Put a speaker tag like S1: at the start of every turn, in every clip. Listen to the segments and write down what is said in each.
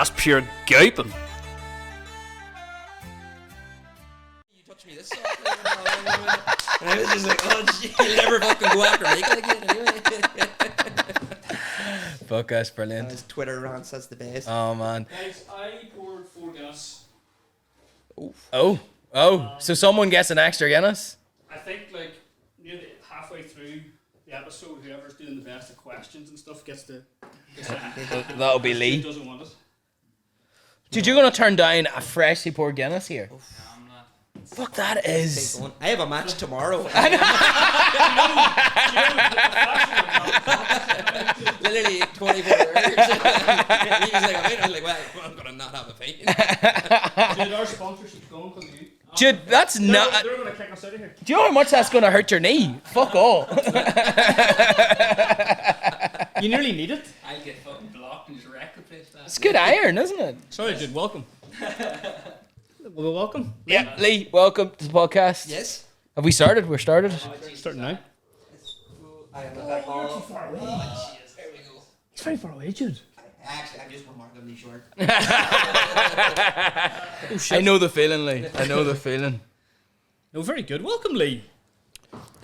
S1: That's pure gaping.
S2: You touched me this soft, and I was just like, oh, shit, you'll never fucking go after Michael again anyway.
S3: Fuck, that's brilliant.
S2: His Twitter rants, that's the best.
S3: Oh, man.
S1: Guys, I poured 4 Guinness.
S3: Oh, so someone gets an extra Guinness?
S1: I think, like, nearly halfway through the episode, whoever's doing the best at questions and stuff gets the...
S3: That'll be Lee.
S1: Who doesn't want it?
S3: Dude, you're going to turn down a freshly poured Guinness here?
S1: No, I'm not.
S3: Fuck, that is...
S2: I have a match tomorrow. Literally 24 hours. He was like, I was like, well, I'm going to not have a pint.
S1: Dude, our sponsorship's going because of you.
S3: Dude, that's not...
S1: They're going to kick us out of here.
S3: Do you know how much that's going to hurt your knee? Fuck all.
S1: You nearly need it.
S4: I get fucking blocked and just wreck the place.
S3: It's good iron, isn't it?
S1: Sorry, dude, welcome. Well, welcome.
S3: Yeah, Lee, welcome to the podcast.
S2: Yes.
S3: Have we started? We're started.
S1: Starting now.
S2: I am not
S1: Too far away. It's very far away, dude.
S2: Actually, I'm just remarkably short.
S1: Oh, shit.
S3: I know the feeling, Lee. I know the feeling.
S1: No, very good. Welcome, Lee.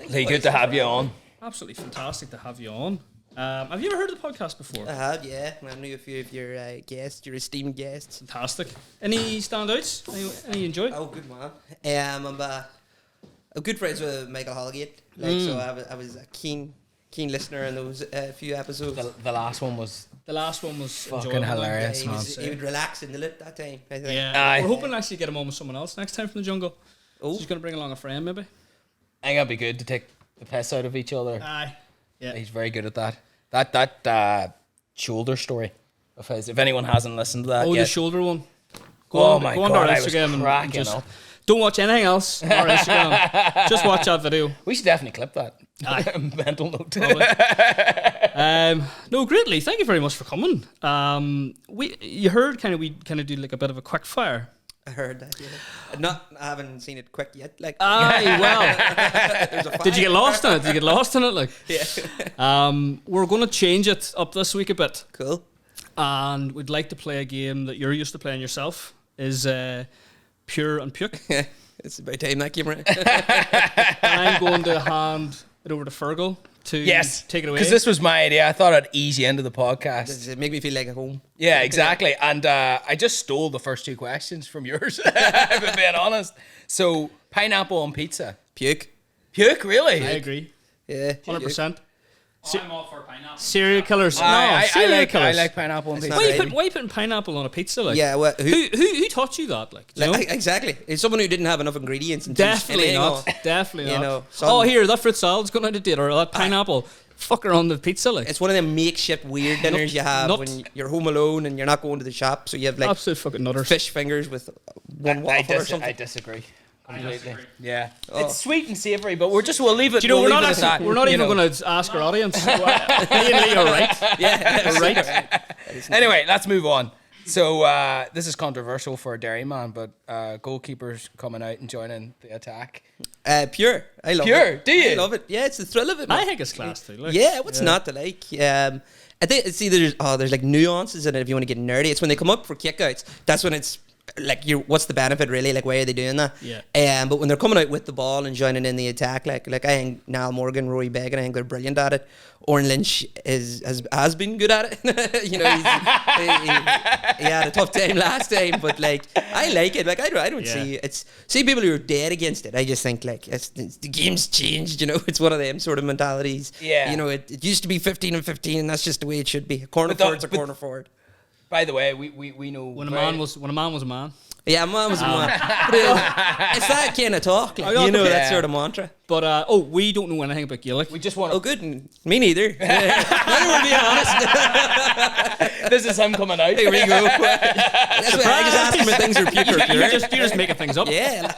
S3: Lee, good to have you on.
S1: Absolutely fantastic to have you on. Have you ever heard of the podcast before?
S2: I have, yeah. I knew a few of your guests, your esteemed guests.
S1: Fantastic. Any standouts? Any you enjoyed?
S2: Oh, good man. I'm good friends with Michael Holgate. So I was a keen listener in those few episodes.
S3: The last one was
S1: The last one was
S3: fucking
S1: enjoyable.
S3: hilarious,
S2: he,
S3: man.
S2: he would relax into it that time, I think.
S1: Yeah,
S3: Aye.
S1: we're hoping to actually get him on with someone else next time from the jungle.
S2: Oh.
S1: So he's going to bring along a friend, maybe.
S3: I think that'd be good to take the piss out of each other.
S1: Aye. Yeah.
S3: He's very good at that. That shoulder story of his. If anyone hasn't listened to that
S1: Oh,
S3: yet.
S1: the shoulder one.
S3: Oh
S1: Go on
S3: my
S1: to
S3: God,
S1: our
S3: I was
S1: Instagram and
S3: cracking
S1: just
S3: up.
S1: don't watch anything else on our Instagram. Just watch that video.
S3: We should definitely clip that.
S1: Aye.
S3: Mental note.
S1: No, greatly. Thank you very much for coming. You heard we do like a bit of a quick fire.
S2: I heard that, yeah. I haven't seen it quick yet. Like,
S1: Aye, well.
S2: there's a
S1: Did you get lost in it? Did you get lost in it? Like,
S2: Yeah.
S1: we're going to change it up this week a bit,
S2: Cool.
S1: and we'd like to play a game that you're used to playing yourself. Is Pure and Puke.
S2: It's about time that came around.
S1: And I'm going to hand it over to Fergal to take it away.
S3: Because this was my idea. I thought I'd ease you into the podcast.
S2: Does it make me feel like at home?
S3: Yeah, exactly. And I just stole the first 2 questions from yours, if I'm being honest. So, pineapple on pizza.
S2: Puke.
S3: Puke, really?
S1: I agree.
S2: Yeah.
S1: 100%.
S4: I'm all for pineapple.
S1: Serial killers.
S3: I
S1: serial
S3: like
S1: killers.
S3: pineapple on
S2: It's
S3: pizza.
S2: not
S1: Why you putting pineapple on a pizza? Like,
S2: Yeah, well,
S1: who taught you that? Like, do you know?
S2: exactly. It's someone who didn't have enough ingredients. And just
S1: Definitely
S2: anything
S1: not.
S2: on.
S1: Definitely
S2: You
S1: not.
S2: know,
S1: Oh, here, that fruit salad's going out to date, or that pineapple. Fucker on the pizza, like.
S2: It's one of them makeshift weird dinners you have
S1: Nut.
S2: when you're home alone and you're not going to the shop. So you have like
S1: Absolute fucking nutters.
S2: fish fingers with one waffle or something.
S3: I disagree.
S4: I
S3: Completely.
S4: disagree.
S3: Yeah.
S2: Oh.
S3: It's sweet and savoury, but we'll leave it.
S1: Do you know,
S3: we'll
S1: we're not
S3: leave it at
S1: actually,
S3: that,
S1: we're not
S3: you
S1: even
S3: know.
S1: going to ask our audience. Lee and Lee are right.
S2: Yeah,
S1: You're right.
S3: Anyway, let's move on. So this is controversial for a Dairyman, but goalkeepers coming out and joining the attack.
S2: Pure. I love
S3: Pure,
S2: it.
S3: do you?
S2: I love it. Yeah, it's the thrill of it, man.
S1: I think it's class too. Like,
S2: Yeah, what's not to like? I think it's either there's like nuances in it if you want to get nerdy. It's when they come up for kickouts. That's when it's like what's the benefit really? Like why are they doing that?
S1: Yeah.
S2: But when they're coming out with the ball and joining in the attack, like I think Niall Morgan, Rory Beggan, I think they're brilliant at it. Owen Lynch has been good at it. You know, he had a tough time last time, but like I like it. Like I don't see people who are dead against it. I just think like the game's changed. You know, it's one of them sort of mentalities.
S3: Yeah.
S2: You know, it used to be 15 and 15, and that's just the way it should be. A corner forward's a corner forward.
S3: By the way, we know
S1: When a man was a man.
S2: Yeah, man was a man. But it's that kind of talk, like, you know,
S3: Yeah.
S2: that sort of mantra.
S1: But we don't know anything about Gaelic.
S3: we just want
S2: Oh, good. Me neither. Neither would be honest.
S3: This is him coming out.
S2: Here we go. That's why I just asked him if things are puke or pure.
S1: You're just making things up.
S2: Yeah,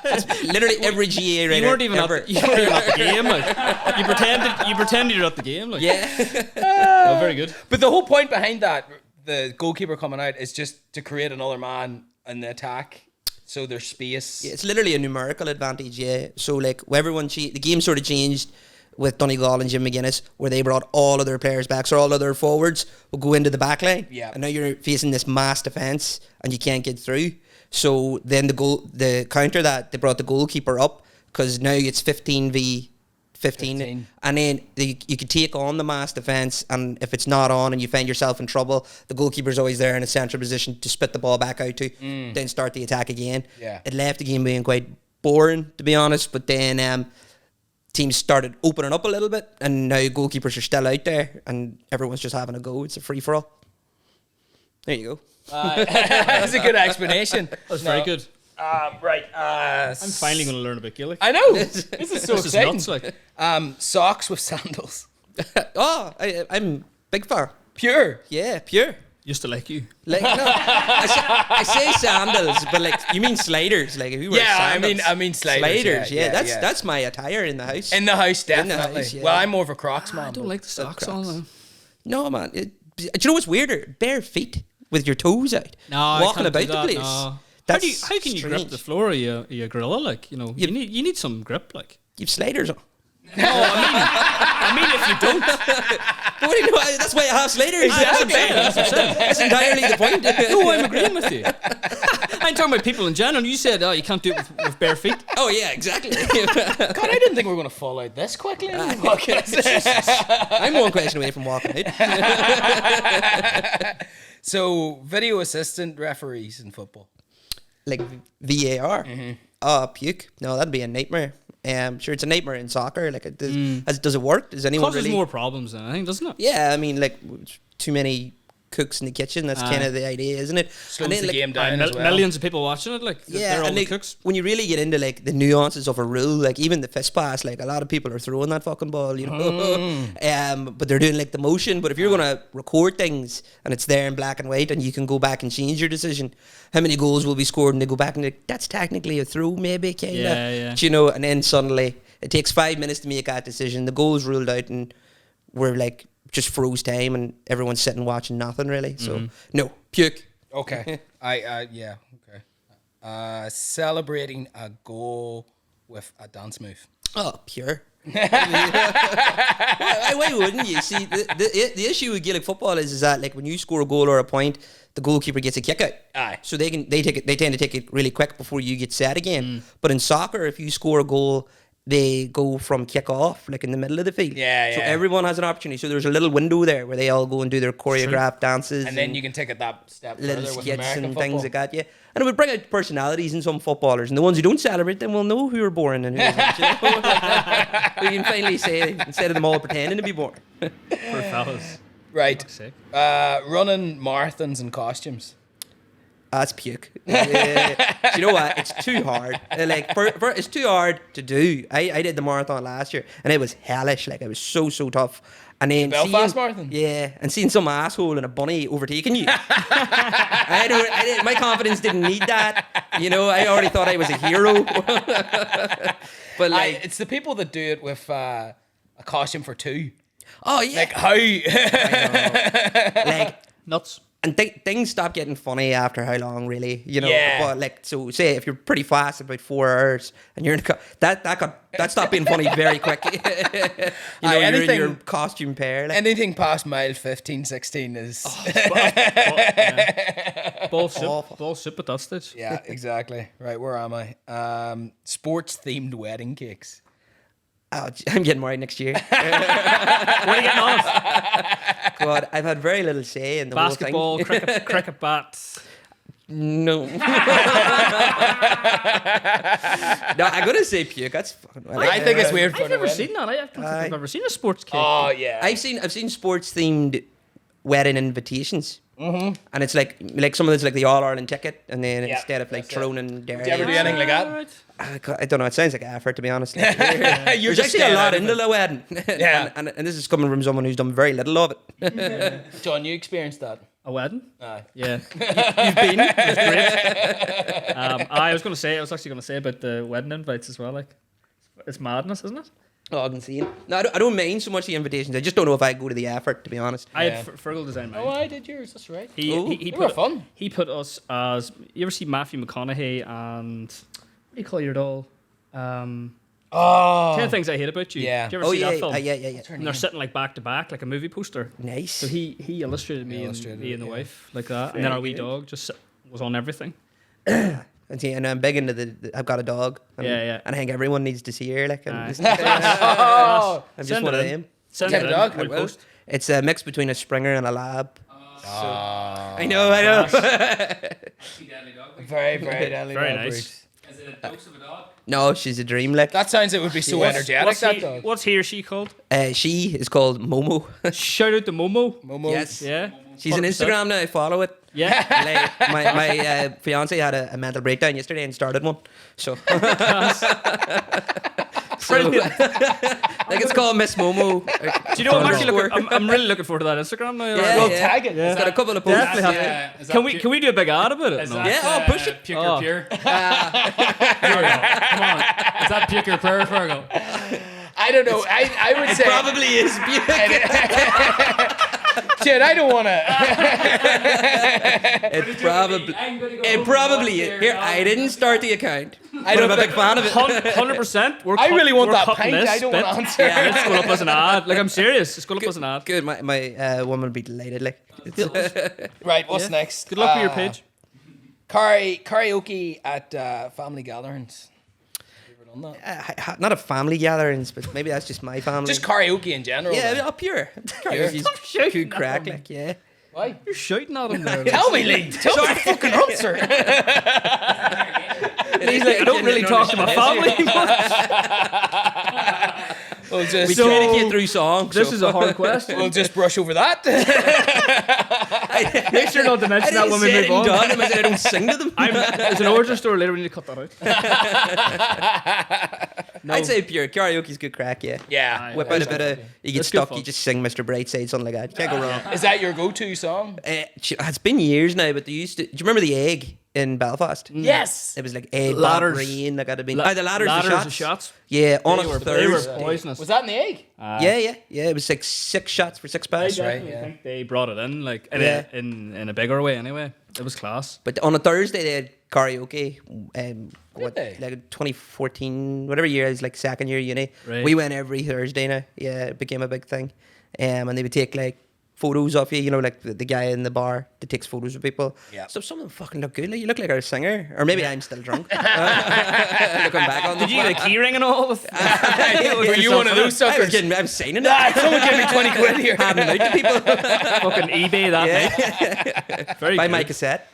S2: it's literally every GAA writer
S1: You weren't even
S2: ever.
S1: at the game. Like, you pretended you're at the game. Like,
S2: Yeah.
S1: oh, very good.
S3: But the whole point behind that, the goalkeeper coming out, is just to create another man in the attack, so there's space.
S2: Yeah, it's literally a numerical advantage, yeah. So like everyone the game sort of changed with Donegal and Jim McGuinness, where they brought all of their players back, so all of their forwards will go into the back line.
S3: Yeah.
S2: And now you're facing this mass defence and you can't get through. So then the counter that, they brought the goalkeeper up, because now it's 15 v 15. And then you could take on the mass defence, and if it's not on and you find yourself in trouble, the goalkeeper's always there in a central position to spit the ball back out to, then start the attack again.
S3: Yeah.
S2: It left the game being quite boring, to be honest, but then teams started opening up a little bit, and now goalkeepers are still out there and everyone's just having a go. It's a free-for-all. There you go.
S3: That's a good explanation.
S1: That's very good.
S3: Right.
S1: I'm finally going to learn a bit Gaelic.
S3: I know. This is so
S1: This is
S3: exciting.
S1: nuts, like.
S3: Socks with sandals.
S2: I'm big fan.
S3: Pure.
S2: Yeah, pure.
S1: Used to like you.
S2: Like, no, I say sandals, but like, you mean sliders? Like, if you wear sandals.
S3: I mean sliders.
S2: Yeah, that's my attire in the house.
S3: In the house, definitely.
S2: In the house, yeah.
S3: Well, I'm more of a Crocs man.
S1: I don't like the socks
S2: Crocs.
S1: on.
S2: No, man. Do you know what's weirder? Bare feet with your toes out,
S1: No, I
S2: walking
S1: can't do
S2: about the
S1: that,
S2: place.
S1: no.
S2: That's
S1: How can you grip
S2: strange.
S1: the floor of your gorilla? Like, you know, you need some grip. Like,
S2: You've sliders on.
S1: no, I mean if you don't.
S2: But what do you know? That's why I have sliders.
S1: Exactly.
S2: That's entirely the point.
S1: No, I'm agreeing with you. I'm talking about people in general. You said, you can't do it with bare feet.
S2: Oh yeah, exactly.
S3: God, I didn't think we were going to fall out this quickly.
S2: I'm one question away from walking out.
S3: So, video assistant referees in football.
S2: Like VAR. Puke. No, that'd be a nightmare. Sure, it's a nightmare in soccer. Like, does it work? Does anyone
S1: Causes
S2: really?
S1: more problems than anything, doesn't it?
S2: Yeah, I mean, like, too many cooks in the kitchen. That's kind of the idea, isn't it?
S3: Slows
S2: then,
S3: the
S2: like,
S3: game down as well.
S1: Millions of people watching it. Like,
S2: yeah,
S1: they're all
S2: and
S1: the
S2: like,
S1: cooks.
S2: when you really get into like the nuances of a rule, like even the fist pass, like a lot of people are throwing that fucking ball, you know. But they're doing like the motion. But if you're gonna record things and it's there in black and white, and you can go back and change your decision, how many goals will be scored? And they go back and like, that's technically a throw, maybe, kinda.
S1: Yeah.
S2: Do you know? And then suddenly it takes 5 minutes to make that decision. The goal's ruled out, and we're like just froze time, and everyone's sitting watching nothing really. So no, puke.
S3: Okay. Yeah. Okay. Celebrating a goal with a dance move.
S2: Oh, pure. why wouldn't you? See, the issue with Gaelic football is that like when you score a goal or a point, the goalkeeper gets a kick out.
S3: Aye.
S2: So they tend to take it really quick before you get set again. But in soccer, if you score a goal, they go from kick off, like in the middle of the field.
S3: Yeah,
S2: So
S3: yeah.
S2: everyone has an opportunity. So there's a little window there where they all go and do their choreographed dances.
S3: And then you can take it that step
S2: little
S3: further with
S2: skits
S3: American
S2: and
S3: football.
S2: things like that, yeah. And it would bring out personalities in some footballers, and the ones who don't celebrate them will know who are boring and who isn't. You know? We can finally say, instead of them all pretending to be boring.
S1: For fellas.
S3: Right.
S1: Fuck's sake.
S3: Running marathons and costumes.
S2: That's puke. Do you know what? It's too hard. It's too hard to do. I did the marathon last year, and it was hellish. Like, it was so tough. And then
S3: Belfast marathon?
S2: Yeah, and seeing some asshole in a bunny overtaking you. My confidence didn't need that. You know, I already thought I was a hero. But like,
S3: It's the people that do it with a costume for two.
S2: oh yeah,
S3: Like, how?
S2: like.
S1: Nuts.
S2: And things stop getting funny after how long, really, you know.
S3: Yeah.
S2: But like, so say if you're pretty fast, about 4 hours, and you're in that stopped being funny very quick. You know, you're in
S3: anything-
S2: your costume pair. Like,
S3: Anything past mile 15, 16 is...
S1: Bullshit at that stage.
S3: Yeah, exactly. Right, where am I? Sports-themed wedding cakes.
S2: I'm getting married next year.
S1: What are you getting on?
S2: God, I've had very little say in the
S1: Basketball,
S2: whole thing.
S1: cricket bats.
S2: No. No, I'm gonna say puke. That's fucking.
S3: I think it's weird for
S1: I've never seen that. I don't think I've ever seen a sports cake.
S3: Oh, yeah.
S2: I've seen sports themed wedding invitations. And it's like some of it's like the All Ireland ticket, and then
S3: Yeah,
S2: instead of like
S3: that's it.
S2: Tyrone and Derry.
S3: Did you ever do anything like that?
S1: Alright.
S2: I don't know. It sounds like effort, to be honest.
S3: You're
S2: There's
S3: just
S2: actually a
S3: staying
S2: lot
S3: out of
S2: into
S3: it.
S2: the wedding.
S3: Yeah.
S2: and this is coming from someone who's done very little of it.
S3: John, you experienced that?
S1: A wedding?
S3: Aye.
S1: Yeah. You've been. It was great. I was actually going to say about the wedding invites as well. Like, it's madness, isn't it?
S2: Oh, I've been seeing. No, I don't mind so much the invitations. I just don't know if I go to the effort, to be honest.
S1: I
S3: Yeah.
S1: had Fergal design mine.
S3: Oh, I did yours. That's right.
S1: He
S3: They were fun.
S1: He put us as. You ever see Matthew McConaughey and what do you call your doll?
S3: Oh.
S1: 10 Things I Hate About You.
S3: Yeah.
S1: Did you ever see that film?
S2: yeah.
S1: And they're sitting like back to back, like a movie poster.
S2: Nice.
S1: So he illustrated me and the wife like that, and then our wee dog just was on everything.
S2: And I'm big into I've got a dog. And,
S1: Yeah.
S2: And I think everyone needs to see her. Like, I'm just,
S3: Oh.
S2: I'm just
S1: Send
S2: one
S1: it
S2: of
S1: in.
S2: them.
S1: Send
S3: Get
S1: it
S3: a
S1: in.
S3: dog?
S1: We'll post.
S2: It's a mix between a Springer and a Lab.
S3: Oh.
S2: I know.
S4: Actually, deadly dog. Like,
S3: Very, very deadly.
S1: Very
S3: dog
S1: nice.
S3: breed.
S4: is it a dose of a dog?
S2: No, she's a dream. Like,
S3: That sounds it would be so energetic.
S1: What's he or she called?
S2: she is called Momo.
S1: Shout out to Momo.
S3: Momo.
S2: Yes.
S1: Yeah.
S2: She's on
S1: 100%.
S2: Instagram now. I follow it.
S1: Yeah.
S2: Like, my fiance had a mental breakdown yesterday and started one. So,
S1: Brilliant.
S2: like, it's called Miss Momo.
S1: Do you know what I'm really looking forward to that Instagram now.
S2: Yeah,
S3: We'll
S2: yeah.
S3: tag it.
S2: It's got a couple of posts.
S1: Definitely have to.
S4: Is that
S1: Can we
S4: pu-
S1: can we do a big ad about it?
S4: Is
S1: No.
S4: that,
S2: Yeah, I'll push it.
S4: Puke
S1: Oh.
S4: or pure? Fergal, come on. Is that puke or pure, Fergal?
S3: I don't know. I would say.
S2: Probably is.
S3: Shit, I don't want to.
S2: It probably is. Here, I didn't start the account. I'm a big fan of it.
S1: 100%.
S3: I really want that pint. I don't want to answer.
S1: Yeah, it's going up as an ad. Like, I'm serious. It's going up as an ad.
S2: Good. My woman would be delighted. Like,
S3: Right, what's next?
S1: Good luck with your page.
S3: Karaoke at family gatherings. Have you ever done that?
S2: not a family gatherings, but maybe that's just my family.
S3: Just karaoke in general.
S2: yeah,
S3: then.
S2: pure.
S1: Stop
S2: Karaoke's
S1: shouting
S2: good
S1: at
S2: crack.
S1: him.
S2: Like, yeah.
S3: Why?
S1: You're shouting at him there.
S3: Tell me, Lee. Tell me the fucking answer.
S1: And he's like, I don't really talk to my family much.
S3: We'll
S2: We
S3: just,
S2: try to get through songs.
S1: This is a hard question.
S3: we'll just brush over that.
S1: Make sure not to mention that when we move on.
S2: I don't sing to them.
S1: There's an origin story later. We need to cut that out. No.
S2: I'd say pure. Karaoke's good crack, yeah.
S3: Yeah.
S2: Whip out a bit of, you get
S1: That's good
S2: stuck,
S1: fun.
S2: you just sing Mr. Brightside, something like that. You can't go wrong.
S3: Is that your go-to song?
S2: It's been years now, but they used to. Do you remember the egg in Belfast?
S3: Yes.
S2: It was like egg,
S1: Ladders.
S2: rain. Like I'd have been.
S1: La-
S2: the ladders,
S1: ladders
S2: the
S1: of
S2: shots.
S1: shots.
S2: Yeah, on a
S1: They were
S2: Thursday.
S1: poisonous.
S3: Was that in the egg?
S2: Yeah. It was like 6 shots for 6 pounds.
S3: right,
S1: I
S3: yeah.
S1: think they brought it in, like
S2: Yeah.
S1: in a bigger way. Anyway, it was class.
S2: But on a Thursday they had karaoke. What,
S3: they?
S2: like 2014, whatever year is like second year uni.
S1: Right.
S2: We went every Thursday now. Yeah, it became a big thing. And they would take like photos of you, like the guy in the bar that takes photos of people.
S3: Yeah.
S2: So some of them fucking look good. Like, you look like a singer, or maybe I'm still drunk. Looking back on.
S1: Did you get a key ring and all? With
S3: Were you one of those
S2: I was
S3: suckers?
S2: I'm signing it.
S3: Someone give me 20 quid here.
S2: Handing it out to people.
S1: fucking eBay that night? Very
S2: Buy
S1: good.
S2: my cassette.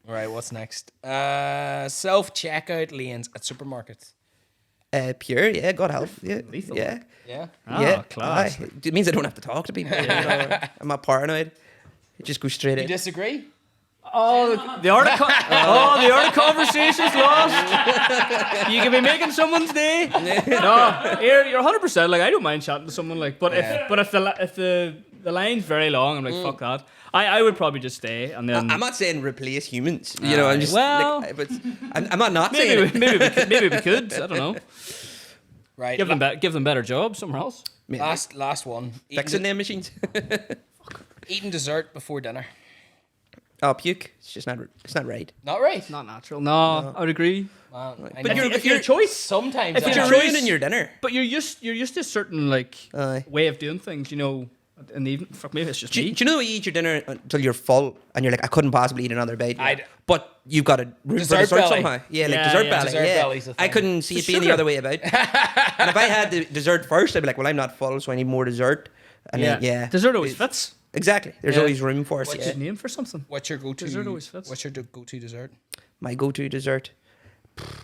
S3: All right, what's next? Self-checkout lanes at supermarkets.
S2: Pure, yeah, God help. Yeah,
S1: Lethal.
S2: yeah.
S3: Yeah.
S1: Ah,
S2: Yeah,
S1: class.
S2: aye. It means I don't have to talk to people. I'm not paranoid. It just goes straight
S3: You
S2: in.
S3: disagree?
S1: Oh, the art of conversation's lost. You can be making someone's day. No, you're 100%. Like, I don't mind chatting to someone. Like, but if the line's very long, I'm like, fuck that. I would probably just stay and then.
S2: I'm not saying replace humans. I'm just
S1: well-
S2: like, but I'm not saying it.
S1: maybe we could. I don't know.
S3: Right.
S1: Give them better jobs somewhere else.
S3: Last one.
S2: Fixing them machines.
S3: Eating dessert before dinner.
S2: Oh, puke. It's just not. It's not right.
S3: Not right.
S1: Not natural. No, I would agree.
S3: Well, I
S2: But
S3: know.
S2: you're-
S1: If your choice,
S3: sometimes
S1: if
S3: I
S1: it's
S2: You're
S1: your
S3: am.
S1: choice-
S2: ruining your dinner.
S1: but you're used to a certain
S2: Aye.
S1: way of doing things. In the evening. Fuck, maybe it's just
S2: Do
S1: me.
S2: you know you eat your dinner until you're full and you're like, I couldn't possibly eat another bite.
S3: I'd-
S2: But you've got a room for
S3: Dessert
S2: dessert
S3: belly.
S2: somehow. Yeah, like
S1: Yeah,
S2: dessert
S1: yeah.
S2: belly.
S3: Dessert
S2: yeah.
S3: belly's the
S2: I
S3: thing.
S2: couldn't see it being the
S1: sugar.
S2: other way about. And if I had the dessert first, I'd be like, well, I'm not full, so I need more dessert. And then, yeah.
S1: Dessert always fits.
S2: Exactly. There's
S1: Yeah.
S2: always room for it.
S3: What's
S2: Yeah.
S1: Good name for something.
S3: What's your go-to?
S1: Dessert always fits.
S3: What's your go-to dessert?
S2: My go-to dessert.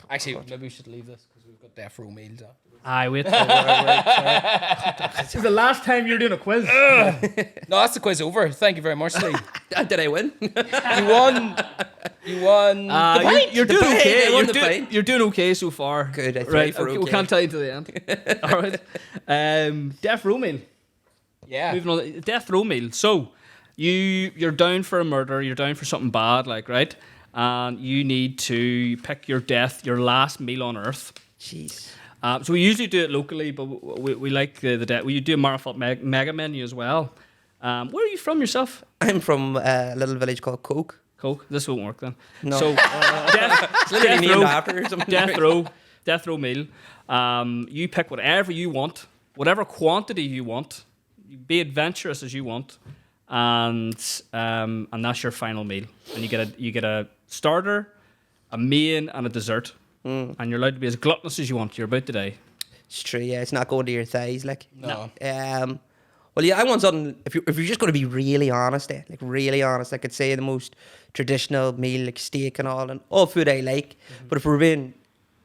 S3: Actually, maybe we should leave this because we've got Deathrow Meals after.
S1: Aye, wait. This is the last time you're doing a quiz.
S3: No, that's the quiz over. Thank you very much, Lee.
S2: Did I win?
S3: You won. You won. the pint.
S1: You're doing
S2: pint,
S1: okay.
S2: I won the pint.
S1: You're doing okay so far.
S2: Good, I
S1: Right.
S2: thrive for
S1: We
S2: okay.
S1: can't tell you till the end. All right. Death row meal.
S3: Yeah.
S1: Moving on. Death row meal. So you're down for a murder. You're down for something bad, like, right? And you need to pick your last meal on earth.
S2: Jeez.
S1: So we usually do it locally, but we like the death. We do a marathon mega menu as well. Where are you from yourself?
S2: I'm from a little village called Coke.
S1: Coke. This won't work then.
S2: No.
S1: So
S2: It's literally named after or something.
S1: Death row. Deathrow Meal. You pick whatever you want, whatever quantity you want. Be adventurous as you want, and that's your final meal. And you get a starter, a main, and a dessert. And you're allowed to be as gluttonous as you want. You're about to die.
S2: It's true, yeah. It's not going to your thighs, like.
S3: No.
S2: Well, yeah, I want something. If you're just going to be really honest, like really honest, I could say the most traditional meal, like steak and all food I like. But if we're being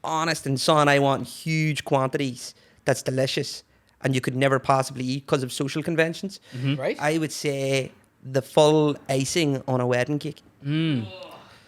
S2: honest and son, I want huge quantities. That's delicious, and you could never possibly eat because of social conventions.
S3: Right?
S2: I would say the full icing on a wedding cake.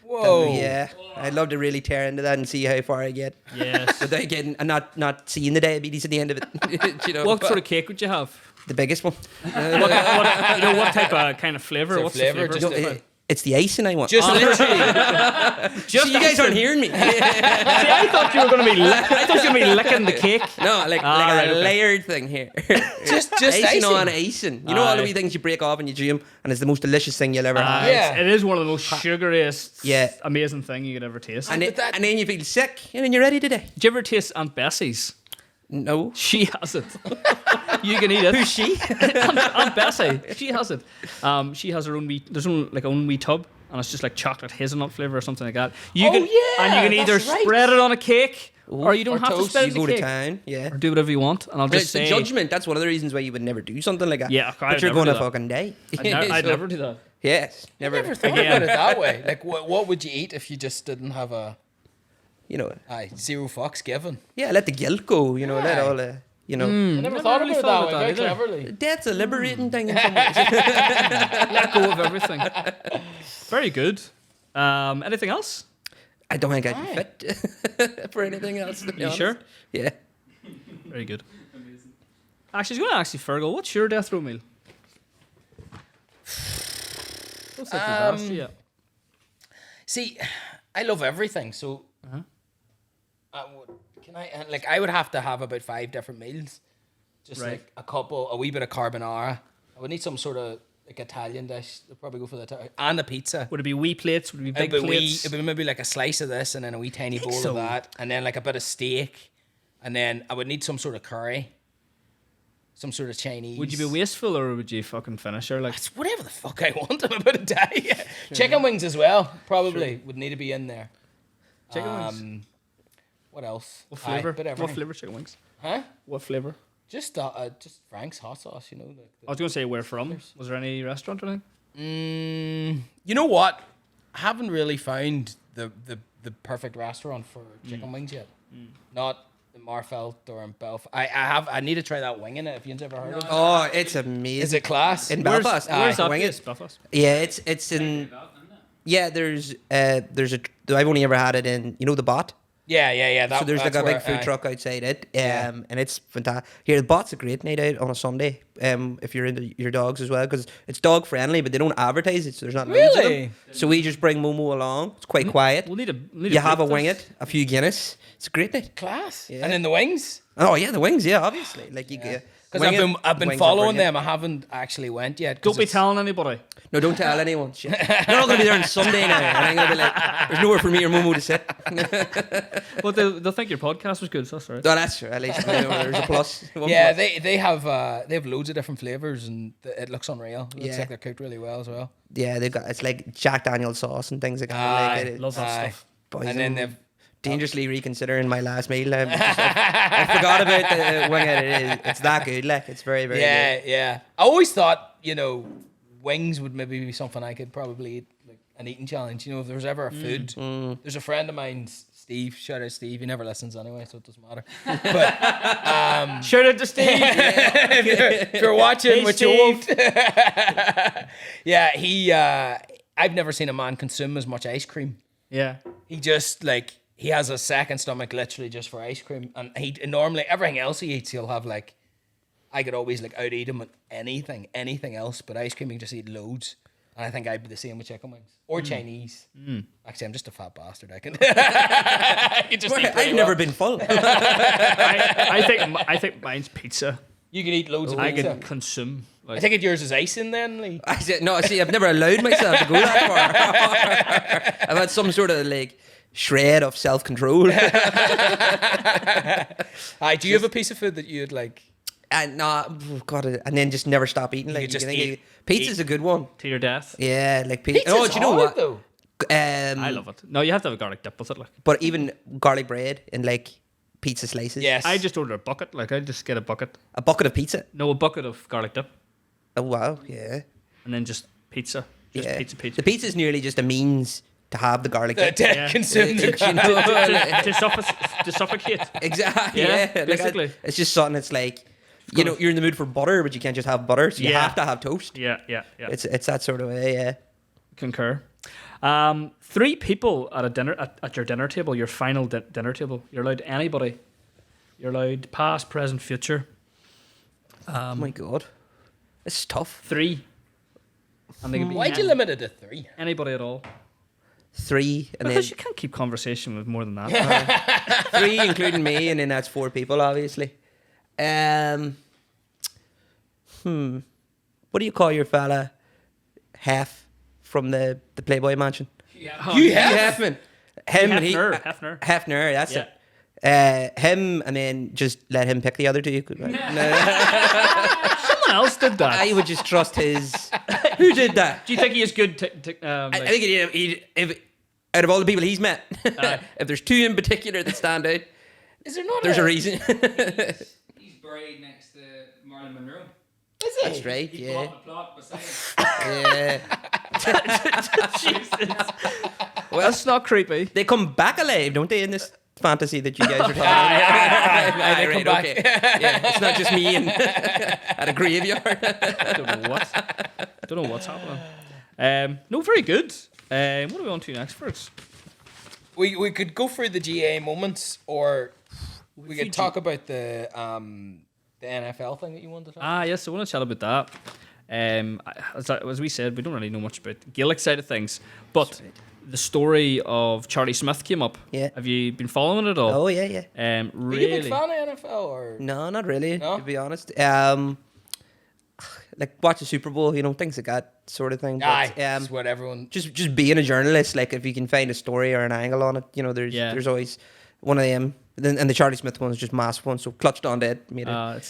S3: Whoa.
S2: Yeah, I'd love to really tear into that and see how far I get.
S1: Yes.
S2: Without getting and not seeing the diabetes at the end of it. You know,
S1: What sort of cake would you have?
S2: the biggest one?
S1: What type of kind of flavour?
S3: So
S1: What's
S3: flavour,
S1: the
S3: just
S1: flavour?
S2: No, it's the icing I want.
S3: Just literally.
S2: See, you guys aren't hearing me.
S1: See, I thought you were going to be. I thought you were going to be licking the cake.
S2: No, like
S1: right,
S2: a
S1: okay.
S2: layered thing here.
S3: just
S2: icing
S3: icing.
S2: on icing. You know all the
S1: Aye.
S2: wee things you break off and you chew them, and it's the most delicious thing you'll ever have.
S3: Yeah.
S1: It is one of the most sugariest,
S2: Yeah.
S1: amazing thing you could ever taste.
S2: And,
S3: But that-
S2: and then you feel sick, and then you're ready to die.
S1: Did you ever taste Aunt Bessie's?
S2: No.
S1: She has it. You can eat it.
S2: Who's she?
S1: Aunt Bessie. She has it. She has her own wee. There's own wee tub, and it's just like chocolate hazelnut flavor or something like that. You
S3: Oh,
S1: can,
S3: yeah,
S1: and you can either
S3: that's right.
S1: spread it on a cake, or you don't
S3: or
S1: have to
S3: toast.
S1: spread
S2: You
S1: it
S2: go
S1: on a
S2: to
S1: cake,
S2: town, yeah.
S1: or do whatever you want. And I'll
S2: But
S1: just
S2: it's the
S1: say,
S2: judgment. That's one of the reasons why you would never do something like that.
S1: Yeah,
S2: but
S1: I'd
S2: you're
S1: never
S2: going to
S1: do that.
S2: fucking die.
S1: I'd
S2: So,
S1: never do that.
S2: Yes, never.
S3: Never thought
S1: Again.
S3: about it that way. Like, what would you eat if you just didn't have a
S2: You know,
S3: zero fucks given?
S2: yeah, let the guilt go. You know, let
S3: Aye.
S2: all the. You know,
S3: I never
S1: Never
S3: thought
S1: really
S3: about it
S1: thought
S3: that way.
S1: about
S3: Very
S1: that
S3: cleverly.
S2: that's a liberating thing in some ways.
S1: Let go of everything. Very good. Anything else?
S2: I don't think I'd be fit for anything else. To be
S1: You
S2: honest.
S1: sure?
S2: Yeah.
S1: Very good. Actually, I was going to ask you, Fergal, what's your death row meal? Don't say too fast, yeah.
S3: See, I love everything, so I would have to have about 5 different meals, just
S1: Right.
S3: like a wee bit of carbonara. I would need some sort of like Italian dish. I'd probably go for the and a pizza.
S1: Would it be wee plates? Would it be big plates?
S3: It'd be maybe like a slice of this and then a wee tiny bowl
S2: so.
S3: of that, and then like a bit of steak, and then I would need some sort of curry, some sort of Chinese.
S1: Would you be wasteful or would you fucking finish her? Like,
S3: It's whatever the fuck I want. I'm about to die. Chicken wings as well, probably would need to be in there.
S1: chicken wings?
S3: What else?
S1: What flavour?
S3: Bit of
S1: What
S3: everything.
S1: flavour chicken wings?
S3: Huh?
S1: What flavour?
S3: Just Frank's hot sauce, you know.
S1: I was going to say where from. Was there any restaurant or anything?
S3: You know what? I haven't really found the perfect restaurant for chicken wings yet. Not in Marfelt or in Belfast. I need to try that wing in it. If you've ever heard of it,
S2: Oh, it's amazing.
S3: is it class?
S2: in Belfast?
S1: Where's that
S2: Wing
S1: place?
S2: it.
S1: Belfast.
S2: Yeah, it's in. Yeah, there's a. I've only ever had it in. You know the Bot.
S3: Yeah.
S2: So there's like
S3: that's
S2: a big
S3: where,
S2: food truck outside it,
S3: Yeah.
S2: and it's fantastic. Here, the Bot's a great night out on a Sunday. If you're into your dogs as well, because it's dog friendly, but they don't advertise it, so there's not loads of
S3: Really?
S2: them. So we just bring Momo along. It's quite quiet.
S1: We'll need
S2: You have a wing it, a few Guinness. It's a great night.
S3: Class.
S2: Yeah.
S3: And then the wings.
S2: Oh yeah, the wings. Yeah, obviously. Like you.
S3: Because
S2: Wing it,
S3: I've been
S2: wings are
S3: following
S2: brilliant.
S3: them. I haven't actually went yet. 'cause
S1: Don't be
S3: it's-
S1: telling anybody.
S2: No, don't tell anyone. Shit. They're all gonna be there on Sunday now, and I'm gonna be like, "There's nowhere for me or Momo to sit."
S1: But they'll think your podcast was good, so that's all right.
S2: No, that's true. At least there's a plus. One
S3: Yeah,
S2: plus.
S3: they have loads of different flavors and it looks unreal. It looks
S2: Yeah.
S3: like they're cooked really well as well.
S2: Yeah, they've got it's like Jack Daniel's sauce and things like that. Like it,
S1: Love that
S3: Aye.
S1: stuff.
S2: boys,
S3: And then
S2: I'm
S3: they've
S2: dangerously reconsidering my last meal. I forgot about the wing it. It's that good. Like it's very very good.
S3: yeah. I always thought, wings would maybe be something I could probably eat, like an eating challenge. If there was ever a food. There's a friend of mine, Steve, shout out Steve, he never listens anyway, so it doesn't matter. But
S1: Shout out to Steve.
S3: if you're watching,
S1: Hey,
S3: which you
S1: Steve.
S3: won't. Yeah, I've never seen a man consume as much ice cream.
S1: Yeah.
S3: He just he has a second stomach literally just for ice cream, and he normally everything else he eats he'll have like. I could always out eat him with anything else, but ice cream he can just eat loads. And I think I'd be the same with chicken wings or Chinese. Actually, I'm just a fat bastard. I can. I can just eat pretty
S2: I've never
S3: well.
S2: been full.
S1: I think mine's pizza.
S3: You can eat loads of
S1: I
S3: pizza.
S1: can consume.
S3: I
S1: Like,
S3: think it yours is icing then, Lee.
S2: I said no. See, I've never allowed myself to go that far. I've had some sort of shred of self-control.
S3: Do you have a piece of food that you'd like?
S2: And and then just never stop eating. Like
S3: just
S2: pizza's a good one.
S1: To your death.
S2: Yeah, like pizza.
S3: Pizza's
S2: Do you know
S3: hard,
S2: what?
S3: though.
S1: I love it. No, you have to have a garlic dip with it. Like.
S2: But even garlic bread and like pizza slices.
S3: Yes.
S1: I just order a bucket. Like I just get a bucket.
S2: A bucket of pizza.
S1: No, a bucket of garlic dip,
S2: Oh wow, yeah.
S1: and then just pizza. Just
S2: Yeah.
S1: pizza.
S2: The pizza's nearly just a means to have the garlic dip.
S1: Yeah.
S3: Consume the
S2: You know,
S1: to suffocate.
S2: exactly.
S1: Yeah,
S2: Yeah,
S1: basically.
S2: it's just something. It's like you're in the mood for butter, but you can't just have butter, so you
S1: Yeah.
S2: have to have toast.
S1: Yeah.
S2: It's that sort of way. Yeah.
S1: Concur. 3 people at a dinner at your dinner table, your final dinner table. You're allowed anybody. You're allowed past, present, future.
S2: Oh my god, this is tough.
S1: 3. And they can be
S3: Why'd you limit it to 3?
S1: anybody at all?
S2: 3 and
S1: Because
S2: then
S1: you can't keep conversation with more than that.
S2: 3 including me, and then that's 4 people, obviously. What do you call your fella? Hef from the Playboy Mansion.
S3: Hugh
S2: Hefner. Him and he.
S1: Hefner.
S2: Hefner, that's
S1: Yeah.
S2: it. Him, and then just let him pick the other 2.
S1: Someone else did that.
S2: I would just trust his. Who did that?
S1: Do you think he is good?
S2: I think if out of all the people he's met, if there's 2 in particular that stand out,
S3: Is there not?
S2: there's a reason.
S5: He's buried next to Marilyn Monroe.
S3: Is it?
S2: That's right,
S5: He
S2: yeah.
S5: bought the plot beside him.
S2: Yeah.
S1: Well, that's not creepy.
S2: They come back alive, don't they, in this fantasy that you guys are talking about?
S3: They come back.
S2: Okay. Yeah, it's not just me at a graveyard.
S1: Don't know what's happening. No, very good. What are we on to next first?
S3: We could go through the GAA moments, or we could talk about the NFL thing that you wanted to talk
S1: Yes, I want to chat about that. As we said, we don't really know much about the Gaelic side of things, but the story of Charlie Smith came up.
S2: Yeah.
S1: Have you been following it at all?
S2: Oh, yeah, yeah.
S3: Are you a
S1: Really?
S3: big fan of NFL, or?
S2: No, not really,
S3: No?
S2: to be honest. Like, watch the Super Bowl, things like that sort of thing.
S3: Aye,
S2: But,
S3: that's what everyone.
S2: just being a journalist, like, if you can find a story or an angle on it, there's always one of them. And the Charlie Smith one is just massive one, so clutched on dead. I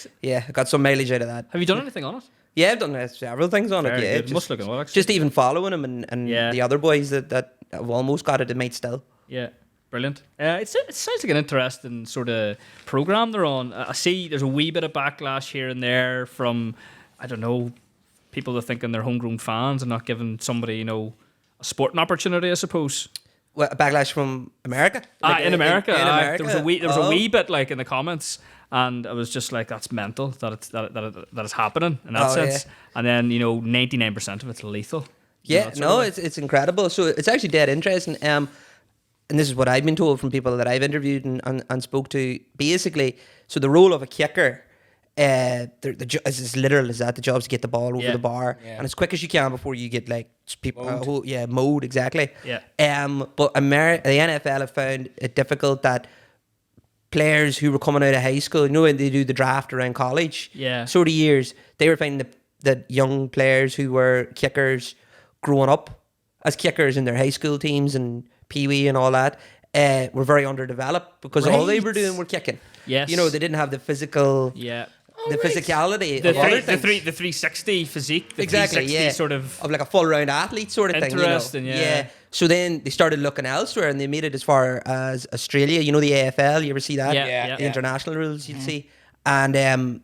S2: got some mileage out of that.
S1: Have you done anything on it?
S2: Yeah, I've done several things on
S1: Very
S2: it. Yeah,
S1: good. Must look at what, actually.
S2: just even following him and
S1: Yeah.
S2: the other boys that have almost got it, might still.
S1: Yeah, brilliant. It sounds like an interesting sort of program they're on. I see there's a wee bit of backlash here and there from, I don't know, people that are thinking they're homegrown fans and not giving somebody, a sporting opportunity, I suppose.
S2: Well, a backlash from America.
S1: In America,
S2: in America.
S1: there was a wee bit like in the comments, and I was just like, that's mental that it's happening in that sense.
S2: Yeah.
S1: And then 99% of it's lethal.
S2: Yeah, it's incredible. So it's actually dead interesting. And this is what I've been told from people that I've interviewed and spoke to. Basically, so the role of a kicker, it's as literal as that. The job's to get the ball over the bar and as quick as you can before you get like people. Mode exactly.
S1: Yeah.
S2: But the NFL have found it difficult that players who were coming out of high school, when they do the draft around college, sort of years, they were finding that young players who were kickers growing up as kickers in their high school teams and pee-wee and all that were very underdeveloped because all they were doing were kicking.
S1: Yes.
S2: They didn't have the physical, physicality of other things.
S1: The 360 physique, the
S2: Exactly,
S1: 360 sort of
S2: like a full round athlete sort of thing.
S1: Interesting, yeah.
S2: So then they started looking elsewhere and they made it as far as Australia. The AFL, you ever see that?
S1: Yeah.
S2: The international rules you'd see. And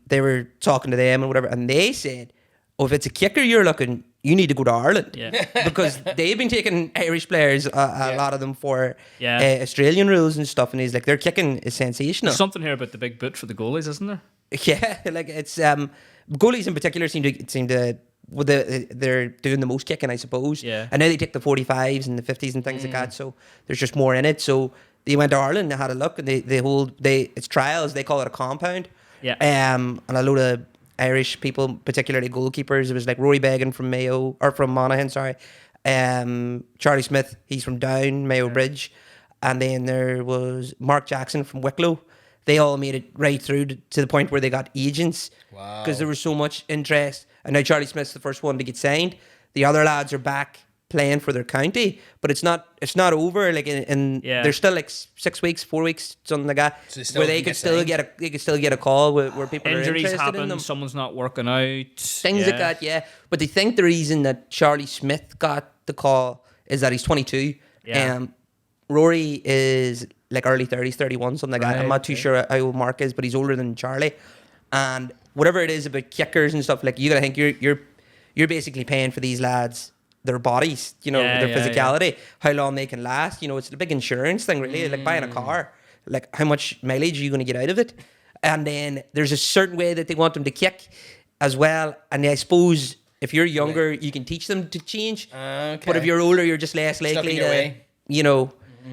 S2: they were talking to them and whatever, and they said, if it's a kicker you're looking, you need to go to Ireland.
S1: Yeah.
S2: Because they've been taking Irish players, a lot of them, for Australian rules and stuff, and he's like, their kicking is sensational.
S1: There's something here about the big boot for the goalies, isn't there?
S2: Yeah, like it's goalies in particular seem to they're doing the most kicking, I suppose.
S1: Yeah.
S2: And now they take the 45s and the 50s and things like that, so there's just more in it. So they went to Ireland, they had a look, and it's trials. They call it a compound.
S1: Yeah.
S2: And a load of Irish people, particularly goalkeepers. It was like Rory Beggan from Mayo, or from Monaghan, sorry. Charlie Smith, he's from Down, Mayo Bridge. And then there was Mark Jackson from Wicklow. They all made it right through to the point where they got agents. Wow. Because there was so much interest. And now Charlie Smith's the first one to get signed. The other lads are back playing for their county, but it's not over. Like, and there's still like 6 weeks, 4 weeks, something like that,
S3: So
S2: where they could still get a call where people
S1: Injuries
S2: are interested
S1: happen,
S2: in them.
S1: someone's not working out.
S2: Things like that, yeah. But they think the reason that Charlie Smith got the call is that he's 22.
S1: Yeah.
S2: Rory is like early 30s, 31, something like that. I'm not too sure how old Mark is, but he's older than Charlie. And whatever it is about kickers and stuff, like, you gotta think you're basically paying for these lads their bodies, you know, their physicality, how long they can last. You know, it's a big insurance thing, really. Like buying a car, like how much mileage are you going to get out of it? And then there's a certain way that they want them to kick as well. And I suppose if you're younger, you can teach them to change. But if you're older, you're just less likely to, you know,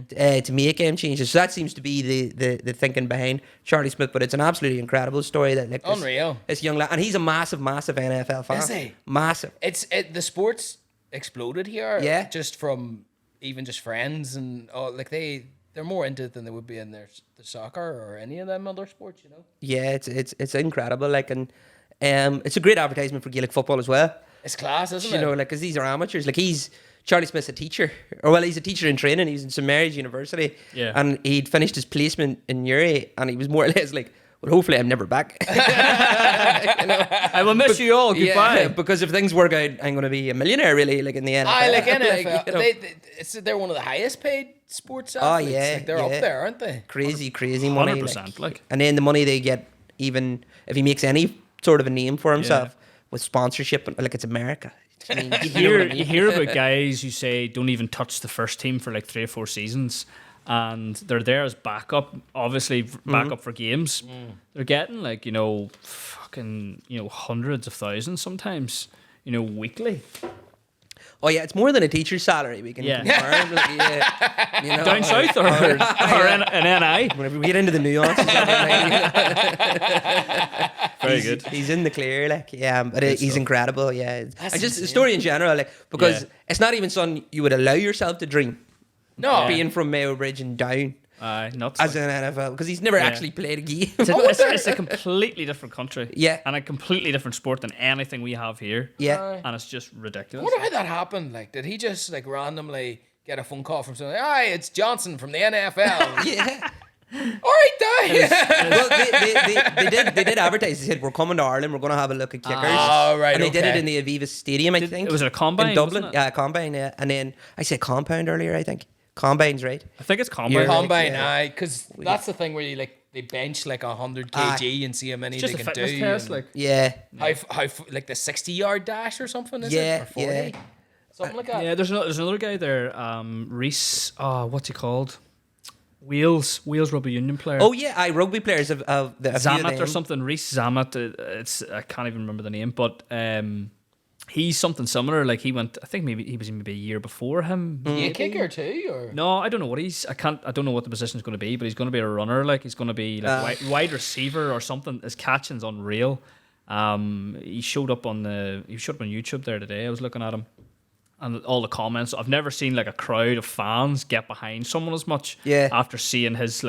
S2: to make game changes. So that seems to be the thinking behind Charlie Smith. But it's an absolutely incredible story that, like,
S3: unreal.
S2: This young lad, and he's a massive NFL fan.
S3: Is he?
S2: Massive.
S3: The sports exploded here.
S2: Yeah.
S3: Just from even just friends and like they're more into it than they would be in the soccer or any of them other sports, you know.
S2: Yeah, it's incredible. Like, and it's a great advertisement for Gaelic football as well.
S3: It's class, isn't it?
S2: You know, like, because these are amateurs. Like, Charlie Smith's a teacher, he's a teacher in training. He's in St Mary's University, and he'd finished his placement in Uri, and he was more or less like, well, hopefully I'm never back.
S1: You know? I will miss you all. Goodbye.
S2: Yeah, because if things work out, I'm going to be a millionaire, really, like in the NFL.
S3: Like NFL.
S2: Like, you know.
S3: They're one of the highest paid sports athletes.
S2: Yeah,
S3: like, they're up there, aren't they?
S2: Crazy money.
S1: 100%. Like,
S2: and then the money they get, even if he makes any sort of a name for himself with sponsorship, like, it's America. I mean,
S1: you hear about guys who say don't even touch the first team for like 3 or 4 seasons, and they're there as backup, obviously backup for games. They're getting, like, you know, fucking, you know, hundreds of thousands sometimes, you know, weekly.
S2: Oh yeah, it's more than a teacher's salary. We can confirm. Like, you know,
S1: down south or an NI.
S2: Whenever we get into the nuances,
S1: Very good.
S2: He's in the clear, like, but he's incredible. Yeah, and just the story in general, like, because it's not even something you would allow yourself to dream.
S3: No,
S2: being from Mayo Bridge and down.
S1: Nuts.
S2: As an NFL, because he's never actually played a game.
S1: It's a completely different country.
S2: Yeah.
S1: And a completely different sport than anything we have here.
S2: Yeah.
S1: And it's just ridiculous.
S3: I wonder how that happened. Like, did he just, like, randomly get a phone call from someone? Hi, it's Johnson from the NFL.
S2: Yeah.
S3: All right, die.
S2: Well, they did advertise. They said, we're coming to Ireland. We're going to have a look at kickers.
S3: Oh, right.
S2: And they did it in the Aviva Stadium, I think.
S1: Was it a combine?
S2: In Dublin.
S1: Wasn't it?
S2: Yeah, a combine. Yeah. And then I said compound earlier, I think. Combine's right.
S1: I think it's combine.
S3: Combine, because that's the thing where you, like, they bench like 100 kg and see how many
S1: It's just
S3: they
S1: a
S3: can
S1: fitness
S3: do.
S1: test, like.
S2: Yeah.
S3: How like the 60-yard dash or something, is it? Or 40?
S2: Yeah.
S3: Something like that.
S1: Yeah, there's another guy there, Reese. What's he called? Wales rugby union player.
S2: Oh yeah, rugby players of the
S1: Zamet or something. Reese Zamet. I can't even remember the name, but he's something similar. Like, he went. I think maybe he was maybe a year before him.
S3: A kicker too, or
S1: no, I don't know what he's. I don't know what the position is going to be, but he's going to be a runner. Like, he's going to be like wide receiver or something. His catching's unreal. He showed up on YouTube there today. I was looking at him, and all the comments. I've never seen, like, a crowd of fans get behind someone as much.
S2: Yeah.
S1: After seeing his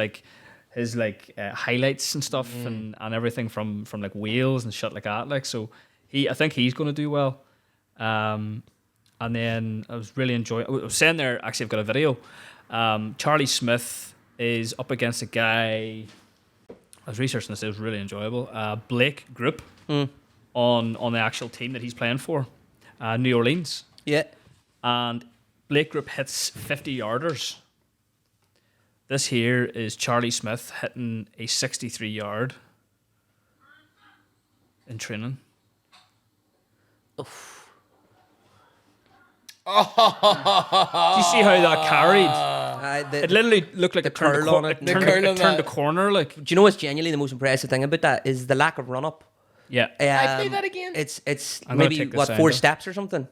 S1: highlights and stuff and everything from like Wales and shit like that. Like, so I think he's going to do well. And then I was really enjoying. I was saying there. Actually, I've got a video. Charlie Smith is up against a guy. I was researching this. It was really enjoyable. Blake Group on the actual team that he's playing for, New Orleans.
S2: Yeah.
S1: And Blake Group hits 50-yarders. This here is Charlie Smith hitting a 63-yard in training.
S2: Oof.
S1: Do you see how that carried? It literally looked like it turned
S2: curl on it.
S1: it turned the corner. Like,
S2: Do you know what's genuinely the most impressive thing about that is the lack of run up.
S1: yeah.
S3: I play that again.
S2: It's
S1: I'm gonna
S2: maybe
S1: take this
S2: 4
S1: sound.
S2: steps or something.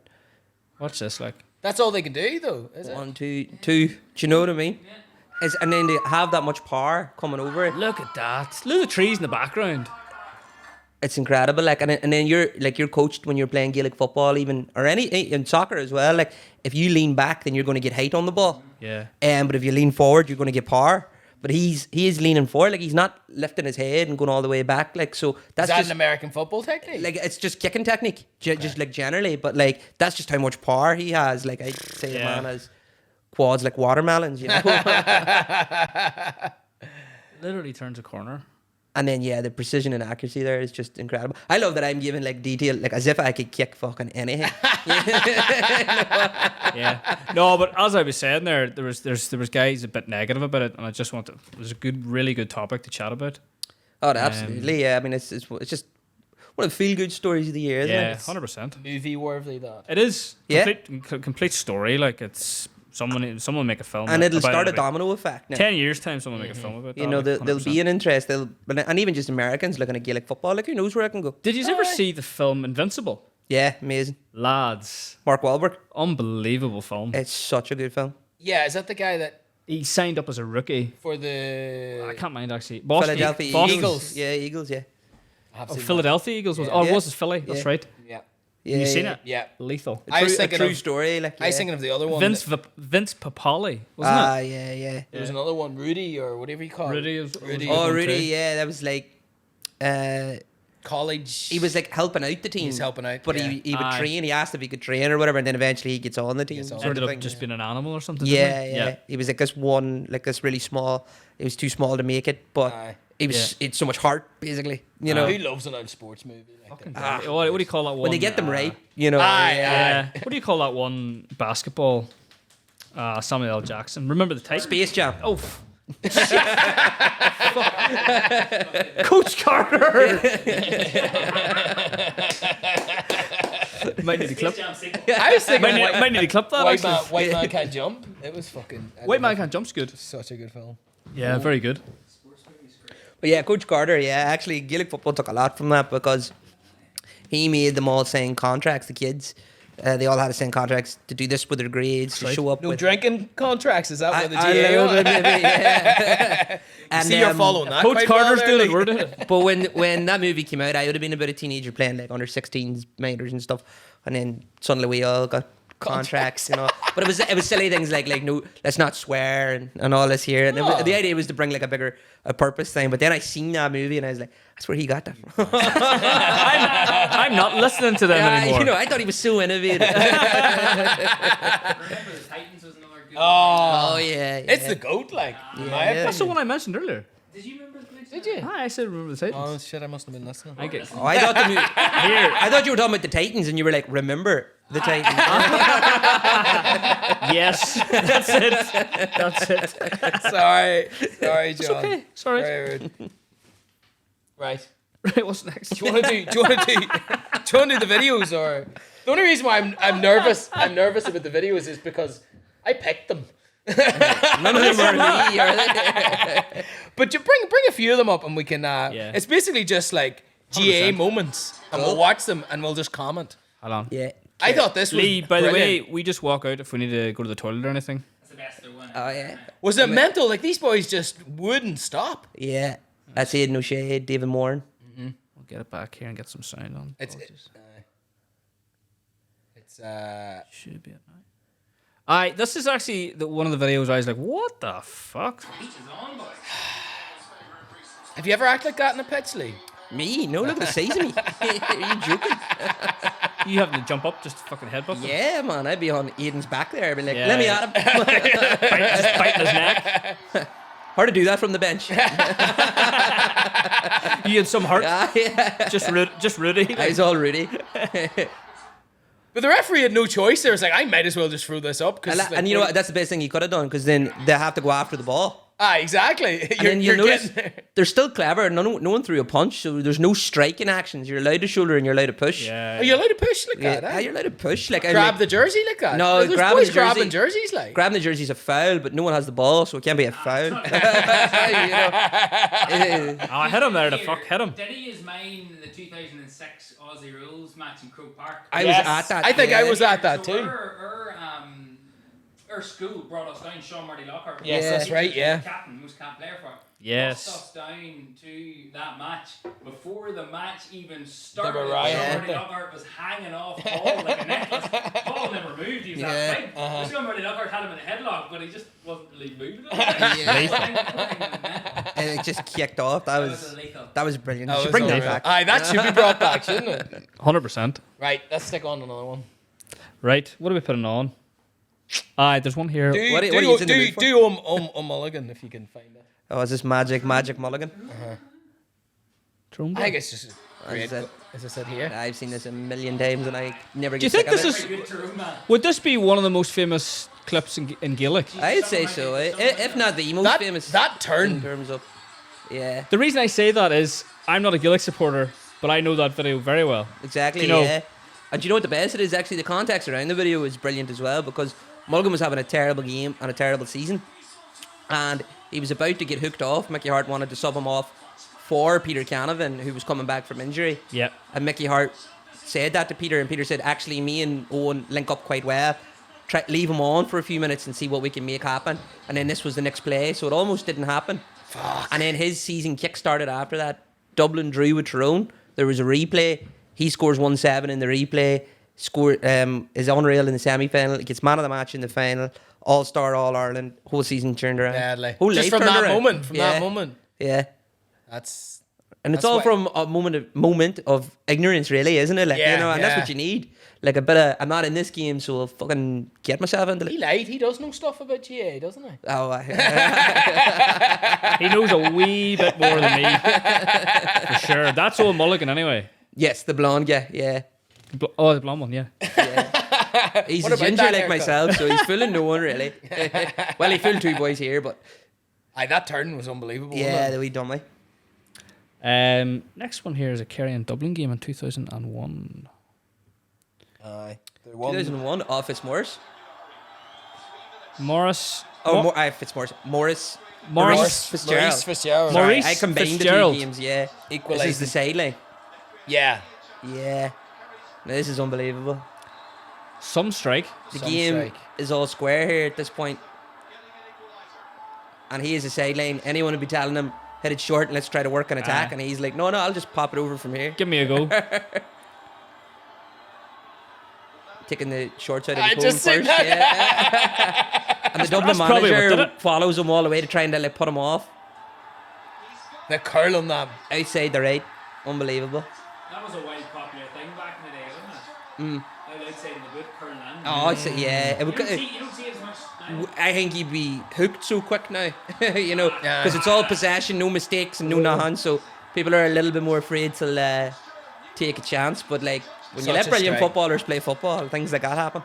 S1: What's this like?
S3: That's all they can do, though, is it?
S2: 1, 2, 2. Do you know what I mean? And then they have that much power coming over it.
S1: Look at that. Look at the trees in the background.
S2: It's incredible. Like, and then you're coached when you're playing Gaelic football, even or any in soccer as well. Like, if you lean back, then you're going to get height on the ball.
S1: Yeah.
S2: But if you lean forward, you're going to get power. but he is leaning forward, like he's not lifting his head and going all the way back, like, so that's
S3: Is that
S2: just
S3: an American football technique?
S2: like, it's just kicking technique, just like generally, but like that's just how much power he has. Like I'd say the man has quads like watermelons, you know.
S1: Literally turns a corner.
S2: And then the precision and accuracy there is just incredible. I love that I'm giving like detail, like as if I could kick fucking anything.
S1: Yeah. No, but as I was saying there was guys a bit negative about it, and I just wanted it was a really good topic to chat about.
S2: Oh, absolutely, yeah. I mean, it's just one of the feel good stories of the year, isn't
S1: Yeah,
S2: it?
S1: 100%.
S3: Movie worthy that.
S1: It is.
S2: Yeah.
S1: Complete story. Like it's someone make a film,
S2: And it'll
S1: about
S2: start a
S1: it.
S2: domino effect. Now.
S1: 10 years time, someone make a film about that.
S2: You know,
S1: like,
S2: there'll
S1: 100%.
S2: be an interest. And even just Americans looking at Gaelic football, like who knows where I can go?
S1: Did you ever see the film Invincible?
S2: Yeah, amazing.
S1: Lads,
S2: Mark Wahlberg.
S1: unbelievable film.
S2: It's such a good film.
S3: Yeah, is that the guy that
S1: He signed up as a rookie.
S3: for the
S1: I can't mind actually. Boston
S2: Philadelphia
S1: Boston-
S2: Eagles. Yeah, Eagles. Yeah.
S3: I have
S1: Oh,
S3: seen
S1: Philadelphia Eagles was.
S3: Yeah.
S1: Oh, it
S2: Yeah.
S1: was Philly. That's
S2: Yeah.
S1: right.
S3: that. Yeah.
S2: Yeah,
S1: you seen
S2: yeah.
S1: it?
S3: Yeah.
S1: Lethal.
S3: I was
S2: A
S3: thinking
S2: true
S3: of
S2: story. Like,
S3: I was thinking of the other one.
S1: Vince Papali, wasn't
S2: Ah, yeah, yeah.
S3: There was another one, Rudy or whatever you call
S1: it?
S3: it.
S1: Rudy is.
S3: Rudy.
S1: was
S2: Oh,
S1: one
S2: Rudy.
S1: too.
S2: Yeah, that was like.
S3: College.
S2: He was like helping out the team.
S3: He's helping out,
S2: but
S3: yeah.
S2: he would
S1: Aye.
S2: train. He asked if he could train or whatever, and then eventually he gets on the team.
S3: Gets on.
S2: Sort
S1: Ended
S2: of
S1: up
S2: thing.
S1: just being an animal or something.
S2: Yeah,
S1: didn't
S2: yeah. He was like this really small. He was too small to make it, but
S3: Aye.
S2: he was. It's so much heart, basically. You know,
S3: Who loves an old sports movie? Like that?
S1: What do you call that one?
S2: when they get them right, you know.
S3: Aye,
S1: Yeah. What do you call that one basketball? Samuel L. Jackson. Remember the title?
S2: Space Jam.
S1: Oh. Coach Carter. Might need to clip.
S3: I was thinking
S1: Might need to clip that.
S3: White
S1: actually.
S3: Man Can't Jump. It was fucking.
S1: White Man Can't Jump's good.
S3: Such a good film.
S1: Yeah, very good.
S2: But yeah, Coach Carter. Yeah, actually, Gaelic football took a lot from that because he made them all sign contracts. The kids, they all had to sign contracts to do this with their grades, to show up
S3: No
S2: with.
S3: drinking contracts. Is that what the
S2: A little bit,
S3: GAA?
S2: maybe, yeah. And,
S3: See, you're following that.
S1: Coach
S3: quite
S1: Carter's
S3: well there,
S1: doing it.
S3: like-
S1: We're doing it.
S2: But when that movie came out, I would have been about a teenager playing like under 16s minors and stuff, and then suddenly we all got contracts, you know. But it was silly things like no, let's not swear and all this here. And the idea was to bring like a purpose thing. But then I seen that movie and I was like, that's where he got that from.
S1: I'm not listening to them anymore.
S2: You know, I thought he was so innovative.
S5: Remember the Titans was another good one.
S2: Oh yeah,
S3: It's the goat, like. in my
S2: Yeah.
S1: That's the
S3: opinion.
S1: one I mentioned earlier.
S5: Did you remember the next
S3: Did you?
S1: I said remember the Titans.
S3: Oh shit! I must have been listening.
S1: I guess.
S2: Oh, I thought I thought you were talking about the Titans, and you were like, remember the Titans.
S1: Yes, that's it. That's it.
S3: Sorry, John.
S1: okay. Sorry.
S3: Very rude. Right.
S1: Right, what's next?
S3: Do you want to do the videos, or the only reason why I'm nervous about the videos is because I picked them.
S2: None of them are me, are they?
S3: But you bring a few of them up and we can.
S1: Yeah.
S3: It's basically just like GAA moments, and we'll watch them and we'll just comment.
S1: Hold on.
S2: Yeah.
S3: I thought this was
S1: Lee, by the
S3: brilliant.
S1: way, we just walk out if we need to go to the toilet or anything.
S5: That's the best there one.
S2: Oh yeah.
S3: Was it mental? Like these boys just wouldn't stop.
S2: Yeah. That's Aidan O'Shea, David Moran.
S1: We'll get it back here and get some sound on.
S3: It's
S1: Should be it now. Aye, this is actually one of the videos where I was like, what the fuck?
S5: Each is on, boys.
S3: Have you ever acted like that in a pitch, Lee?
S2: Me? No, look at the size of me. Are you joking?
S1: You having to jump up, just fucking headbutt him?
S2: Yeah, man. I'd be on Aidan's back there. I'd be like,
S1: Yeah.
S2: let me at him.
S1: Just biting his neck.
S2: Hard to do that from the bench.
S1: You had some heart.
S2: Yeah.
S1: Just Rudy.
S2: I was all Rudy.
S3: But the referee had no choice. There was like, I might as well just throw this up.
S2: And you know what? That's the best thing he could have done, because then they have to go after the ball.
S3: Exactly.
S2: And then you'll notice
S3: getting-
S2: they're still clever. No one threw a punch, so there's no striking actions. You're allowed to shoulder and you're allowed to push.
S1: Yeah.
S3: Are you allowed to push like
S2: Yeah,
S3: that?
S2: you're allowed to push. Like,
S3: Grab the jersey like that?
S2: No,
S3: There's
S2: grabbing
S3: boys
S2: the jersey-
S3: grabbing jerseys like.
S2: grabbing the jersey's a foul, but no one has the ball, so it can't be a foul. You know?
S1: Oh, I hit him there. The fuck hit him.
S5: Did he use mine in the 2006 Aussie Rules match in Croke Park?
S2: I
S3: Yes.
S2: was at that.
S3: I think I was at that
S5: So
S3: too.
S5: Our school brought us down, Sean Marty Lockhart.
S3: Yes,
S2: Yeah.
S3: that's right, yeah.
S5: Captain, most camp player for it.
S1: Yes.
S5: Brought us down to that match. Before the match even started,
S3: They were rioting,
S5: Sean
S3: weren't
S5: Marty
S3: they?
S5: Lockhart was hanging off Paul like a necklace. Paul never moved. He was
S2: Yeah.
S5: that big. This one where the knockout had him in a headlock, but he just wasn't really moving.
S2: It just kicked off. That was brilliant. You should bring that back.
S3: Aye, that should be brought back, shouldn't it?
S1: 100%.
S3: Right, let's stick on another one.
S1: Right, what are we putting on? There's one here.
S3: Do
S2: What are you in the mood for?
S3: Mulligan if you can find it.
S2: Oh, is this Magic Mulligan?
S1: Trumbo.
S3: I think it's just
S2: As I said,
S3: as I said here.
S2: I've seen this a million times and I never
S1: Do you
S2: get
S1: think
S2: sick of
S1: this
S2: it.
S1: is? Would this be one of the most famous clips in Gaelic?
S2: I'd say so. If not the most famous.
S3: That
S2: in
S3: turn.
S2: terms of, yeah,
S1: The reason I say that is I'm not a Gaelic supporter, but I know that video very well.
S2: exactly.
S1: You know-
S2: Yeah, and do you know what the best it is? Actually, the context around the video is brilliant as well because Mulligan was having a terrible game and a terrible season, and he was about to get hooked off. Mickey Hart wanted to sub him off for Peter Canavan, who was coming back from injury.
S1: Yep.
S2: And Mickey Hart said that to Peter, and Peter said, actually, me and Owen link up quite well. Leave him on for a few minutes and see what we can make happen. And then this was the next play, so it almost didn't happen. Fuck. And then his season kick-started after that. Dublin drew with Tyrone. There was a replay. He scores 1-7 in the replay. Is unreal in the semi-final. He gets man of the match in the final. All-star, All-Ireland. Whole season turned around.
S3: Deadly.
S2: Whole
S3: Just
S2: life
S3: from
S2: turned
S3: that
S2: around.
S3: moment. From
S2: Yeah.
S3: that moment.
S2: Yeah.
S3: That's
S2: And it's
S3: That's
S2: all
S3: why-
S2: from a moment of ignorance, really, isn't it? Like,
S3: Yeah,
S2: you know, and that's
S3: yeah.
S2: what you need. Like a bit of, I'm not in this game, so I'll fucking get myself into
S3: he
S2: it.
S3: lied. He does know stuff about GAA, doesn't he?
S2: Oh,
S1: He knows a wee bit more than me. For sure. That's Owen Mulligan anyway.
S2: yes, the blonde guy, yeah.
S1: The blonde one, yeah.
S2: He's
S3: What
S2: a
S3: about
S2: ginger
S3: that
S2: like
S3: haircut?
S2: myself, so he's fooling no one, really. Well, he fooled two boys here, but
S3: Aye, that turn was unbelievable.
S2: yeah,
S3: wasn't
S2: the
S3: it?
S2: wee dummy.
S1: Next one here is a Kerry and Dublin game in 2001.
S3: Aye. There won.
S2: 2001, Fitzmaurice.
S1: Maurice.
S2: Fitzmaurice. Maurice
S1: Maurice
S2: Fitzgerald.
S3: Maurice Fitzgerald.
S1: Maurice
S2: I combined
S1: Fitzgerald.
S2: the two games, yeah. This
S3: Equalising.
S2: is the sideline.
S3: Yeah.
S2: Yeah. Now, this is unbelievable.
S1: Some strike.
S2: The
S3: Some
S2: game
S3: strike.
S2: is all square here at this point. And he is a sideline. Anyone would be telling him, hit it short and let's try to work an attack.
S1: Aye.
S2: And he's like, no, I'll just pop it over from here.
S1: Give me a go.
S2: Taking the short side of
S3: I
S2: the cone
S3: just
S2: first.
S3: seen that.
S2: Yeah. And the Dublin
S1: that's probably what did
S2: manager
S1: it.
S2: follows him all the way to try and like, put him off.
S3: The curl on that.
S2: Outside the right. Unbelievable.
S5: That was a wild popular thing back in the day, wasn't it? Outside in the boot, curling in.
S2: Oh, yeah. It would,
S5: You don't see it as much now.
S2: I think he'd be hooked so quick now, you know,
S3: Yeah.
S2: because it's all possession, no mistakes and no nothing. So people are a little bit more afraid to take a chance. But like when you
S3: Such
S2: let
S3: a
S2: brilliant
S3: strike.
S2: footballers play football, things like that happen.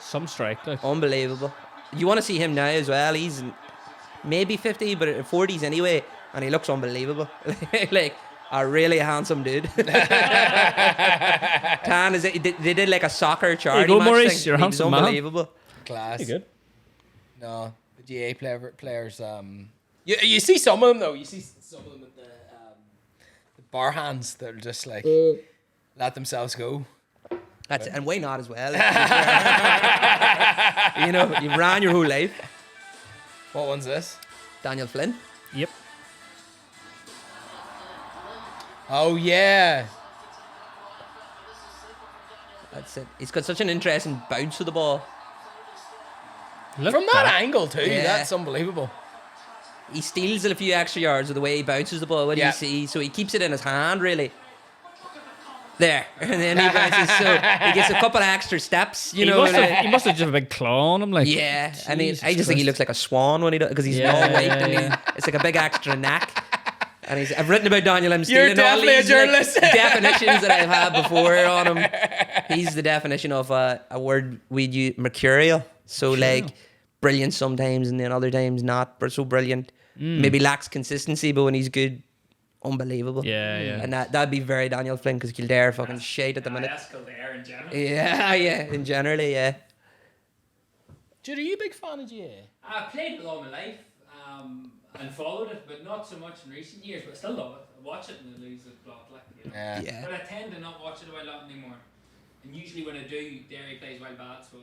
S1: Some strike. Like.
S2: Unbelievable. You want to see him now as well. He's maybe 50, but in 40s anyway, and he looks unbelievable. Like a really handsome dude. Tan is. They did like a soccer charity
S1: go,
S2: match
S1: Maurice.
S2: thing.
S1: You're a
S2: He was
S1: handsome man.
S2: unbelievable.
S3: Class.
S1: Pretty good.
S3: No, the GA players. You see some of them though. You see some of them with the bar hands that are just like let themselves go.
S2: That's it. And why not as well? You know, you ran your whole life.
S3: What one's this?
S2: Daniel Flynn.
S1: Yep.
S3: Oh yeah.
S2: That's it. He's got such an interesting bounce with the ball.
S1: Look
S3: From
S1: at
S3: that angle too.
S2: Yeah.
S3: That's unbelievable.
S2: He steals it a few extra yards with the way he bounces the ball. What do
S3: Yeah.
S2: you see? So he keeps it in his hand, really. There. And then he bounces. So he gets a couple of extra steps, you know.
S1: He must have just a big claw on him. Like.
S2: Yeah. And I
S1: Jesus
S2: just think he
S1: Christ.
S2: looks like a swan when he does, because he's
S1: Yeah,
S2: all white
S1: yeah,
S2: and
S1: yeah.
S2: it's like a big extra neck. And I've written about Daniel. I'm
S3: You're
S2: stealing all
S3: definitely a
S2: these
S3: journalist.
S2: definitions that I've had before on him. He's the definition of a word we'd use, mercurial. So like brilliant sometimes and then other times not, but so brilliant. Maybe lacks consistency, but when he's good, unbelievable.
S1: Yeah, yeah.
S2: And that'd be very Daniel Flynn, because Kildare fucking shite at the minute.
S5: That's Kildare in general.
S2: Yeah, in generally, yeah.
S3: Jude, are you a big fan of GA?
S5: I played it all my life and followed it, but not so much in recent years. But I still love it. I watch it and I lose the plot, like, you know.
S3: Yeah.
S2: Yeah.
S5: But I tend to not watch it a while lot anymore. And usually when I do, Derry plays well bad, so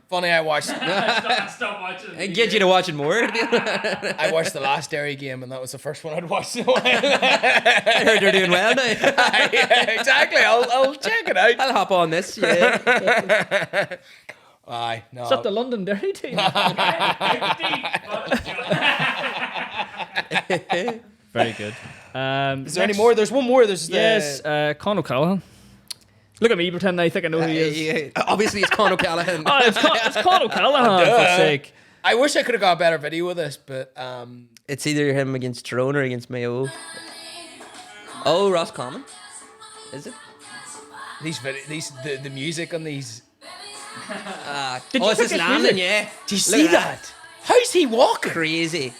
S3: Funny, I watched
S5: Stop watching.
S2: And get you to watching more.
S3: I watched the last Derry game, and that was the first one I'd watched in a while.
S2: I heard they're doing well now.
S3: Yeah, exactly. I'll check it out.
S2: I'll hop on this. Yeah.
S3: Aye, no.
S1: Is that the London Derry team? Very good.
S3: Is there any more? There's one more. There's
S1: Yes, Con O'Callaghan. Look at me pretending I think I know who he is.
S2: Yeah. Obviously, it's Con O'Callaghan.
S1: Oh, it's Con O'Callaghan, for fuck's sake.
S3: I wish I could have got a better video of this, but
S2: It's either him against Tyrone or against Mayo. Oh, Ross Common. Is it?
S3: the music on these.
S1: Did
S2: Oh,
S1: you
S2: it's
S1: pick
S2: this
S1: his
S2: landing,
S1: music?
S2: yeah.
S3: Do you
S2: Look
S3: see
S2: at
S3: that? How's he walking?
S2: Crazy.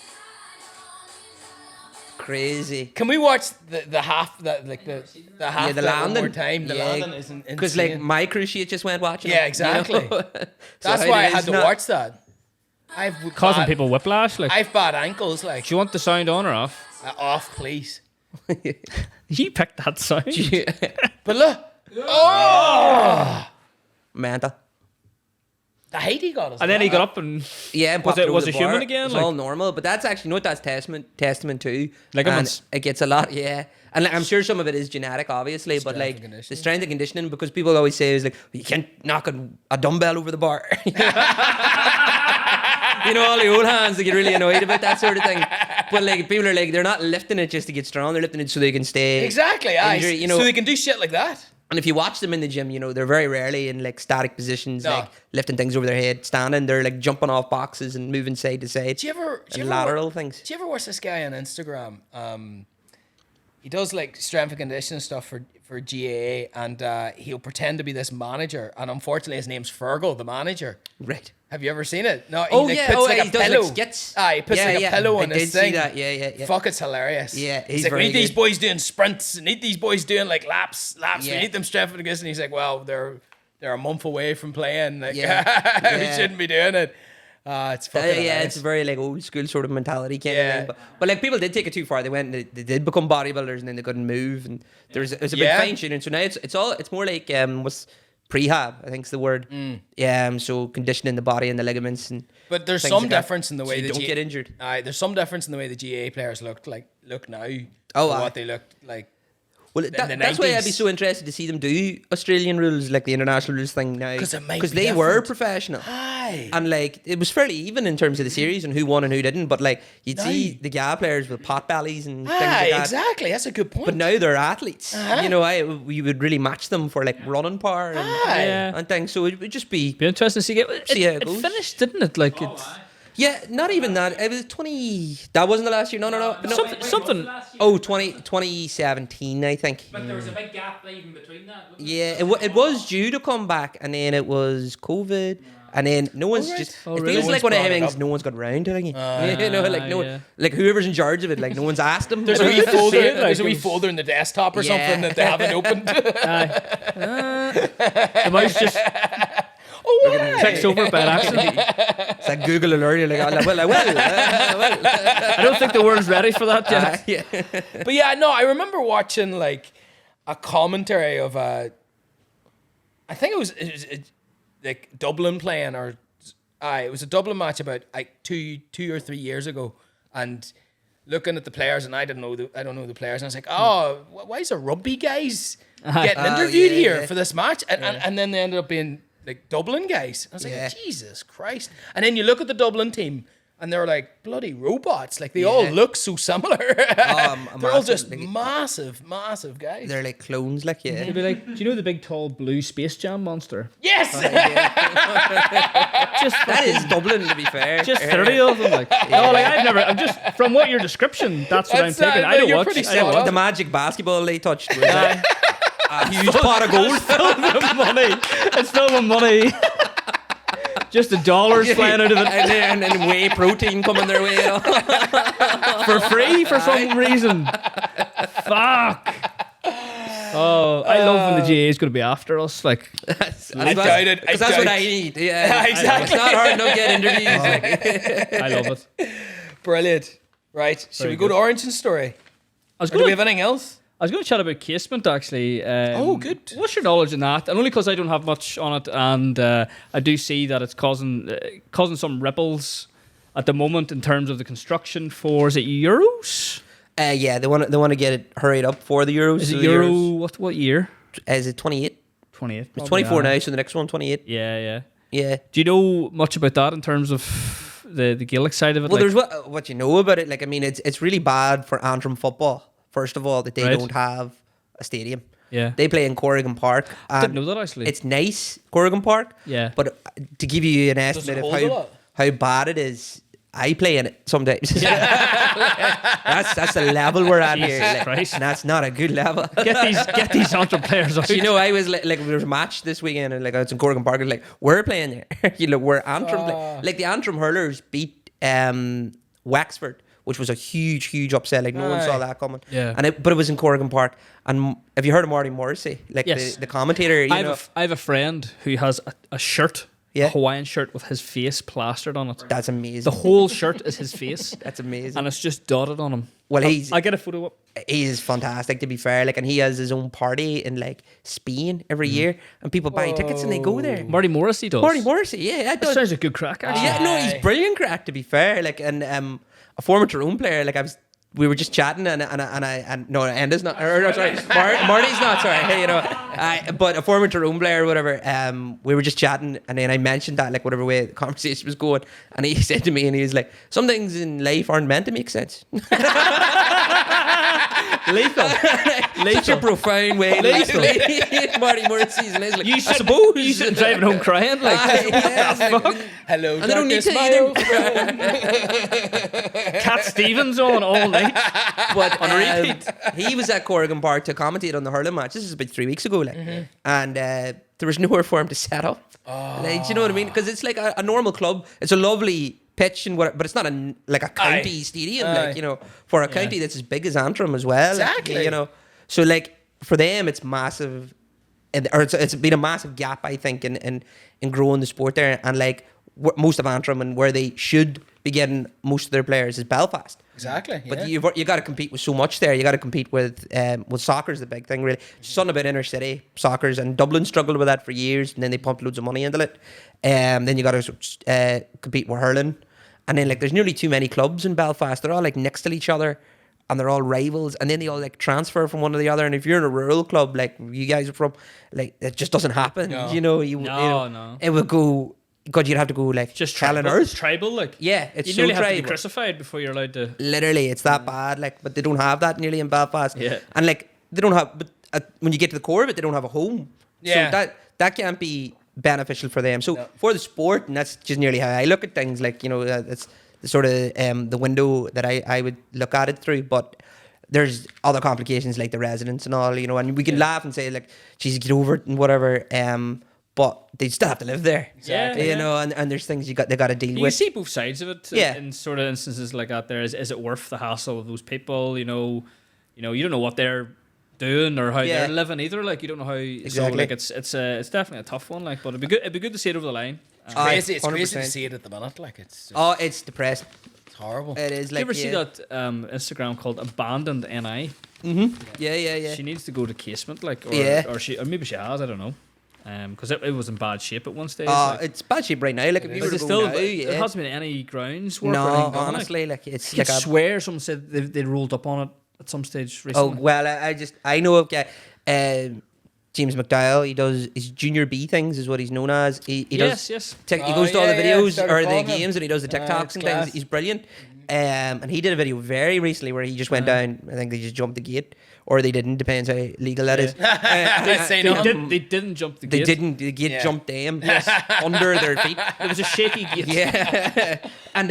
S2: Crazy.
S3: Can we watch the half the half
S2: the
S3: that one
S2: landing.
S3: more time? The
S2: Yeah.
S3: landing isn't
S2: Because like my cruciate just went watching.
S3: Yeah,
S2: it,
S3: exactly.
S2: You know?
S3: That's
S2: So
S3: why I
S2: it
S3: had
S2: is
S3: to
S2: not-
S3: watch that. I've
S1: Causing
S3: bad-
S1: people whiplash. Like,
S3: I've bad ankles. Like
S1: do you want the sound on or off?
S3: off, please.
S1: He picked that sound.
S3: But look, oh,
S2: Mental.
S3: the hate he got us.
S1: And then he got up and
S2: Yeah, and
S1: Was
S2: popped
S1: it-
S2: over
S1: was
S2: the
S1: it human
S2: bar.
S1: again,
S2: It's
S1: like-
S2: all normal, but that's actually, you know what that's testament to?
S1: Ligaments.
S2: And it gets a lot, yeah. And like, I'm sure some of it is genetic, obviously, but
S3: Strength
S2: like
S3: and conditioning.
S2: the strength and conditioning, because people always say is like, you can't knock a dumbbell over the bar. You know, all the old hands that get really annoyed about that sort of thing. But like people are like, they're not lifting it just to get strong, they're lifting it so they can stay
S3: exactly. Aye.
S2: injury, you know.
S3: So they can do shit like that.
S2: And if you watch them in the gym, you know, they're very rarely in like static positions,
S3: No.
S2: like lifting things over their head, standing. They're like jumping off boxes and moving side to side.
S3: Do you ever
S2: and lateral things.
S3: Do you ever watch this guy on Instagram? He does like strength and conditioning stuff for GAA, and he'll pretend to be this manager. And unfortunately, his name's Fergal, the manager.
S2: Right.
S3: Have you ever seen it? No. He
S2: Oh,
S3: like,
S2: yeah.
S3: puts
S2: Oh,
S3: like
S2: he
S3: a
S2: does, like,
S3: pillow.
S2: skits.
S3: He puts
S2: Yeah,
S3: like
S2: yeah.
S3: a pillow
S2: I
S3: on
S2: did
S3: his
S2: see
S3: thing.
S2: that. Yeah.
S3: Fuck, it's hilarious.
S2: Yeah, he's
S3: like, we
S2: very
S3: need these
S2: good.
S3: boys doing sprints. We need these boys doing like laps. We
S2: Yeah.
S3: need them strength and conditioning. He's like, well, they're a month away from playing. Like,
S2: Yeah.
S3: we
S2: Yeah.
S3: shouldn't be doing it. It's fucking
S2: Yeah,
S3: hilarious.
S2: it's a very like old school sort of mentality kind
S3: Yeah.
S2: of thing. But like people did take it too far. They went and they did become bodybuilders and then they couldn't move and it was a big
S3: Yeah.
S2: fine tuning. So now it's more like what's prehab, I think is the word. Yeah, so conditioning the body and the ligaments and
S3: But there's
S2: things
S3: some
S2: like that,
S3: difference in the
S2: so
S3: way
S2: you
S3: the
S2: don't get injured.
S3: There's some difference in the way the GAA players look now.
S2: Oh,
S3: to
S2: aye.
S3: what they looked like.
S2: Well,
S3: the
S2: that's why I'd be
S3: 90s.
S2: so interested to see them do Australian rules, like the international rules thing now.
S3: 'Cause it might
S2: Because
S3: be
S2: they were
S3: different.
S2: professional.
S3: Aye.
S2: And like, it was fairly even in terms of the series and who won and who didn't. But like, you'd see the GAA players with pot bellies and things like that.
S3: Exactly. That's a good point.
S2: But now they're athletes.
S3: Uh-huh.
S2: You know, we would really match them for like running power and,
S3: Aye.
S1: Yeah.
S2: and things. So it would just be,
S1: Be interesting to see it.
S2: See how it
S1: It
S2: goes.
S1: finished, didn't it? Like it's
S2: yeah, not even that. It was 20, that wasn't the last year. No.
S1: something.
S2: Oh, 2017, I think.
S5: But there was a big gap even between that. wasn't
S2: Yeah, it was due to come back, and then it was COVID, and then no one's
S3: right.
S2: just.
S1: Oh,
S2: It
S1: really?
S2: feels
S3: No
S2: like
S3: one's
S2: one of
S3: brought it
S2: things
S3: up.
S2: no one's got around to it. You know, like no
S1: yeah.
S2: one, like whoever's in charge of it, like no one's asked them.
S3: There's a wee
S1: It's
S3: folder.
S1: shame, like,
S3: There's a wee
S1: it's-
S3: folder in the desktop or
S2: Yeah.
S3: something that they haven't opened.
S1: The mouse just checks over by accident.
S2: It's like Google alert. You're like, I will.
S1: I don't think the world's ready for that yet.
S2: Yeah.
S3: But yeah, no, I remember watching like a commentary of I think it was like Dublin playing it was a Dublin match about like two or 3 years ago, and looking at the players, and I don't know the players, and I was like, oh, why is the rugby guys getting
S2: Oh,
S3: interviewed
S2: yeah,
S3: here
S2: yeah.
S3: for this match? And then they ended up being like Dublin guys. I was like,
S2: Yeah.
S3: Jesus Christ! And then you look at the Dublin team. And they're like bloody robots. Like they all look so similar. They're all just massive guys.
S2: They're like clones, like yeah.
S1: You'd be like, do you know the big tall blue Space Jam monster?
S3: Yes.
S1: Just
S2: That is Dublin, to be fair.
S1: just 30 of them. Like, no, like I'm just from what your description, that's what
S3: That's,
S1: I'm thinking.
S3: no,
S1: I don't
S3: you're
S1: watch.
S3: pretty
S1: I don't
S3: spot
S1: watch.
S2: The magic basketball they touched was a huge pot of gold.
S1: money. It's filled with money. Just the dollars flying out of it
S2: and then whey protein coming their way. You know?
S1: for free for some reason. Fuck. Oh, I love when the GAA is going to be after us. Like,
S3: I doubt it.
S2: Because that's what I need. Yeah,
S3: Yeah, exactly.
S2: It's not hard enough to get interviews.
S1: I love it.
S3: Brilliant. Right. Should we go to Orange's story?
S1: I was
S3: Or do we
S1: going.
S3: have anything else?
S1: I was going to chat about casement actually.
S3: Good.
S1: What's your knowledge in that? And only because I don't have much on it, and I do see that it's causing some ripples at the moment in terms of the construction for, is it Euros?
S2: Yeah, they want to get it hurried up for the Euros.
S1: Is it
S2: So the
S1: Euro?
S2: Euros-
S1: What year?
S2: Is it 28?
S1: 28.
S2: It's 24 now, so the next one 28.
S1: Yeah.
S2: Yeah.
S1: Do you know much about that in terms of the Gaelic side of it?
S2: Well,
S1: like,
S2: there's what you know about it. Like, I mean, it's really bad for Antrim football. First of all, that they
S1: Right.
S2: don't have a stadium.
S1: yeah.
S2: They play in Corrigan Park.
S1: I didn't
S2: and
S1: know that actually.
S2: It's nice, Corrigan Park.
S1: Yeah.
S2: But to give you an
S3: Does
S2: estimate
S3: it
S2: of
S3: hold a lot?
S2: how bad it is, I play in it some days. that's the level we're at
S1: Jesus
S2: here. Like,
S1: Christ.
S2: and that's not a good level.
S1: get these Antrim players out.
S2: You know, I was like there was a match this weekend, and like I was in Corrigan Park, and like we're playing there. You know, we're Antrim. Like the Antrim hurlers beat Wexford, which was a huge upset. Like no one saw that coming.
S1: Yeah.
S2: But it was in Corrigan Park. And have you heard of Marty Morrissey? Like
S1: Yes.
S2: the commentator. You know,
S1: I have a friend who has a shirt,
S2: Yeah.
S1: a Hawaiian shirt with his face plastered on it.
S2: that's amazing.
S1: The whole shirt is his face,
S2: That's amazing.
S1: and it's just dotted on him.
S2: Well, he's
S1: I get a photo up.
S2: he's fantastic, to be fair. Like, and he has his own party in like Spain every year, and people buy tickets and they go there.
S1: Marty Morrissey does.
S2: Marty Morrissey, yeah, that
S1: That
S2: does.
S1: sounds a good crack, actually.
S2: Yeah, no, he's brilliant crack, to be fair. Like, and a former Tyrone player, like we were just chatting, and no, Enda's not, or no, sorry, Marty's not, sorry, hey, you know, but a former Tyrone player or whatever, we were just chatting, and then I mentioned that, like, whatever way the conversation was going, and he said to me, and he was like, some things in life aren't meant to make sense.
S1: Lethal.
S2: Such a profound way.
S1: Lethal.
S2: Marty Morrissey's, and I was like,
S1: You
S2: I
S1: should,
S2: suppose.
S1: you should driving home crying. Like,
S3: Hello,
S2: And they don't need
S3: darkness,
S2: to
S3: Mayo.
S1: Cat Stevens on all night.
S2: But
S1: On repeat.
S2: he was at Corrigan Park to commentate on the hurling match. This is about 3 weeks ago, like, and there was nowhere for him to set up. Like, do you know what I mean? Because it's like a normal club. It's a lovely pitch and what, but it's not a county stadium. Like, you know, for a county that's as big as Antrim as well.
S3: Exactly.
S2: Like, you know, so like for them, it's massive, or it's been a massive gap, I think, in growing the sport there. And like most of Antrim and where they should be getting most of their players is Belfast.
S3: Exactly.
S2: But
S3: yeah.
S2: you got to compete with so much there. You got to compete with soccer's the big thing, really. Something about inner city soccer's, and Dublin struggled with that for years, and then they pumped loads of money into it. Then you got to compete with hurling, and then like there's nearly too many clubs in Belfast. They're all like next to each other, and they're all rivals, and then they all like transfer from one to the other. And if you're in a rural club like you guys are from, like it just doesn't happen.
S3: No.
S2: You know,
S1: No.
S2: it would go. God, you'd have to go like
S1: Just
S2: hell on
S1: tribal.
S2: earth.
S1: Tribal, like.
S2: Yeah, it's
S1: You
S2: so
S1: nearly have to be
S2: tribal.
S1: crucified before you're allowed to.
S2: Literally, it's that bad. Like, but they don't have that nearly in Belfast.
S1: Yeah.
S2: And like they don't have. But when you get to the core of it, they don't have a home.
S3: Yeah.
S2: So that can't be beneficial for them. So for the sport, and that's just nearly how I look at things. Like, you know, it's the sort of the window that I would look at it through. But there's other complications like the residents and all. You know, and we can laugh and say like, "Geez, get over it" and whatever. But they still have to live there.
S1: Exactly.
S2: You know, and there's things they got to deal
S1: You
S2: with.
S1: see both sides of it.
S2: Yeah.
S1: In sort of instances like that, is it worth the hassle of those people? You know, you don't know what they're doing or how
S2: Yeah.
S1: they're living either. Like, you don't know how. So
S2: Exactly.
S1: like it's definitely a tough one. Like, but it'd be good to see it over the line.
S3: Crazy. It's crazy to
S2: 100%.
S3: see it at the minute. Like it's
S2: It's depressing.
S3: it's horrible.
S2: It is.
S1: Did
S2: Like,
S1: you ever see that Instagram called Abandoned NI?
S2: Yeah.
S1: She needs to go to casement, like, or
S2: Yeah.
S1: or maybe she has. I don't know. Because it was in bad shape at one stage.
S2: It's bad shape right now. Like, if you were
S1: is
S2: to
S1: it
S2: go
S1: still?
S2: now,
S1: There
S2: yeah.
S1: hasn't been any grounds work. or
S2: No,
S1: anything done, like.
S2: honestly, like it's
S1: I
S2: like a.
S1: swear someone said they rolled up on it at some stage
S2: Oh
S1: recently.
S2: well, I know of James McDowell. He does his junior B things, is what he's known as. He does.
S1: yes.
S2: He
S3: Oh,
S2: goes to all the
S3: yeah, yeah,
S2: videos
S3: started
S2: or the
S3: following him.
S2: games, and he does the TikToks
S3: it's
S2: and
S3: class.
S2: things. He's brilliant. And he did a video very recently where he just went down. I think they just jumped the gate, or they didn't. Depends how legal that is.
S3: Say
S1: They,
S3: no.
S1: they didn't jump the
S2: They
S1: gate.
S2: didn't. The gate
S3: Yeah.
S2: jumped them under their feet.
S1: It was a shaky gate.
S2: Yeah, and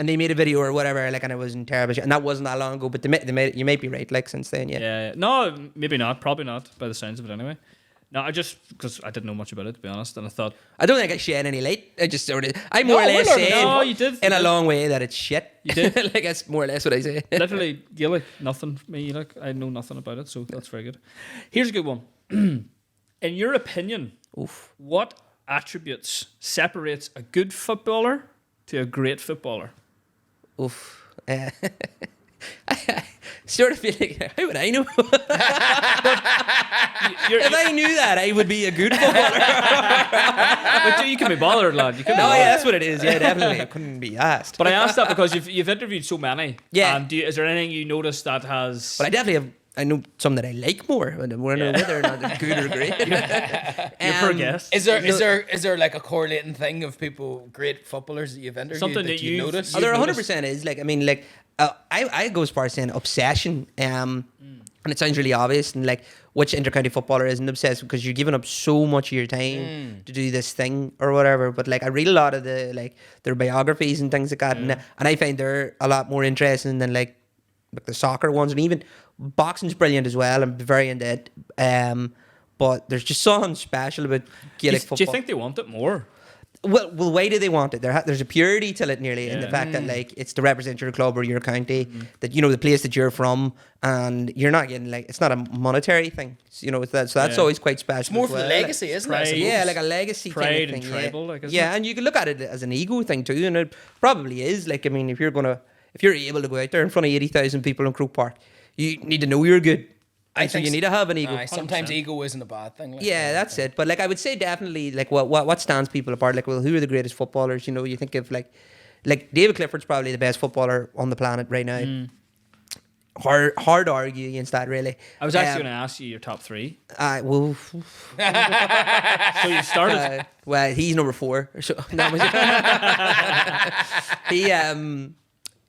S2: they made a video or whatever, like, and it was in terrible shape. And that wasn't that long ago, but they made you might be right, like, since then, yeah.
S1: Yeah. No, maybe not. Probably not, by the sounds of it anyway. No, I just, because I didn't know much about it, to be honest, and I thought,
S2: I don't think I shed any light. I just sort of, I more
S3: No,
S2: or less
S3: we're learning.
S2: said
S1: No, you did.
S2: in a long way that it's shit.
S1: You did.
S2: Like, that's more or less what I say.
S1: literally, Gaelic, nothing for me. Like, I know nothing about it, so that's very good. Here's a good one. In your opinion,
S2: Oof.
S1: what attributes separates a good footballer to a great footballer?
S2: Oof. sort of feel like, how would I know? If I knew that, I would be a good footballer.
S1: But you can be bothered, lad. You can be
S2: No,
S1: bothered.
S2: yeah, that's what it is. Yeah, definitely. I couldn't be asked.
S1: But I asked that because you've interviewed so many.
S2: Yeah.
S1: Is there anything you noticed that has?
S2: But I definitely have. I know some that I like more. I don't know whether or not they're good or great.
S1: Your poor guess.
S3: Is there like a correlating thing of people, great footballers that you've interviewed
S1: Something
S3: that
S1: that
S3: you
S1: you've-
S3: noticed?
S2: Oh, there 100% is. Like, I mean, like, I go as far as saying obsession. And it sounds really obvious. And like, which intercounty footballer isn't obsessed because you're giving up so much of your time to do this thing or whatever. But like, I read a lot of their biographies and things like that, and I find they're a lot more interesting than like the soccer ones, and even boxing's brilliant as well. I'm very into it. But there's just something special about Gaelic football.
S1: Do you think they want it more?
S2: Well, why do they want it? There's a purity to it nearly in the fact that like it's to represent your club or your county, that the place that you're from, and you're not getting like, it's not a monetary thing. That's always quite special.
S3: It's more
S2: as
S3: for the
S2: well.
S3: legacy, isn't it? I
S1: Pride.
S3: suppose?
S2: Yeah, like a legacy
S1: Pride
S2: kind of
S1: and
S2: thing.
S1: tribal, like, isn't
S2: yeah, and you can look at it as an ego thing too, and it probably is. Like, I mean, if you're able to go out there in front of 80,000 people in Croke Park, you need to know you're good.
S3: I
S2: So
S3: think
S2: you need to have an ego.
S3: Aye, sometimes ego isn't a bad thing. Like,
S2: Yeah, that's it. But like, I would say definitely like what stands people apart. Like, well, who are the greatest footballers? You think of like David Clifford's probably the best footballer on the planet right now. Hard to argue against that, really.
S1: I was actually going to ask you your top three.
S2: Well,
S1: So you started.
S2: well, he's number 4. So, no,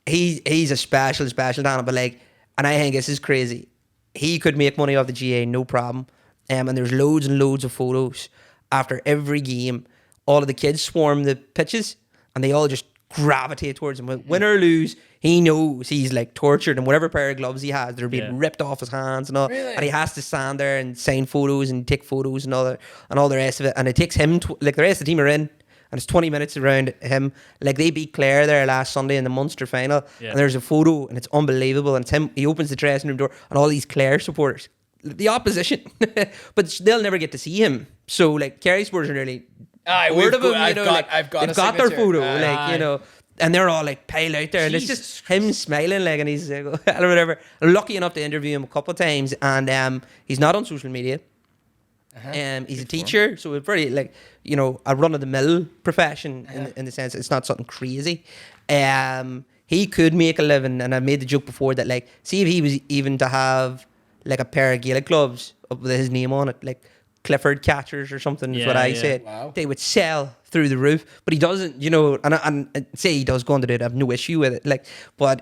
S2: he's a special talent. But like, and I think this is crazy. He could make money off the GAA, no problem. And there's loads and loads of photos after every game. All of the kids swarm the pitches, and they all just gravitate towards him. Win or lose, he knows he's like tortured, and whatever pair of gloves he has, they're being ripped off his hands and all.
S3: Really?
S2: And he has to stand there and sign photos and take photos and all the rest of it. And it takes him like the rest of the team are in. And it's 20 minutes around him. Like, they beat Clare there last Sunday in the Munster Final.
S1: Yeah.
S2: And there's a photo, and it's unbelievable. And it's him. He opens the dressing room door, and all these Clare supporters, the opposition, but they'll never get to see him. So like, Kerry supporters are nearly word of him.
S3: I've got
S2: they've
S3: a
S2: got their
S3: signature.
S2: photo, and they're all like piled out there, and it's
S1: Jesus
S2: just him smiling like, and he's or whatever. I'm lucky enough to interview him a couple of times, and he's not on social media. He's a teacher, so it's very like a run of the mill profession in the sense it's not something crazy. He could make a living, and I made the joke before that like, see if he was even to have like a pair of Gaelic gloves with his name on it, like Clifford catchers or something is what I said.
S3: Wow.
S2: They would sell through the roof, but he doesn't, and say he does go on to do it, I have no issue with it, like, but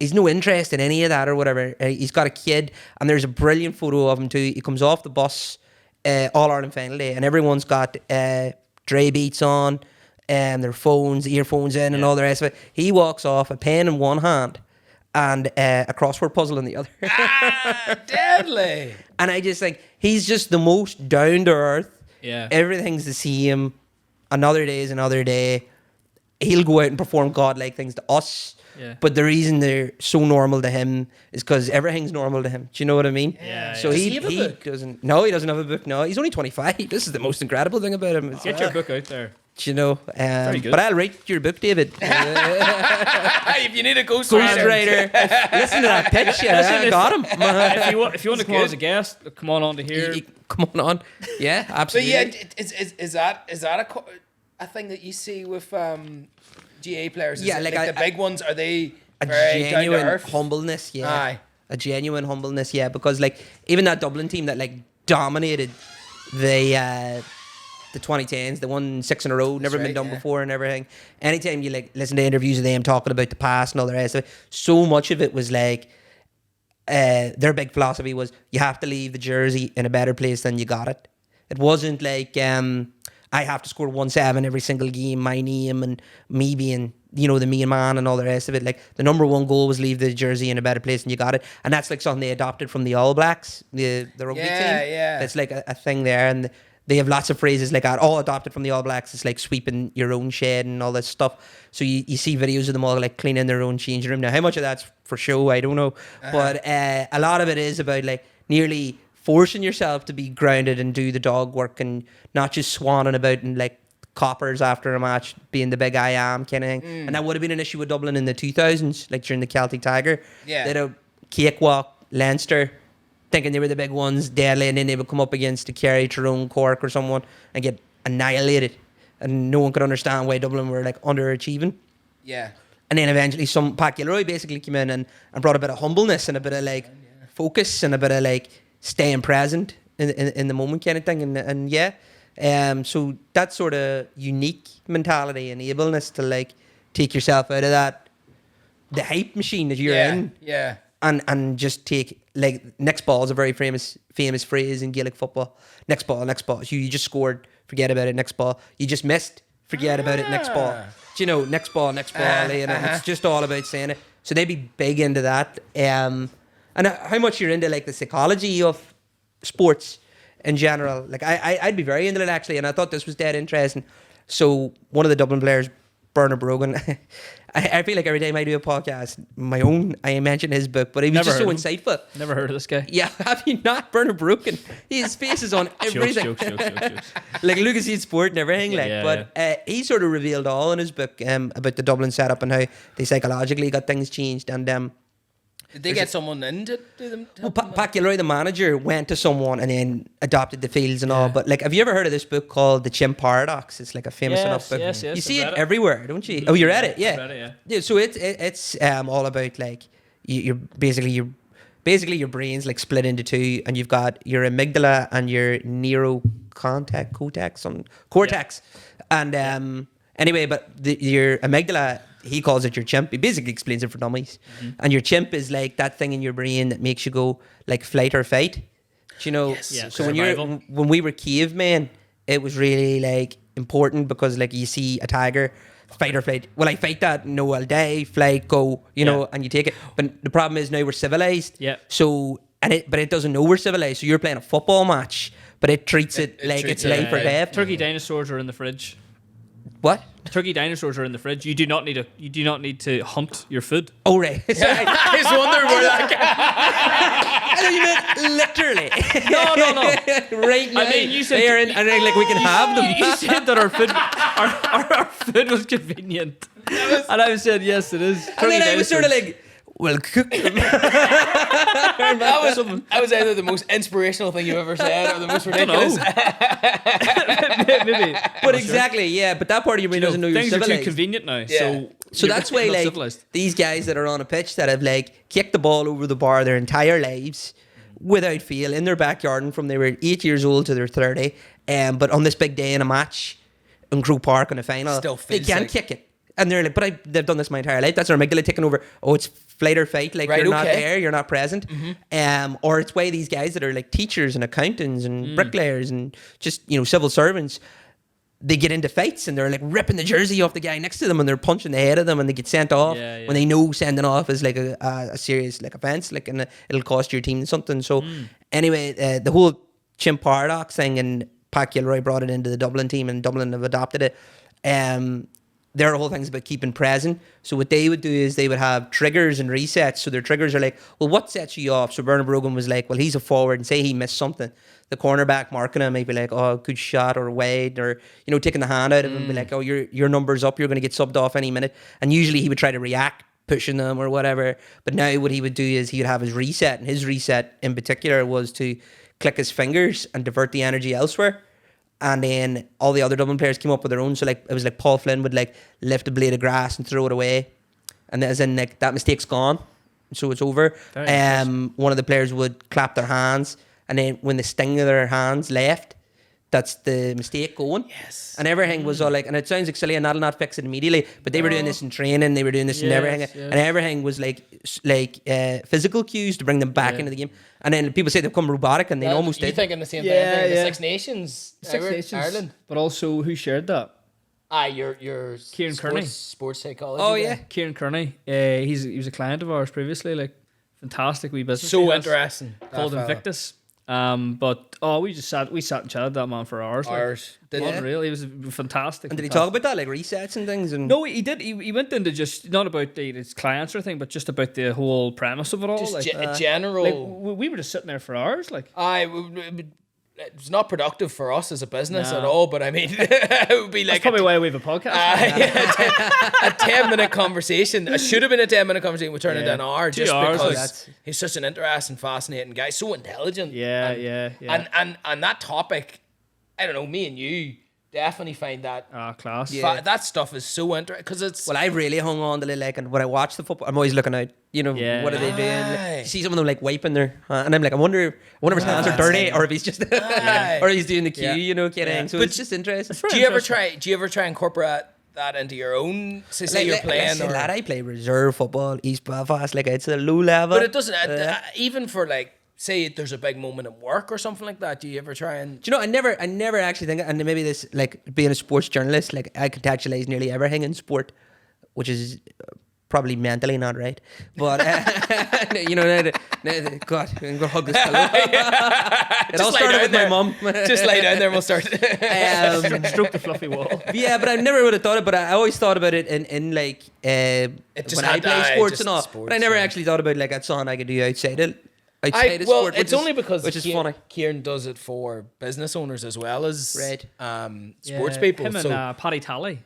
S2: he's no interest in any of that or whatever. He's got a kid, and there's a brilliant photo of him too. He comes off the bus All Ireland final day, and everyone's got Dre beats on, their phones, earphones in, and all the rest of it. He walks off, a pen in one hand and a crossword puzzle in the other.
S3: Deadly.
S2: And I just think he's just the most down to earth.
S1: Yeah.
S2: Everything's the same. Another day is another day. He'll go out and perform godlike things to us.
S1: Yeah.
S2: But the reason they're so normal to him is because everything's normal to him. Do you know what I mean?
S1: Yeah,
S2: So
S1: yeah.
S3: Does
S2: he
S3: he have a book?
S2: doesn't. No, he doesn't have a book. No, he's only 25. This is the most incredible thing about him.
S1: Get your book out there.
S2: Do you know?
S1: Very good.
S2: But I'll write your book, David.
S3: If you need a ghostwriter.
S2: Ghostwriter. Listen to that pitch. Yeah, I got him.
S1: If you want to come on as a guest, come on to here.
S2: Come on. Yeah,
S3: So
S2: absolutely.
S3: yeah, is that a thing that you see with GAA players? Is
S2: Yeah,
S3: it,
S2: like
S3: the big ones, are they
S2: a
S3: very down to
S2: genuine
S3: earth?
S2: humbleness, yeah.
S3: Aye.
S2: A genuine humbleness, yeah. Because like even that Dublin team that like dominated the 2010s, they won 6 in a row, never been
S3: right,
S2: done
S3: yeah.
S2: before and everything. Anytime you like listen to interviews of them talking about the past and all the rest of it, so much of it was like their big philosophy was you have to leave the jersey in a better place than you got it. It wasn't like I have to score 1-7 every single game, my name and me being, the main man and all the rest of it. Like the number one goal was leave the jersey in a better place than you got it. And that's like something they adopted from the All Blacks, the rugby team.
S3: Yeah.
S2: That's like a thing there. And they have lots of phrases like that, all adopted from the All Blacks. It's like sweeping your own shed and all this stuff. So you see videos of them all like cleaning their own changing room. Now, how much of that's for show, I don't know. But a lot of it is about like nearly forcing yourself to be grounded and do the dog work and not just swanning about and like coppers after a match being the big I am kind of thing. And that would have been an issue with Dublin in the 2000s, like during the Celtic Tiger.
S3: Yeah.
S2: They'd have cakewalk Leinster, thinking they were the big ones, deadly, and then they would come up against the Kerry, Tyrone, Cork or someone and get annihilated. And no one could understand why Dublin were like underachieving.
S3: Yeah.
S2: And then eventually Pat Gilroy basically came in and brought a bit of humbleness and a bit of like focus and a bit of like staying present in the moment kind of thing. And yeah, so that sort of unique mentality and ableness to like take yourself out of that, the hype machine that you're in.
S3: Yeah.
S2: And just take, like, next ball is a very famous phrase in Gaelic football. Next ball. You just scored, forget about it, next ball. You just missed, forget about it, next ball. Do you know, next ball, it's just all about saying it. So they'd be big into that. And how much you're into, like, the psychology of sports in general. Like, I'd be very into it, actually, and I thought this was dead interesting. So one of the Dublin players, Bernard Brogan, I feel like every time I do a podcast, my own, I mention his book, but he was just so insightful.
S1: Never heard of this guy.
S2: Yeah, have you not? Bernard Brogan. His face is on everything.
S1: Jokes.
S2: Like Lucas Eat Sport and everything. He sort of revealed all in his book about the Dublin setup and how they psychologically got things changed. And
S3: did they get someone in to do them?
S2: well, Pat Gilroy, the manager, went to someone and then adopted the fields and all. But like, have you ever heard of this book called The Chimp Paradox? It's like a famous enough book.
S1: Yes,
S2: you see
S1: I've
S2: it
S1: read it.
S2: everywhere, don't you? Oh, you read it? Yeah.
S1: I've read it,
S2: Yeah. So it's all about like you're basically your brain's like split into two, and you've got your amygdala and your cortex. And anyway, but your amygdala, he calls it your chimp. He basically explains it for dummies. And your chimp is like that thing in your brain that makes you go like flight or fight. Do you know?
S3: Yes.
S1: Yeah,
S2: So
S1: survival.
S2: when we were cavemen, it was really like important because like you see a tiger, fight or flight. Well, I fight that. No, I'll die. Flight, go. You know, and you take it. But the problem is now we're civilized.
S1: Yeah.
S2: So but it doesn't know we're civilized. So you're playing a football match, but it treats it like
S3: treats
S2: it's
S3: it
S2: life or death.
S1: Turkey dinosaurs are in the fridge.
S2: What?
S1: Turkey dinosaurs are in the fridge. You do not need to hunt your food.
S2: Oh, right. Sorry.
S3: I was wondering where that
S2: I thought you meant literally.
S1: No.
S2: Right now.
S1: I mean, you said
S2: they're in, and then, like we can have them.
S1: You said that our food was convenient, and I said yes, it is.
S2: And then I was sort of like, well, cook them.
S3: that was either the most inspirational thing you've ever said or the most ridiculous.
S1: maybe.
S2: But exactly, yeah. But that part of your brain doesn't know you're
S1: Things are too
S2: civilized.
S1: convenient now.
S3: Yeah.
S2: So
S1: you're
S2: that's why,
S1: not
S2: like,
S1: civilized.
S2: these guys that are on a pitch that have, like, kicked the ball over the bar their entire lives without fail in their backyard and from they were 8 years old to their 30, but on this big day in a match in Croke Park in a final,
S3: Still
S2: they
S3: feels
S2: can't
S3: like-
S2: kick it. And they're like, but they've done this my entire life. That's their amygdala taking over. Oh, it's flight or fight. Like,
S3: Right,
S2: you're not
S3: okay.
S2: there, you're not present. Or it's why these guys that are like teachers and accountants and bricklayers and just, you know, civil servants, they get into fights and they're like ripping the jersey off the guy next to them and they're punching the head of them and they get sent off when they know sending off is like a serious like offence, like, and it'll cost your team something. So anyway, the whole Chimp Paradox thing, and Pat Gilroy brought it into the Dublin team and Dublin have adopted it. Their whole thing's about keeping present. So what they would do is they would have triggers and resets. So their triggers are like, well, what sets you off? So Bernard Brogan was like, well, he's a forward and say he missed something. The cornerback marking him might be like, oh, good shot or wide, or, you know, taking the hand out of him and be like, oh, your number's up, you're going to get subbed off any minute. And usually he would try to react, pushing them or whatever. But now what he would do is he would have his reset. And his reset in particular was to click his fingers and divert the energy elsewhere. And then all the other Dublin players came up with their own. So like it was like Paul Flynn would like lift a blade of grass and throw it away, and as in like that mistake's gone, so it's over. One of the players would clap their hands, and then when the sting of their hands left, that's the mistake going.
S3: Yes.
S2: And everything was all like, and it sounds like silly, and that'll not fix it immediately. But they were doing this in training, they were doing this in everything, and everything was like physical cues to bring them back into the game. And then people say they've become robotic, and they almost
S3: You
S2: did.
S3: thinking the same
S1: Yeah,
S3: thing? The
S1: yeah.
S3: Six Nations, Ireland.
S1: But also, who shared that?
S3: Your
S1: Kieran Kearny.
S3: sports psychology.
S2: Oh
S3: guy.
S2: yeah.
S1: Kieran Kearny. He was a client of ours previously. Like, fantastic wee business.
S3: So
S1: he has,
S3: interesting.
S1: Called
S3: that fella.
S1: Invictus. But we sat and chatted that man for hours. Like,
S3: Ours.
S1: unreal. He was fantastic.
S2: And did he talk about that, like resets and things? And
S1: No, he did. He went into just not about his clients or anything, but just about the whole premise of it all.
S3: Just
S1: like,
S3: general.
S1: like we were just sitting there for hours. Like,
S3: it's not productive for us as a business at all. But I mean, it would be like
S1: That's probably why we have a podcast.
S3: a 10-minute conversation. It should have been a 10-minute conversation. We turned it down an hour
S1: 2
S3: just
S1: hours,
S3: because he's such an interesting, fascinating guy, so intelligent.
S1: Yeah.
S3: And that topic, I don't know, me and you definitely find that
S1: Class.
S3: that stuff is so interesting because it's.
S2: Well, I really hung on to it, like, and when I watch the football, I'm always looking out. You know, what are they doing?
S3: Aye.
S2: Like, you see some of them like wiping their, and I'm like, I wonder if his hands are dirty, or if he's just, or he's doing the cue, you know, kidding. So
S3: But
S2: it's just interesting.
S3: Do you ever try and incorporate that into your own? Say you're playing, or
S2: I play reserve football, East Belfast, like it's a low level.
S3: but it doesn't even for like. Say there's a big moment at work or something like that. Do you ever try and?
S2: Do you know? I never actually think, and maybe this, like being a sports journalist, like I contextualize nearly everything in sport, which is probably mentally not right. But you know, God, I'm gonna hug this pillow. It all started with my mum.
S3: Just lay down there and we'll start.
S1: Stroke the fluffy wall.
S2: Yeah, but I never would have thought it. But I always thought about it in like
S3: just
S2: when I
S3: had
S2: play
S3: to-
S2: sports
S3: just
S2: and all.
S3: sports,
S2: But I never
S3: yeah.
S2: actually thought about like that's something I could do outside of
S3: Well,
S2: sport.
S3: it's only because
S2: which is
S3: Ciaran,
S2: funny.
S3: Ciaran does it for business owners as well as
S2: Right.
S3: sports people.
S1: Him
S3: So
S1: and Paddy Talley.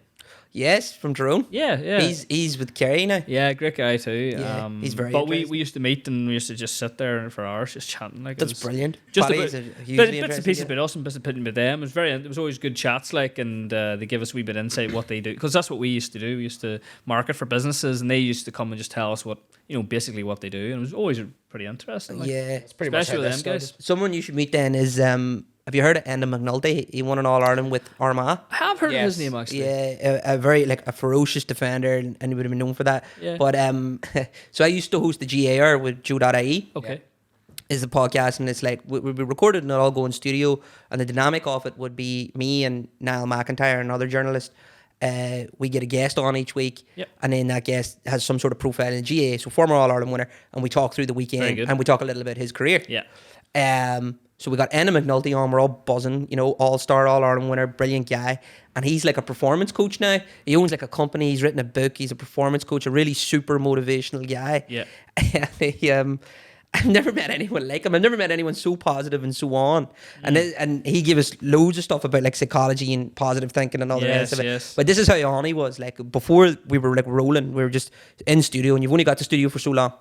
S2: Yes, from Tyrone.
S1: Yeah.
S2: He's with Kerry now.
S1: Yeah, great guy too.
S2: Yeah, he's very
S1: But we
S2: interesting.
S1: used to meet and we used to just sit there for hours just chatting. Like, it
S2: That's
S1: was
S2: brilliant.
S1: Just
S2: Paddy's
S1: about,
S2: a hugely
S1: bits and
S2: interesting
S1: pieces
S2: guy.
S1: about us and bits and pieces about them. It was always good chats, like, and they give us a wee bit of insight what they do, because that's what we used to do. We used to market for businesses, and they used to come and just tell us what, you know, basically what they do, and it was always pretty interesting. Like,
S2: Yeah.
S3: it's pretty much
S1: especially
S3: how
S1: with
S3: this
S1: them guys.
S3: started.
S2: Someone you should meet then is have you heard of Enda McNulty? He won an All Ireland with Armagh.
S1: I have heard of
S3: Yes.
S1: his name actually.
S2: Yeah, a very like a ferocious defender, and he would have been known for that.
S1: Yeah.
S2: But so I used to host the GAA Hour with JOE.ie.
S1: Okay.
S2: Is the podcast, and it's like we recorded and it all go in studio, and the dynamic of it would be me and Niall McIntyre, another journalist. We get a guest on each week,
S1: Yep.
S2: and then that guest has some sort of profile in GAA, so former All Ireland winner, and we talk through the
S1: Very
S2: weekend,
S1: good.
S2: and we talk a little about his career.
S1: Yeah.
S2: So we got Enda McNulty on, we're all buzzing, you know, all-star, All-Ireland winner, brilliant guy. And he's like a performance coach now. He owns like a company, he's written a book, he's a performance coach, a really super motivational guy.
S1: Yeah.
S2: And he, I've never met anyone like him. I've never met anyone so positive and so on. And he gave us loads of stuff about like psychology and positive thinking and all the rest of it.
S1: Yes.
S2: But this is how on he was. Like before we were like rolling, we were just in studio, and you've only got the studio for so long.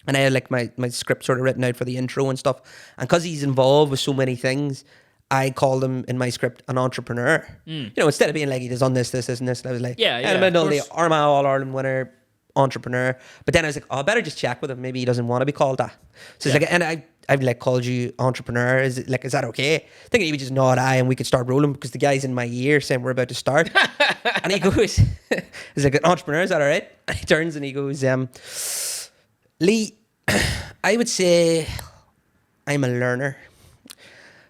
S2: And I had like my script sort of written out for the intro and stuff. And because he's involved with so many things, I called him in my script an entrepreneur. You know, instead of being like, he does on this, and this. And I was like,
S1: Yeah,
S2: and
S1: of
S2: the
S1: course.
S2: Armagh All-Ireland winner, entrepreneur. But then I was like, oh, I better just check with him. Maybe he doesn't want to be called that. So he's like, and I've like called you entrepreneur. Is that okay? Thinking he would just nod eye and we could start rolling, because the guy's in my ear saying we're about to start. And he goes, he's like, entrepreneur, is that all right? And he turns and he goes, Lee, I would say I'm a learner,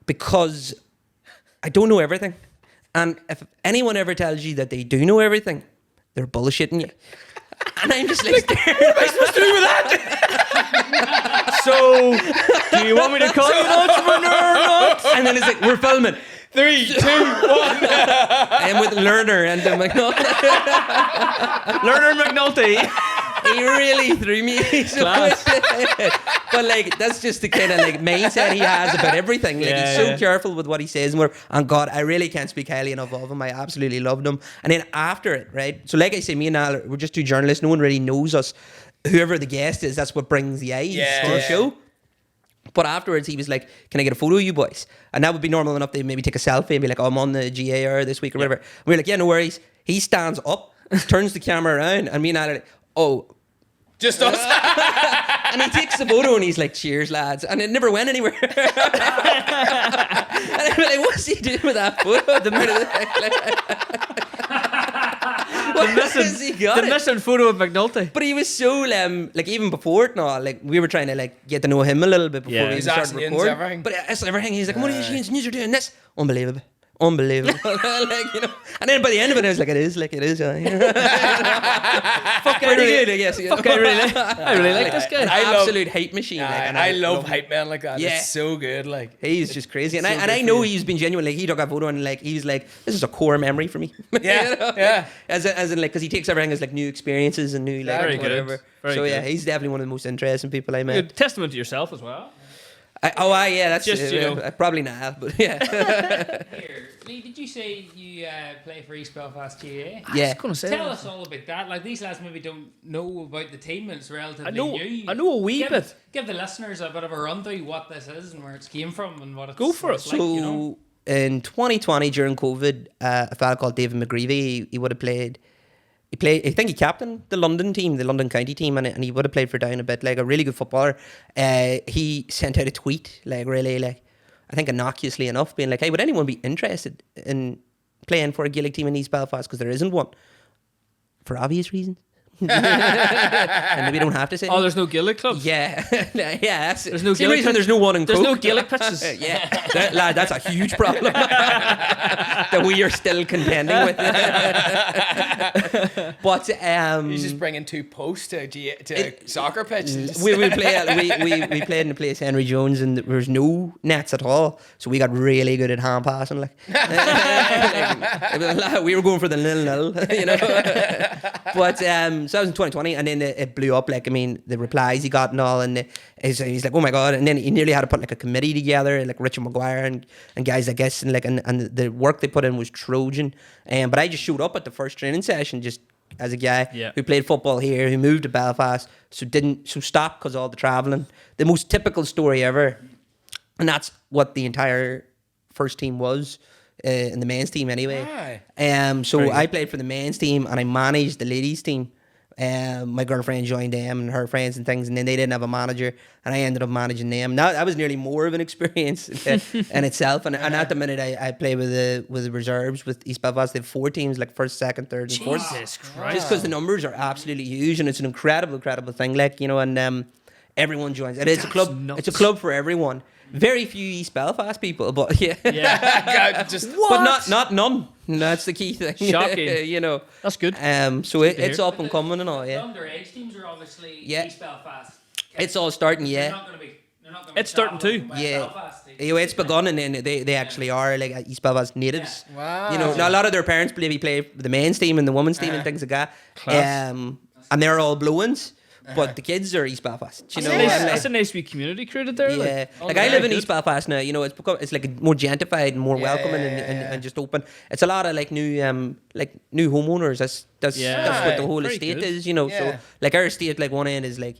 S2: because I don't know everything. And if anyone ever tells you that they do know everything, they're bullshitting you. And I'm just like, what am I supposed to do with that?
S1: So, do you want me to call you an entrepreneur or not?
S2: And then it's like, we're filming.
S3: 3, 2, 1.
S2: I am with Learner and I'm like, no.
S1: Learner McNulty.
S2: He really threw me. So
S1: Class.
S2: but like, that's just the kind of like mindset he has about everything. Like, he's so careful with what he says. And God, I really can't speak highly enough of him. I absolutely loved him. And then after it, right? So like I say, me and Al, we're just two journalists. No one really knows us. Whoever the guest is, that's what brings the eyes to the show. But afterwards, he was like, can I get a photo of you boys? And that would be normal enough. They'd maybe take a selfie and be like, oh, I'm on the GAA Hour this week or whatever. And we're like, yeah, no worries. He stands up, turns the camera around, and me and Al are like, oh.
S3: Just us.
S2: And he takes the photo and he's like, cheers, lads. And it never went anywhere. And I'm like, what's he doing with that photo?
S1: The missing photo of McNulty.
S2: But he was so, like, even before it and all, like, we were trying to, like, get to know him a little bit before
S1: Yeah.
S2: we
S3: He's
S2: even started
S3: asking you
S2: recording.
S3: everything.
S2: But it's everything. He's like, what are you doing? You're doing this. Unbelievable. Like, you know. And then by the end of it, I was like, it is. Fuck,
S1: I really-
S2: good, I guess. You know?
S1: Fuck, I really like this guy.
S2: An
S3: I love-
S2: absolute hate machine. Like, and
S3: I love hype men like that.
S2: Yeah.
S3: It's so good. Like,
S2: He's just crazy, and
S3: so
S2: I
S3: good
S2: know
S3: for you.
S2: he's been genuine. Like, he took a photo and like he was like, "This is a core memory for me."
S3: Yeah,
S2: You know?
S3: yeah.
S2: As in like, because he takes everything as like new experiences and new like
S1: Very good.
S2: whatever.
S1: Very
S2: so yeah,
S1: good.
S2: he's definitely one of the most interesting people I met.
S1: Good testament to yourself as well.
S2: That's
S1: Just, you know.
S2: probably not, but yeah.
S5: Here, Lee, did you say you play for East Belfast GAA?
S2: Yeah.
S1: I was gonna say
S5: Tell
S1: that.
S5: us all about that. Like, these lads maybe don't know about the team, and it's relatively new.
S1: I know a wee bit.
S5: Give the listeners a bit of a run through what this is and where it's came from and what it's,
S1: Go for
S5: what
S1: it.
S5: it's like,
S2: So
S5: you know?
S2: in 2020 during COVID, a fella called David McGreevy, he would have played. He played. I think he captained the London team, the London County team, and he would have played for Down a bit. Like a really good footballer. He sent out a tweet, like really, like I think innocuously enough, being like, "Hey, would anyone be interested in playing for a Gaelic team in East Belfast? Because there isn't one, for obvious reasons." And we don't have to say.
S1: Oh, there's no Gaelic clubs.
S2: Yeah, yeah.
S1: There's no
S2: same
S1: Gaelic
S2: reason there's no one in
S1: There's
S2: Coke.
S1: no Gaelic pitches.
S2: Yeah, lad, that's a huge problem that we are still contending with. But
S3: He's just bringing 2 posts to soccer pitch.
S2: we played in the place Henry Jones, and there was no nets at all, so we got really good at hand passing. Like, we were going for the 0-0, you know. But so that was in 2020, and then it blew up. Like, I mean, the replies he got and all, and he's like, oh my god, and then he nearly had to put like a committee together, like Richard Maguire and guys like this, and like and the work they put in was Trojan. But I just showed up at the first training session just as a guy who played football here, who moved to Belfast, so stopped because of all the travelling. The most typical story ever, and that's what the entire first team was. In the men's team anyway. So I played for the men's team and I managed the ladies team. My girlfriend joined them and her friends and things, and then they didn't have a manager, and I ended up managing them. Now that was nearly more of an experience in itself. And at the minute I play with the reserves with East Belfast. They have 4 teams, like first, second, third, and fourth.
S1: Jesus Christ.
S2: Just because the numbers are absolutely huge, and it's an incredible thing. Like, you know, and everyone joins. And it's a club.
S1: nuts.
S2: It's a club for everyone. Very few East Belfast people, but yeah. But not none. That's the key thing.
S1: Shocking.
S2: You know.
S1: That's good.
S2: So it's up and coming and all,
S5: The
S2: yeah.
S5: underage teams are obviously East Belfast.
S2: It's all starting,
S5: They're
S2: yeah.
S5: not going to be.
S1: It's starting too.
S2: Yeah. It's begun, and then they actually are like East Belfast natives.
S3: Wow.
S2: You know, now a lot of their parents maybe play for the men's team and the women's team and things like that. And they're all Blowins. But the kids are East Belfast, you know.
S1: That's a nice wee community created there.
S2: Yeah,
S1: Like
S2: I live in East Belfast now. You know, it's like more gentrified and more welcoming and just open. It's a lot of like new homeowners. That's what the whole
S1: Very
S2: estate
S1: good.
S2: is. You know,
S3: Yeah.
S2: so like our estate, like one end is like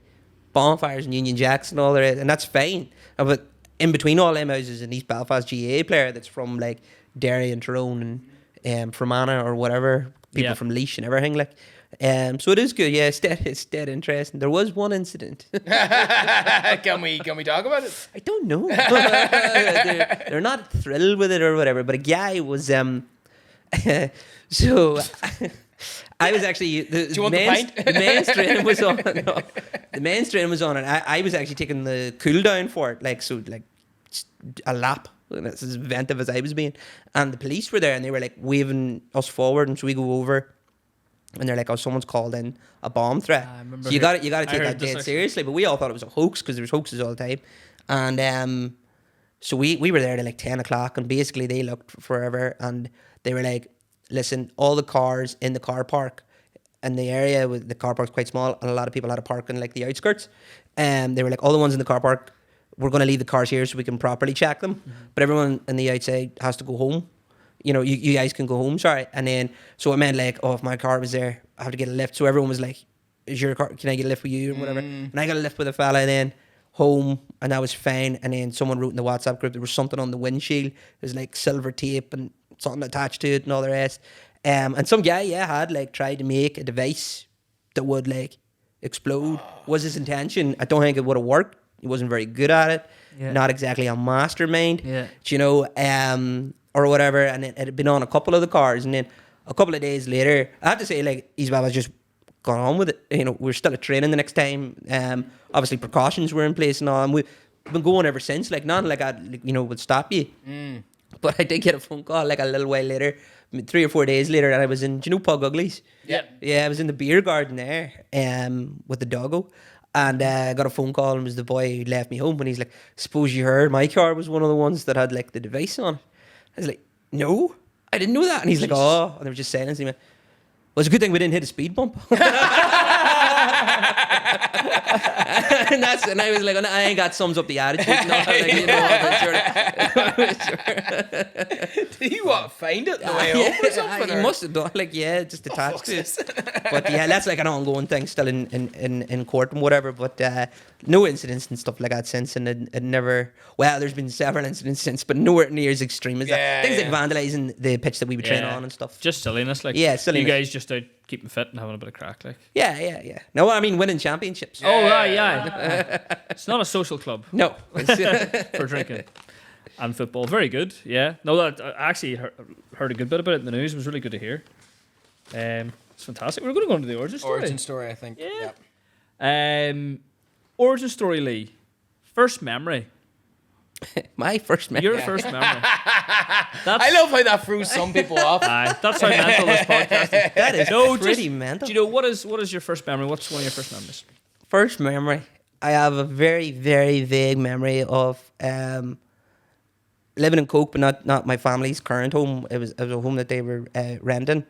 S2: bonfires and Union Jacks and all that, and that's fine. But in between all them houses, an East Belfast GAA player that's from like Derry and Tyrone and Fermanagh or whatever, people from Laois and everything like. So it is good, yeah. It's dead interesting. There was one incident.
S3: Can we talk about it?
S2: I don't know. they're not thrilled with it or whatever. But a guy was so I was actually the men's training was on. No, the men's training was on, and I was actually taking the cool down for it, like a lap. That's as inventive as I was being. And the police were there, and they were like waving us forward, and so we go over. And they're like, "Oh, someone's called in a bomb threat." So you got to take that dead seriously. But we all thought it was a hoax because there's hoaxes all the time. And so we were there till like 10 o'clock, and basically they looked forever, and they were like, "Listen, all the cars in the car park, and the area with the car park's quite small, and a lot of people had to park in like the outskirts. And they were like, all the ones in the car park, we're going to leave the cars here so we can properly check them, but everyone on the outside has to go home." You know, you guys can go home, sorry. And then, so it meant like, oh, if my car was there, I have to get a lift. So everyone was like, is your car, can I get a lift with you or whatever? And I got a lift with a fella, and then home, and that was fine. And then someone wrote in the WhatsApp group, there was something on the windshield. There's like silver tape and something attached to it and all the rest. And some guy, had like tried to make a device that would like explode, was his intention. I don't think it would have worked. He wasn't very good at it. Yeah. Not exactly a mastermind, you know, or whatever. And it had been on a couple of the cars. And then a couple of days later, I have to say, like, East Belfast just gone on with it. You know, we're still at training the next time. Obviously, precautions were in place and all. And we've been going ever since. Like, none like that, you know, would stop you. But I did get a phone call, like, a little while later, 3 or 4 days later, and I was in, do you know Pug Uglies?
S3: Yeah.
S2: Yeah, I was in the beer garden there with the doggo. And I got a phone call, and it was the boy who left me home. And he's like, suppose you heard my car was one of the ones that had, like, the device on it. I was like, no, I didn't know that. And he's like, oh. And they were just saying it. He went, well, it's a good thing we didn't hit a speed bump. and I was like, I ain't got sums up the attitude. No, like, you know,
S3: Did he find it the way home or something?
S2: He must have done, like, just attached to it. But yeah, that's like an ongoing thing still in court and whatever. But no incidents and stuff like that since, and it never. Well, there's been several incidents since, but nowhere near as extreme as that. Things like vandalising the pitch that we would train on and stuff.
S1: Just silliness, like.
S2: Yeah, silliness.
S1: You guys just out keeping fit and having a bit of crack, like.
S2: Yeah. No, I mean winning championships.
S1: Oh, right, yeah. It's not a social club.
S2: No.
S1: For drinking and football. Very good, yeah. No, that I actually heard a good bit about it in the news. It was really good to hear. It's fantastic. We're going to go into the origin story.
S3: Origin story, I think.
S1: Yeah. Origin story, Lee. First memory.
S2: My first memory.
S1: Your first memory.
S3: I love how that threw some people off.
S1: That's how mental this podcast is.
S2: That is pretty mental.
S1: Do you know what is your first memory? What's one of your first memories?
S2: First memory. I have a very, very vague memory of living in Coke, but not my family's current home. It was a home that they were renting,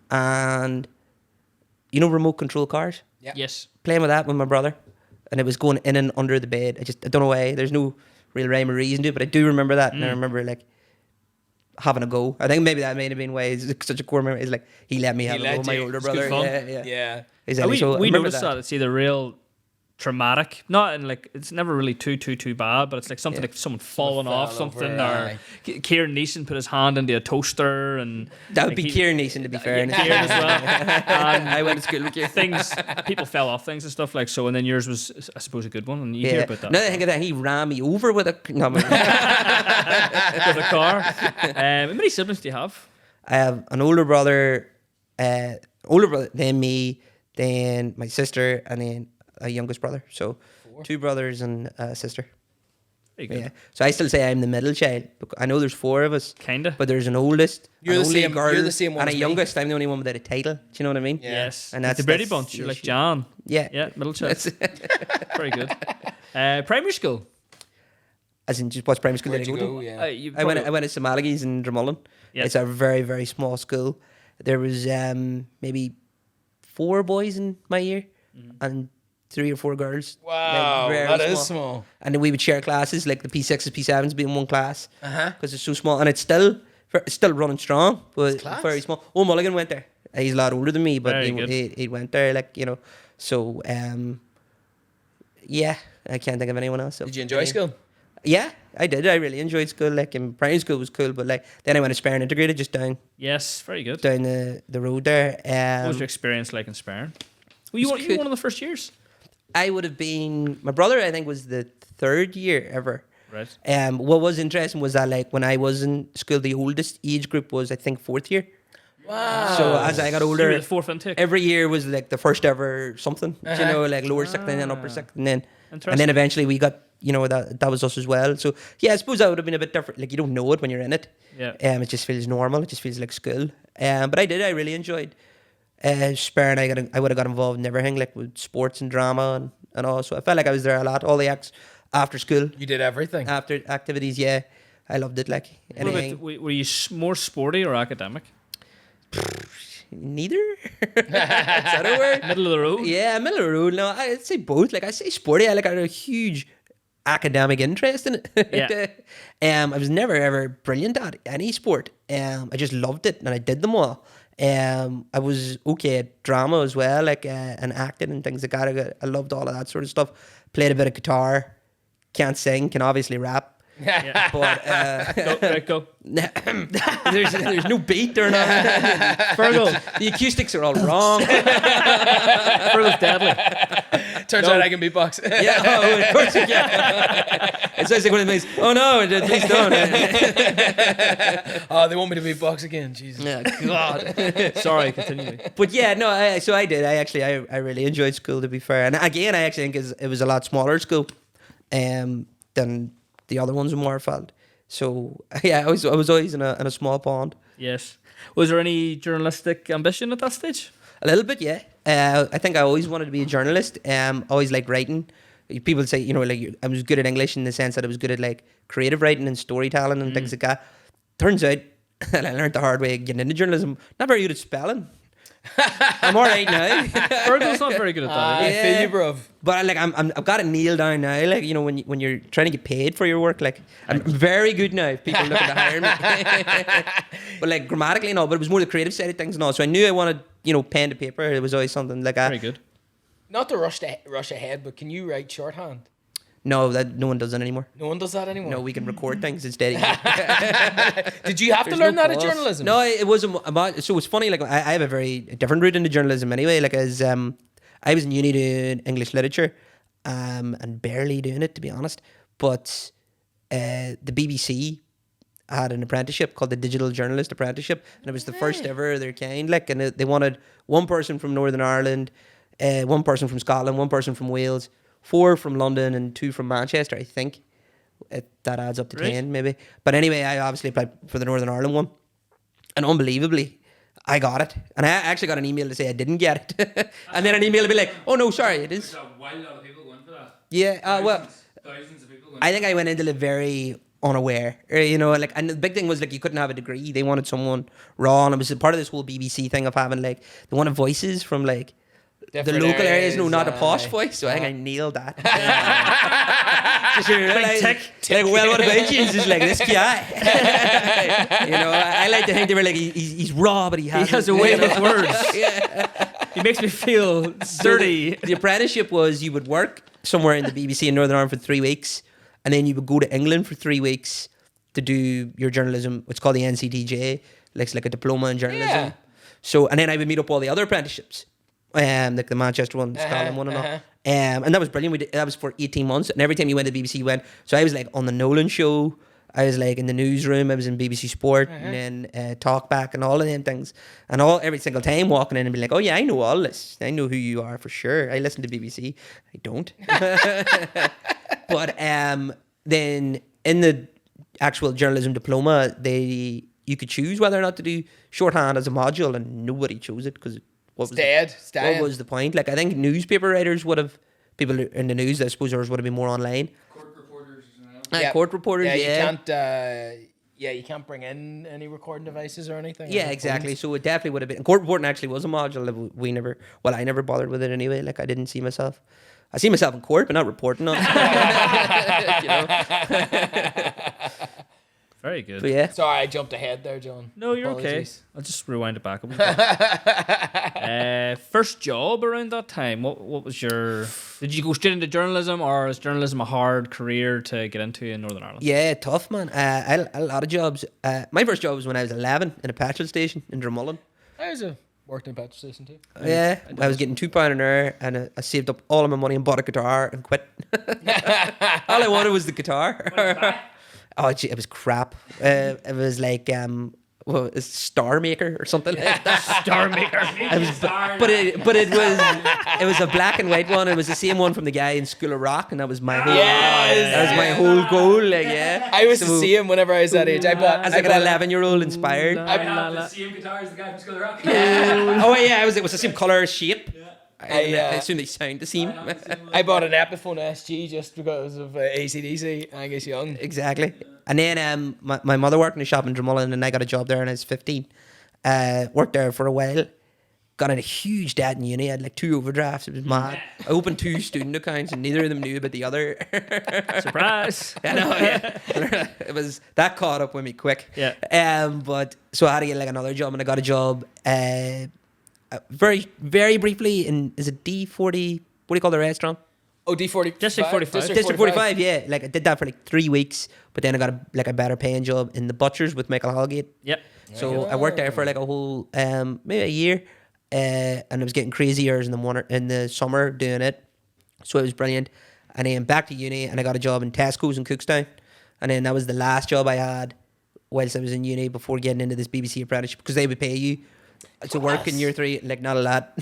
S2: and remote control cars.
S3: Yep.
S1: Yes.
S2: Playing with that with my brother, and it was going in and under the bed. I don't know why. There's no real rhyme or reason to it, but I do remember that, and I remember like having a go. I think maybe that may have been why it's such a core memory. It's like he let me have a go with my older brother.
S1: Fun.
S3: Yeah.
S2: Exactly.
S1: We noticed that it's either real traumatic, not in like it's never really too bad, but it's like something like someone falling off something, or Ciaran Neeson put his hand into a toaster, and
S2: that would be Ciaran Neeson, to be fair.
S1: Ciaran as well. And
S2: I went to school with Ciaran.
S1: People fell off things and stuff like so, and then yours was, I suppose, a good one, and you hear about that.
S2: No, I think of that he ran me over with a
S1: with a car. How many siblings do you have?
S2: I have an older brother, then me, then my sister, and then a youngest brother. So 2 brothers and a sister.
S1: Very good.
S2: Yeah. So I still say I'm the middle child. I know there's 4 of us.
S1: Kinda.
S2: But there's an oldest,
S3: you're
S2: an
S3: the
S2: only
S3: same,
S2: girl,
S3: you're the same one
S2: and
S3: as
S2: a
S3: me.
S2: youngest. I'm the only one without a title. Do you know what I mean?
S3: Yeah.
S1: Yes.
S2: And
S1: that's the Brady
S2: that's
S1: bunch.
S2: the
S1: You're like
S2: issue.
S1: John.
S2: Yeah.
S1: Middle child. Very good. Primary school.
S2: As in, just what primary school
S3: Where'd
S2: did I
S3: you
S2: go
S3: go?
S2: to?
S3: Yeah.
S2: I went to St Malachy's in Drumullen.
S1: Yeah.
S2: It's a very, very small school. There was maybe 4 boys in my year, and 3 or 4 girls.
S3: Wow,
S2: very
S3: that is small.
S2: And then we would share classes, like the P6s, P7s be in one class,
S3: Uh-huh.
S2: because it's so small, and it's still running strong, but very small. Oh, Mulligan went there. He's a lot older than me, but he went there, like, So, yeah, I can't think of anyone else.
S3: Did you enjoy school?
S2: Yeah, I did. I really enjoyed school. Like, in primary school was cool, but like then I went to Ciaran Integrated, just down
S1: Very good.
S2: down the road there.
S1: What was your experience like in Ciaran? Well, you were one of the first years.
S2: I would have been, my brother, I think, was the 3rd year ever.
S1: Right.
S2: What was interesting was that, like, when I was in school, the oldest age group was, I think, 4th year.
S3: Wow.
S2: So as I got
S1: You
S2: older,
S1: were the 4th intake.
S2: every year was like the first ever something. Like lower 6th and then upper 6th, and then eventually we got, that was us as well. So yeah, I suppose that would have been a bit different. Like, you don't know it when you're in it.
S1: Yeah.
S2: It just feels normal. It just feels like school. But I really enjoyed Ciaran. I would have got involved in everything, like with sports and drama and all. So I felt like I was there a lot. All the acts after school.
S3: You did everything.
S2: After activities, yeah. I loved it. Like anything.
S1: Were you more sporty or academic?
S2: Neither. Is that a word?
S1: Middle of the road?
S2: Yeah, middle of the road. No, I'd say both. Like, I say sporty. I had a huge academic interest in it.
S1: Yeah.
S2: I was never ever brilliant at any sport. I just loved it and I did them all. I was okay at drama as well, like and acting and things like that. I loved all of that sort of stuff. Played a bit of guitar. Can't sing. Can obviously rap.
S1: Yeah.
S2: But
S1: Go.
S2: there's no beat or nothing.
S1: Fergal.
S2: The acoustics are all wrong.
S1: Fergal's deadly.
S3: Turns out I can beatbox.
S2: Yeah, of course you can. It's like one of the things. Oh no, please don't.
S3: Oh, they want me to beatbox again. Jesus.
S2: Yeah, God.
S1: Sorry, continue.
S2: But yeah, no. I did. I really enjoyed school, to be fair. And again, I actually think it was a lot smaller school, than the other ones in Moorfield. So yeah, I was always in a small pond.
S1: Yes. Was there any journalistic ambition at that stage?
S2: A little bit, yeah. I think I always wanted to be a journalist. Always liked writing. People say, I was good at English in the sense that I was good at like creative writing and storytelling and things like that. Turns out, and I learned the hard way getting into journalism, not very good at spelling. I'm all right now.
S1: Fergal's not very good at that.
S3: I feel you, bruv.
S2: But like I've got it nailed down now. Like, you know, when you're trying to get paid for your work, like I'm very good now. If people looking to hire me, but like grammatically, no. But it was more the creative side of things, no. So I knew I wanted, you know, pen to paper. It was always something like
S1: Very good.
S3: Not to rush ahead, but can you write shorthand?
S2: No, that no one does that anymore.
S3: No one does that anymore.
S2: No, we can record things instead.
S3: Did you have to
S2: There's
S3: learn
S2: no
S3: that at
S2: pause.
S3: journalism?
S2: No, it wasn't about. So it's funny. Like I have a very different route into journalism anyway. Like as I was in uni doing English literature, and barely doing it, to be honest. But the BBC had an apprenticeship called the Digital Journalist Apprenticeship, and it was the first ever of their kind. Like, and they wanted one person from Northern Ireland, one person from Scotland, one person from Wales, 4 from London, and 2 from Manchester. I think that adds up to 10, maybe. But anyway, I obviously applied for the Northern Ireland one, and unbelievably, I got it. And I actually got an email to say I didn't get it, and then an email to be like, "Oh no, sorry, it is."
S5: There's a wild lot of people going for that.
S2: Yeah, well,
S5: Thousands of people going.
S2: I think I went into it very unaware, you know, like, and the big thing was like you couldn't have a degree. They wanted someone raw, and it was a part of this whole BBC thing of having like they wanted voices from like
S3: Different
S2: the local areas, no,
S3: areas,
S2: not a posh
S3: aye.
S2: voice. So I think I nailed that. Just
S1: tick.
S2: like, well, what about you? It's just like this guy. You know, I like to think they were like he's raw, but he
S1: has a way with words.
S2: Yeah.
S1: He makes me feel dirty.
S2: The apprenticeship was you would work somewhere in the BBC in Northern Ireland for 3 weeks, and then you would go to England for 3 weeks to do your journalism. It's called the NCTJ, like a diploma in journalism.
S3: Yeah.
S2: So, and then I would meet up all the other apprenticeships, like the Manchester one, the Scotland one, and all. And that was brilliant. That was for 18 months, and every time you went to the BBC, you went. So I was like on the Nolan show. I was like in the newsroom. I was in BBC Sport, and then Talkback, and all of them things. And every single time walking in and be like, "Oh yeah, I know all this. I know who you are for sure. I listen to BBC. I don't." But then in the actual journalism diploma, you could choose whether or not to do shorthand as a module, and nobody chose it because what was the point? Like I think newspaper writers would have, people in the news, I suppose theirs would have been more online.
S5: Court reporters or something else.
S3: Yeah.
S2: Court reporters,
S3: Yeah,
S2: yeah.
S3: you can't bring in any recording devices or anything.
S2: Yeah, exactly. So it definitely would have been. And court reporting actually was a module that I never bothered with it anyway. Like I didn't see myself. I see myself in court, but not reporting on it. You know?
S1: Very good.
S2: But yeah.
S3: Sorry, I jumped ahead there, John.
S1: No, you're
S3: Apologies.
S1: okay. I'll just rewind it back a bit. First job around that time. What was your? Did you go straight into journalism, or is journalism a hard career to get into in Northern Ireland?
S2: Yeah, tough, man. A lot of jobs. My first job was when I was 11 in a petrol station in Drumullen.
S3: I worked in a petrol station too.
S2: Yeah, I was getting £2 an hour, and I saved up all of my money and bought a guitar and quit. All I wanted was the guitar. Oh, gee, it was crap. It was like a Star Maker or something like that.
S1: Star Maker.
S2: But it was a black and white one. It was the same one from the guy in School of Rock, and that was my whole whole goal. Like, yeah,
S3: I was to see him whenever I was that age. I bought
S2: as like an 11-year-old inspired.
S5: I have the same guitar as the guy from School of Rock.
S2: Oh yeah, it was the same color, shape. I
S3: I
S2: assume they sound the same.
S3: I bought an Epiphone SG just because of AC/DC, Angus Young.
S2: Exactly. And then my mother worked in a shop in Drumullen, and I got a job there when I was 15. Worked there for a while. Got in a huge debt in uni. I had like 2 overdrafts. It was mad. I opened 2 student accounts, and neither of them knew about the other.
S1: Surprise.
S2: I know, yeah. It was that caught up with me quick.
S1: Yeah.
S2: But so I had to get like another job, and I got a job very, very briefly in, is it D40? What do you call the restaurant?
S3: Oh, D40.
S1: District 45.
S2: District 45, yeah. Like I did that for like 3 weeks, but then I got a better paying job in the butchers with Michael Holgate.
S1: Yep.
S2: So I worked there for like a whole maybe a year, and it was getting crazy hours in the summer doing it. So it was brilliant. And then back to uni, and I got a job in Tesco's in Cookstown, and then that was the last job I had whilst I was in uni before getting into this BBC apprenticeship, because they would pay you to work in year 3, like not a lot.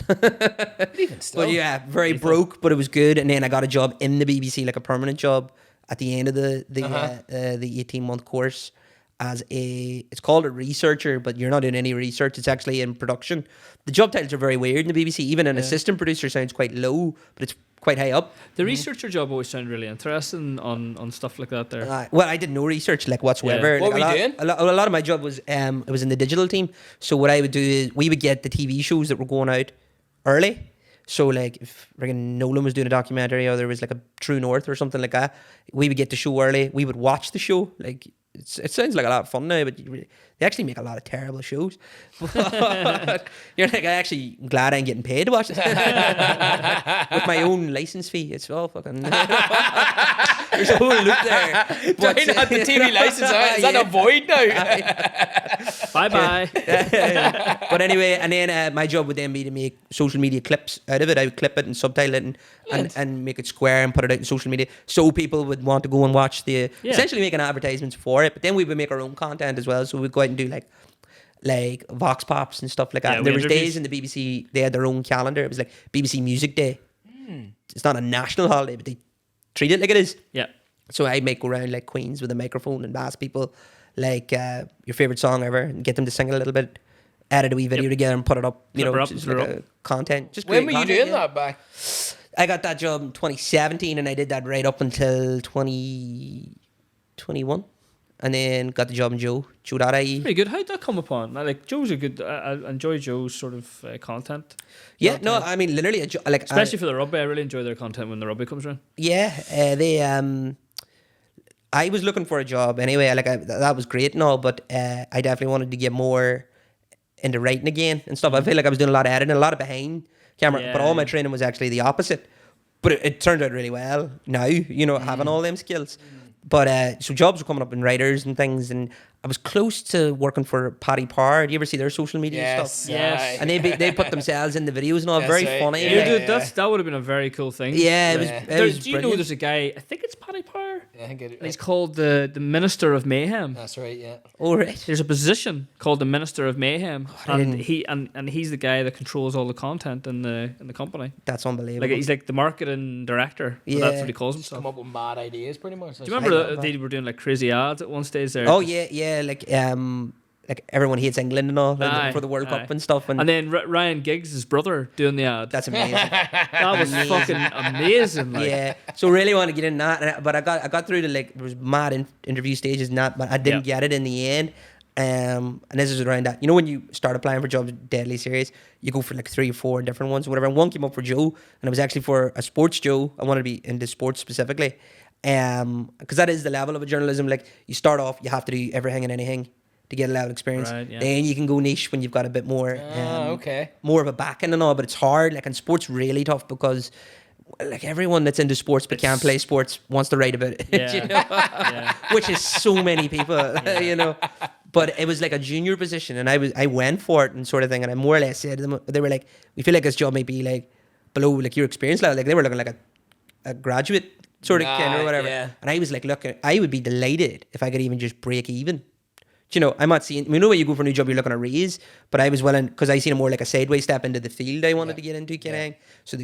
S3: Even still.
S2: But yeah, very broke, but it was good. And then I got a job in the BBC, like a permanent job at the end of the 18-month course. as it's called a researcher, but you're not doing any research. It's actually in production. The job titles are very weird in the BBC. Even an assistant producer sounds quite low, but it's quite high up.
S1: The researcher job always sounded really interesting on stuff like that there.
S2: Well, I did no research like whatsoever.
S3: Yeah. What
S2: like,
S3: were you doing?
S2: A lot of my job was it was in the digital team. So what I would do is we would get the TV shows that were going out early. So like if Nolan was doing a documentary or there was like a True North or something like that, we would get the show early. We would watch the show. Like it sounds like a lot of fun now, but they actually make a lot of terrible shows. You're like, I'm actually glad I'm getting paid to watch it with my own license fee. It's all fucking. There's a whole loop there.
S3: Do I not have the TV license? Is that a void now?
S1: Bye bye.
S2: But anyway, and then my job would then be to make social media clips out of it. I would clip it and subtitle it and make it square and put it out in social media so people would want to go and watch essentially making advertisements for it. But then we would make our own content as well. So we'd go out and do like Vox Pops and stuff like that.
S1: Yeah,
S2: And there was days in the BBC, they had their own calendar. It was like BBC Music Day. It's not a national holiday, but they treat it like it is.
S1: Yeah.
S2: So I might go around like Queens with a microphone and ask people like your favourite song ever and get them to sing it a little bit, edit a wee video together and put it up, just like a content. Just
S3: When were
S2: create
S3: you
S2: content,
S3: doing that back?
S2: I got that job in 2017 and I did that right up until 2021 and then got the job in JOE.ie.
S1: Pretty good. How'd that come upon? Like Joe's a good. I enjoy Joe's sort of content.
S2: Yeah, no, I mean literally,
S1: Especially for the rugby, I really enjoy their content when the rugby comes around.
S2: Yeah, they I was looking for a job anyway. That was great and all, but I definitely wanted to get more into writing again and stuff. I feel like I was doing a lot of editing, a lot of behind camera, but all my training was actually the opposite. But it turned out really well now, having all them skills. But so jobs were coming up in writers and things, and I was close to working for Paddy Power. Do you ever see their social media stuff?
S1: Yes.
S2: And they put themselves in the videos and all. Very funny.
S1: Yeah, dude, that would have been a very cool thing.
S2: Yeah, it was.
S1: Do you know there's a guy? I think it's Paddy Power.
S3: Yeah, I think it.
S1: And he's called the Minister of Mayhem.
S3: That's right. Yeah.
S2: Oh right.
S1: There's a position called the Minister of Mayhem, and
S2: didn't-
S1: he's the guy that controls all the content in the company.
S2: That's unbelievable.
S1: Like he's like the marketing director.
S2: Yeah.
S1: That's what he calls himself.
S3: Come up with mad ideas, pretty much.
S1: Do you remember they were doing like crazy ads at one stage there?
S2: Oh yeah, like everyone hates England and all for the World Cup and stuff, and
S1: then Ryan Giggs, his brother, doing the ad.
S2: that's amazing.
S1: That was fucking amazing. Like.
S2: Yeah, so really want to get in that, but I got through to there was mad interview stages and that, but I didn't get it in the end. And this is around that. When you start applying for jobs deadly serious, you go for like 3 or 4 different ones, whatever. And one came up for Joe, and it was actually for a sports Joe. I wanted to be into sports specifically, because that is the level of a journalism. Like you start off, you have to do everything and anything to get a level of experience.
S1: Right, yeah.
S2: Then you can go niche when you've got a bit more,
S3: okay,
S2: more of a backing and all. But it's hard. Like, and sports really tough because, like, everyone that's into sports but can't play sports wants to write about it.
S1: Yeah.
S2: Which is so many people, But it was like a junior position, and I went for it and sort of thing. And I more or less said to them, they were like, "We feel like this job might be like below like your experience level." Like they were looking like a graduate sort of kind or whatever.
S3: Yeah.
S2: And I was like, "Look, I would be delighted if I could even just break even." I'm not seeing. When you go for a new job, you're looking at a raise, but I was willing because I seen it more like a sideways step into the field I wanted to get into, kind of. So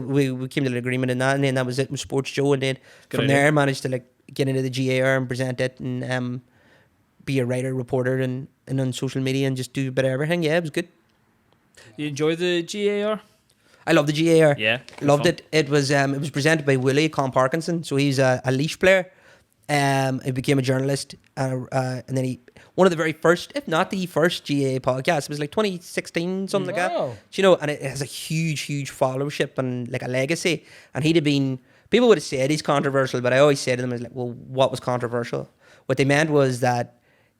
S2: we came to an agreement in that, and then that was it with Sports Joe, and then from there I managed to like get into the GAA and present it, and be a writer, reporter, and on social media, and just do a bit of everything. Yeah, it was good.
S1: You enjoy the GAR?
S2: I love the GAR.
S1: Yeah,
S2: loved it. It was presented by Willie Con Parkinson, so he's a Laois player. He became a journalist, and then one of the very first, if not the first GAA podcast. It was like 2016, something like that. And it has a huge followership and like a legacy. And people would have said he's controversial, but I always say to them, well, what was controversial? What they meant was that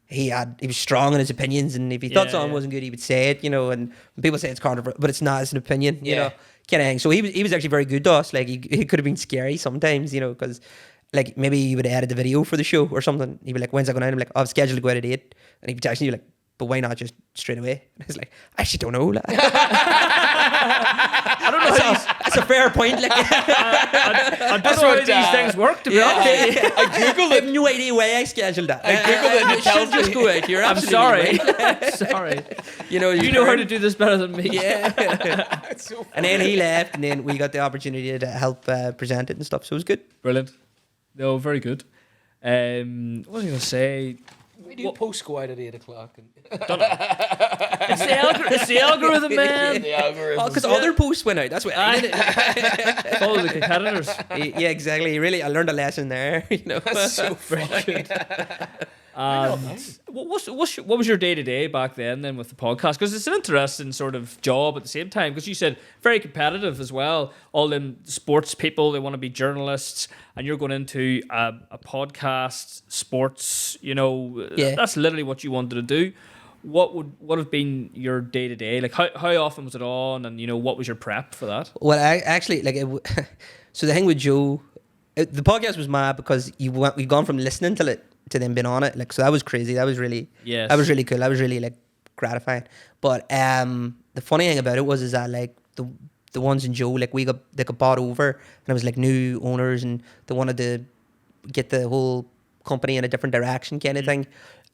S2: he was strong in his opinions, and if he thought something wasn't good, he would say it, and when people say it's controversial, but it's not, it's an opinion, you know, kind of thing. So he was actually very good to us. Like he could have been scary sometimes, because like maybe he would edit the video for the show or something. He'd be like, "When's that going out?" I'm like, "I've scheduled to go out at 8." And he'd be texting you like, "But why not just straight away?" And it's like, I actually don't know. Like, I don't know. That's a fair point. Like,
S1: I don't know how these things work, to be honest.
S2: I googled it. I have no idea why I scheduled that. I googled it. It should just go out. You're absolutely right.
S1: Sorry.
S2: You
S1: know how to do this better than me.
S2: Yeah. And then he left, and then we got the opportunity to help present it and stuff. So it was good.
S1: Brilliant. No, very good. What was I going to say?
S3: We do post go out at 8 o'clock.
S1: It's the algorithm, man.
S3: The algorithm.
S2: Because other posts went out. That's what I did it.
S1: Follow the competitors.
S2: Yeah, exactly. Really, I learned a lesson there. You know,
S3: That's so funny.
S1: What was your day-to-day back then with the podcast? Because it's an interesting sort of job at the same time, because you said very competitive as well. All them sports people, they want to be journalists, and you're going into a podcast, sports, you know, that's literally what you wanted to do. What would have been your day-to-day? Like, how often was it on, and, you know, what was your prep for that?
S2: Well, I actually, like, so the thing with Joe, the podcast was mad because we've gone from listening to it to them being on it, like, so that was crazy. That was really cool. That was really like gratifying. But the funny thing about it is that like the ones in Joe, like, they got bought over, and it was like new owners, and they wanted to get the whole company in a different direction kind of thing.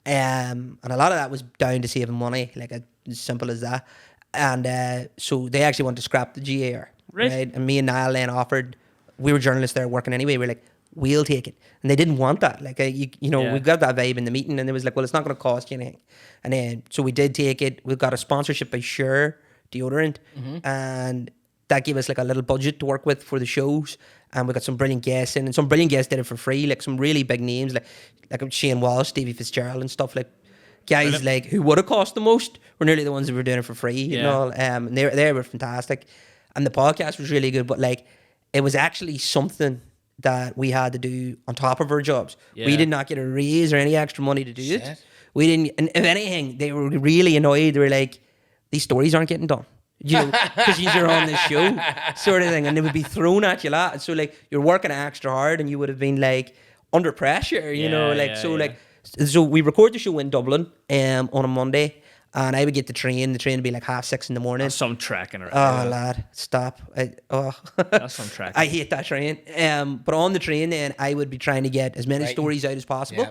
S2: And a lot of that was down to saving money, like, as simple as that. And so they actually wanted to scrap the GAA Hour, right? And me and Niall then offered. We were journalists there working anyway. We're like, we'll take it. And they didn't want that. Like, we got that vibe in the meeting, and it was like, well, it's not going to cost you anything. And then, so we did take it. We got a sponsorship by Sure deodorant, and that gave us like a little budget to work with for the shows. And we got some brilliant guests in, and some brilliant guests did it for free, like some really big names, like Shane Walsh, Stevie Fitzgerald, and stuff, like guys like who would have cost the most were nearly the ones that were doing it for free, and all. And they were fantastic, and the podcast was really good. But like, it was actually something that we had to do on top of our jobs. We did not get a raise or any extra money to do it. We didn't, and if anything, they were really annoyed. They were like, these stories aren't getting done, you know, because you're on this show, sort of thing, and they would be thrown at you a lot. So like, you're working extra hard, and you would have been like under pressure, you know, like, so we record the show in Dublin on a Monday. And I would get the train. The train would be like 6:30 in the morning.
S1: That's some trekking around.
S2: Oh, lad, stop.
S1: That's some trekking.
S2: I hate that train. But on the train then, I would be trying to get as many stories out as possible.
S3: Yeah.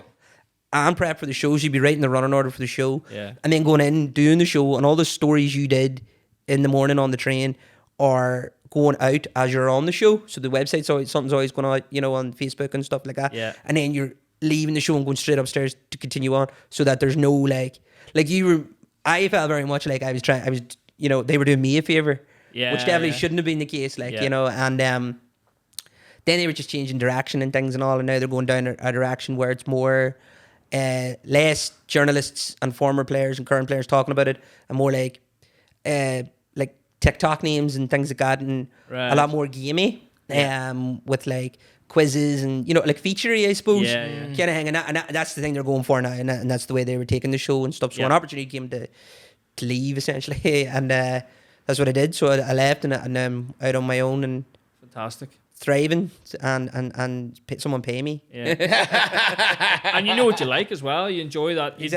S2: And prep for the shows. You'd be writing the running order for the show.
S1: Yeah.
S2: And then going in, doing the show, and all the stories you did in the morning on the train are going out as you're on the show. So the website's always, something's always going out, you know, on Facebook and stuff like that.
S1: Yeah.
S2: And then you're leaving the show and going straight upstairs to continue on, so that there's no like you were. I felt very much like I was, you know, they were doing me a favour, which definitely shouldn't have been the case, like, you know, and then they were just changing direction and things and all, and now they're going down a direction where it's more, less journalists and former players and current players talking about it, and more like TikTok names and things like that, and a lot more gamey, with like quizzes and, you know, like featurey, I suppose, kind of hanging out, and that's the thing they're going for now, and that's the way they were taking the show and stuff. So an opportunity came to leave, essentially, and that's what I did. So I left, and I'm out on my own and
S1: fantastic,
S2: thriving, and someone pay me.
S1: And you know what you like as well. You enjoy that. You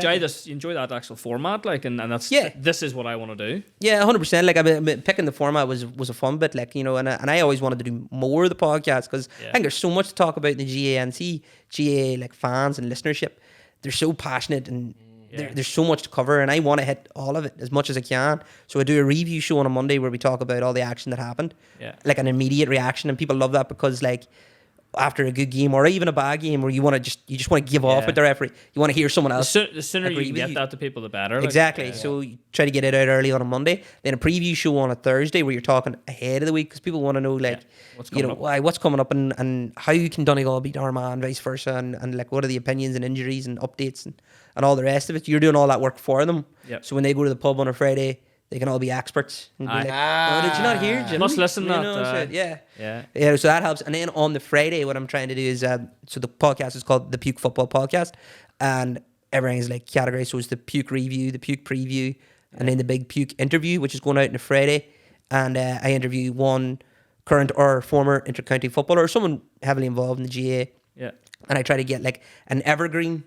S1: enjoy that actual format, like, and that's this is what I want to do. Yeah,
S2: 100%. Like, I mean, picking the format was a fun bit, like, you know, and I always wanted to do more of the podcast, because I think there's so much to talk about in the GAA like fans and listenership. They're so passionate, and there's so much to cover, and I want to hit all of it as much as I can. So I do a review show on a Monday where we talk about all the action that happened, like an immediate reaction, and people love that, because like, after a good game or even a bad game where you just want to give off with the referee, you want to hear someone else.
S1: The sooner you get that to people, the better.
S2: Exactly. So you try to get it out early on a Monday, then a preview show on a Thursday where you're talking ahead of the week, because people want to know, like, what's coming up, and how you can Donegal beat Armagh and vice versa, and like, what are the opinions and injuries and updates and all the rest of it. You're doing all that work for them. So when they go to the pub on a Friday, they can all be experts and be like, "Oh, did you not hear, Jim?
S1: Must listen to
S2: that." So that helps. And then on the Friday, what I'm trying to do is, so the podcast is called the Puke Football Podcast, and everything is like categorized. So it's the Puke review, the Puke preview, and then the big Puke interview, which is going out on a Friday. And I interview one current or former intercounty footballer, or someone heavily involved in the GAA.
S1: Yeah.
S2: And I try to get like an evergreen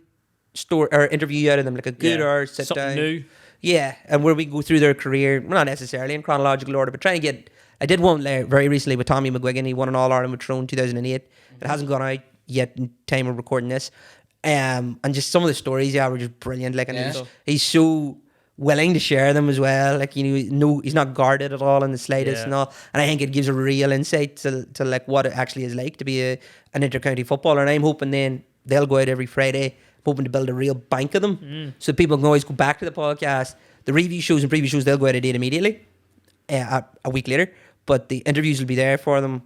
S2: story or interview out of them, like a good hour sit
S1: something
S2: down.
S1: New.
S2: Yeah, and where we go through their career, well, not necessarily in chronological order, but trying to get. I did one very recently with Tommy McGuigan. He won an All Ireland with Tyrone 2008. It hasn't gone out yet in time of recording this. And just some of the stories, were just brilliant. Like, and he's so willing to share them as well. Like, you know, he's not guarded at all in the slightest and all. And I think it gives a real insight to like what it actually is like to be an intercounty footballer. And I'm hoping then they'll go out every Friday, hoping to build a real bank of them, so people can always go back to the podcast. The review shows and preview shows, they'll go out of date immediately, a week later. But the interviews will be there for them,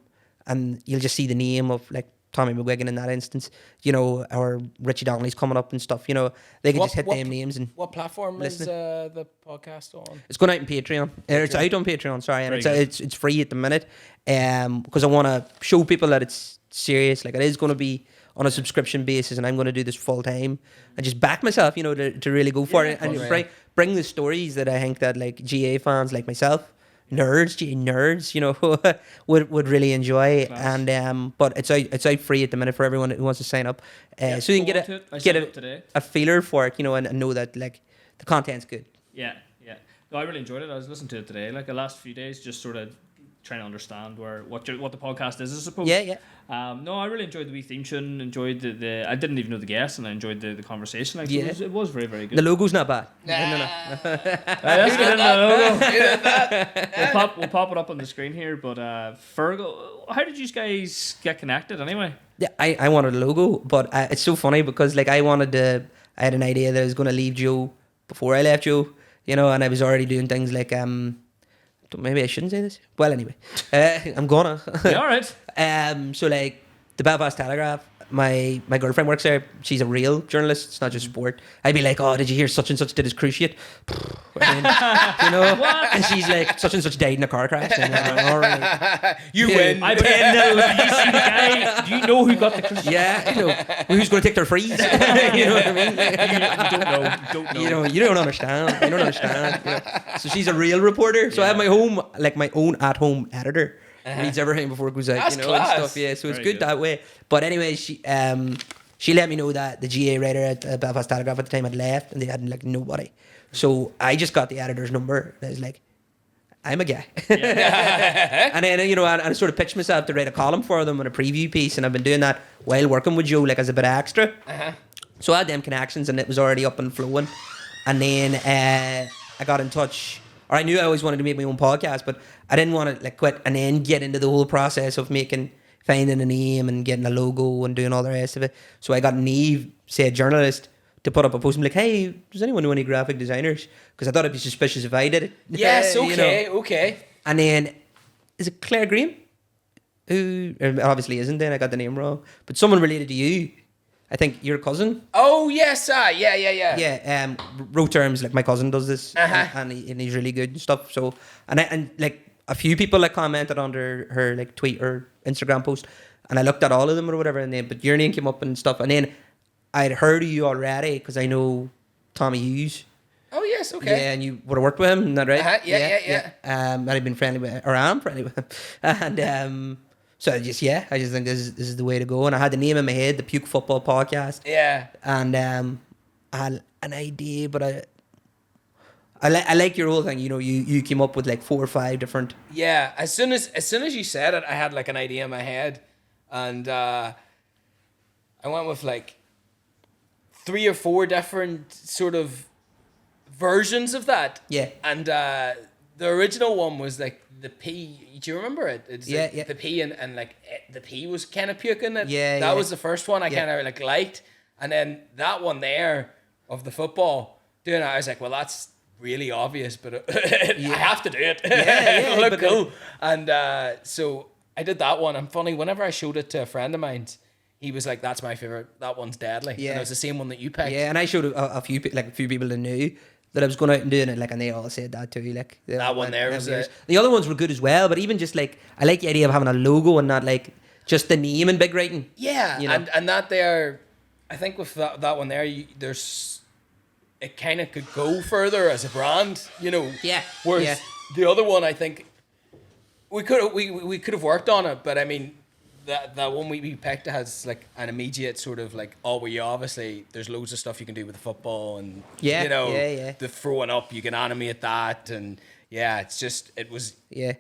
S2: and you'll just see the name of like Tommy McGuigan in that instance, you know, or Richie Donnelly's coming up and stuff. You know, they can just hit them names and.
S3: What platform is
S2: listening.
S3: the podcast on?
S2: It's going out on Patreon. It's out on Patreon. Sorry, and it's free at the minute. Because I want to show people that it's serious. Like, it is going to be on a subscription basis, and I'm going to do this full time and just back myself, you know, to really go for it and bring the stories that I think that like GAA fans like myself, nerds, you know, would really enjoy. Class. And but it's out free at the minute for everyone who wants to sign up. So you can get a feeler for it, you know, and know that like the content's good.
S1: Yeah. No, I really enjoyed it. I was listening to it today, like the last few days, just sort of trying to understand what the podcast is, I suppose.
S2: Yeah.
S1: No, I really enjoyed the wee theme tune. Enjoyed the I didn't even know the guests, and I enjoyed the conversation. Like, so it was very, very good.
S2: The logo's not bad.
S1: No. Let's get into the logo. We'll pop it up on the screen here. But Fergal, how did you guys get connected anyway?
S2: Yeah, I wanted a logo, but it's so funny because like I had an idea that I was going to leave Joe before I left Joe, you know, and I was already doing things like maybe I shouldn't say this. Well, anyway, I'm gonna.
S1: Yeah, all right.
S2: So like the Belfast Telegraph, my girlfriend works there. She's a real journalist. It's not just sport. I'd be like, oh, did you hear such and such did his cruciate? You know, what? And she's like, such and such died in a car crash. And I'm like, all right,
S3: you win.
S1: I 10-0. Did you see the guy? Do you know who got the cruciate?
S2: Yeah, you know, who's going to take their freeze? You know what I mean?
S1: You don't know.
S2: You know, you don't understand. You know? So she's a real reporter. So I have my own at-home editor. Reads everything before it goes out.
S3: That's
S2: you know,
S3: class.
S2: and stuff. Yeah, so it's
S1: Very
S2: good that way. But anyway, she let me know that the GAA writer at Belfast Telegraph at the time had left, and they had like nobody. So I just got the editor's number. And I was like, I'm a guy. Yeah. And then, you know, I sort of pitched myself to write a column for them and a preview piece, and I've been doing that while working with Joe, like as a bit of extra. So I had them connections, and it was already up and flowing. And then I got in touch. Or I knew I always wanted to make my own podcast, but I didn't want to like quit and then get into the whole process of finding a name and getting a logo and doing all the rest of it. So I got Neve, say a journalist, to put up a post and be like, hey, does anyone know any graphic designers? Because I thought it'd be suspicious if I did it.
S3: Yes, okay,
S2: you know?
S3: okay.
S2: And then, is it Claire Graham? Who obviously isn't, then I got the name wrong. But someone related to you. I think your cousin.
S3: Oh yes, yeah.
S2: Yeah, road terms, like my cousin does this, and he's really good and stuff. So, and like a few people like commented under her like tweet or Instagram post, and I looked at all of them or whatever, and then but your name came up and stuff, and then I'd heard of you already because I know Tommy Hughes.
S3: Oh yes, okay.
S2: Yeah, and you would have worked with him, isn't that right?
S3: Yeah.
S2: And I've been friendly with, or I'm friendly with him, and so I just think this is the way to go. And I had the name in my head, the Puke Football Podcast. Yeah. And I had an idea, but I like your whole thing. You know, you came up with like 4 or 5 different.
S3: Yeah. As soon as you said it, I had like an idea in my head, and I went with like 3 or 4 different sort of versions of that.
S2: Yeah.
S3: And the original one was like the P. Do you remember it? It's like the P and like the P was kind of puking it.
S2: Yeah.
S3: That was the first one I kind of like liked, and then that one there of the football doing it, I was like, well, that's really obvious, but I have to do it. It'll look cool. And so I did that one. And funny, whenever I showed it to a friend of mine, he was like, "That's my favorite. That one's deadly." Yeah. And it was the same one that you picked.
S2: Yeah, and I showed a few people that knew that I was going out and doing it, like, and they all said that too. Like
S3: that one there was it.
S2: The other ones were good as well, but even just like I like the idea of having a logo and not like just the name in big writing.
S3: Yeah, you know? and that there, I think with that one there, it kind of could go further as a brand, you know.
S2: Yeah.
S3: Whereas the other one, I think we could have worked on it, but I mean. That one we picked has like an immediate sort of like, obviously there's loads of stuff you can do with the football and you know the throwing up, you can animate that, and it just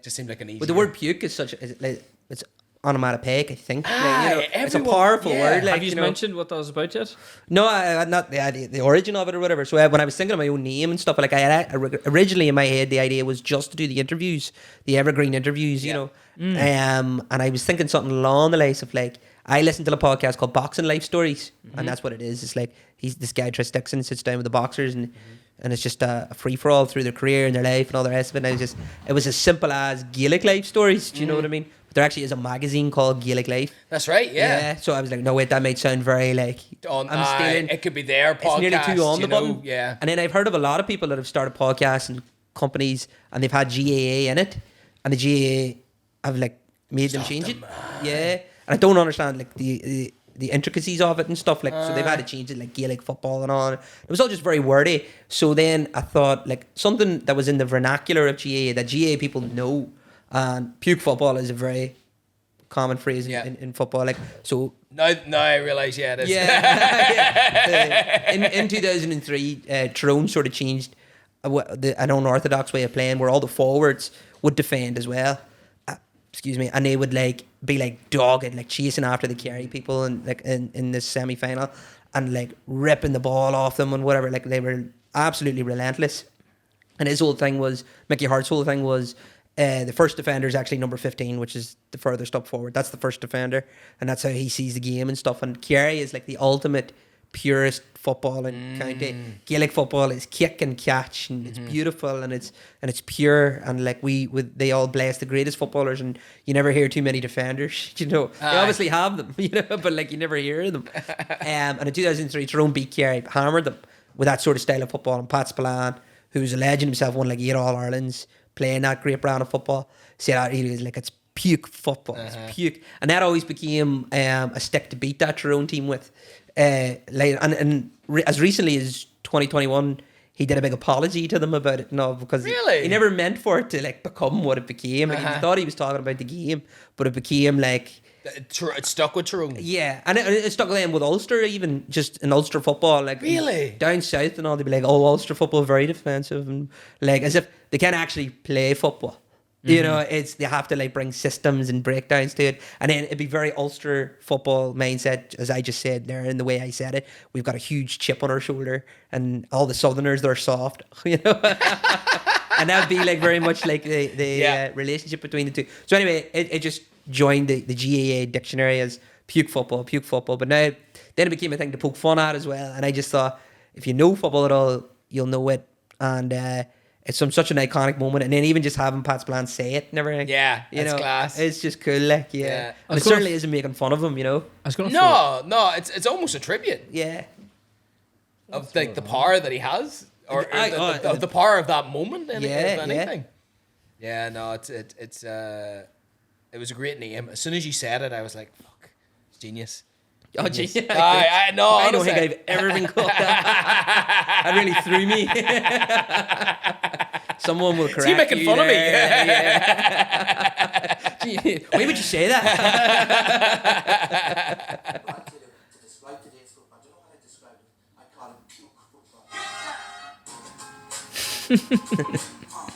S3: seemed like an easy.
S2: But the word puke is it's onomatopoeic, I think. It's a
S3: everyone-
S2: powerful word. Like,
S1: Have you mentioned what that was about yet?
S2: No, not the origin of it or whatever. So when I was thinking of my own name and stuff, like I originally in my head the idea was just to do the interviews, the evergreen interviews, you know. And I was thinking something along the lines of like I listen to a podcast called Boxing Life Stories, and that's what it is. It's like this guy Tris Dixon sits down with the boxers, and it's just a free for all through their career and their life and all the rest of it. And it was as simple as Gaelic life stories. Do you know what I mean? But there actually is a magazine called Gaelic Life.
S3: That's right. Yeah.
S2: So I was like, no wait, that might sound very like
S3: I'm
S2: I'm stealing.
S3: it could be their podcast.
S2: It's nearly too on the button.
S3: Know? Yeah.
S2: And then I've heard of a lot of people that have started podcasts and companies, and they've had GAA in it, and the GAA have like made them change it. Yeah, and I don't understand like the intricacies of it and stuff. Like, so they've had to change it, like Gaelic football and all. It was all just very wordy. So then I thought like something that was in the vernacular of GAA that GAA people know, and puke football is a very common phrase in football. Like, so
S3: now I realise, it is.
S2: Yeah. In 2003, Tyrone sort of changed an unorthodox way of playing where all the forwards would defend as well. And they would like be like dogged, like chasing after the Kerry people and like in this semi-final and like ripping the ball off them and whatever. Like they were absolutely relentless. And his whole thing was, Mickey Hart's whole thing was, the first defender is actually number 15, which is the furthest up forward. That's the first defender, and that's how he sees the game and stuff. And Kerry is like the ultimate purest football in county. Gaelic football is kick and catch, and it's beautiful and it's pure, and like they all bless the greatest footballers, and you never hear too many defenders. You know, they obviously have them, you know, but like you never hear them. And in 2003, Tyrone beat Kerry, hammered them with that sort of style of football. And Pat Spillane, who's a legend himself, won like 8 All-Irelands, playing that great brand of football, said he was like, it's puke football, it's puke, and that always became a stick to beat that Tyrone team with. As recently as 2021, he did a big apology to them about it. No, because he never meant for it to like become what it became. Like, he thought he was talking about the game, but it became like
S3: it stuck with Tyrone.
S2: Yeah, and it stuck with them with Ulster, even just in Ulster football. Like down south and all, they'd be like, "Oh, Ulster football very defensive," and like as if they can't actually play football. You know, they have to like bring systems and breakdowns to it, and then it'd be very Ulster football mindset, as I just said there in the way I said it. We've got a huge chip on our shoulder, and all the Southerners, they're soft, you know. And that'd be like very much like the relationship between the two. So anyway, it just joined the GAA dictionary as puke football. But now then it became a thing to poke fun at as well. And I just thought, if you know football at all, you'll know it, and it's such an iconic moment, and then even just having Pat Spillane say it and everything.
S3: Yeah,
S2: you know,
S3: class.
S2: It's just cool, like, yeah. And it certainly isn't making fun of him, you know.
S3: No, it's almost a tribute.
S2: Yeah.
S3: Of like the power that he has, or the power of that moment. Anything. Yeah, no, it was a great name. As soon as you said it, I was like, fuck, it's genius.
S2: Oh, genius.
S3: I know.
S2: I don't think I've ever been called that. That really threw me. Someone will correct you.
S3: Is he making fun of me?
S2: Yeah. Why would you say that?
S6: To describe today's football, I don't know how to describe it. I call it puke football.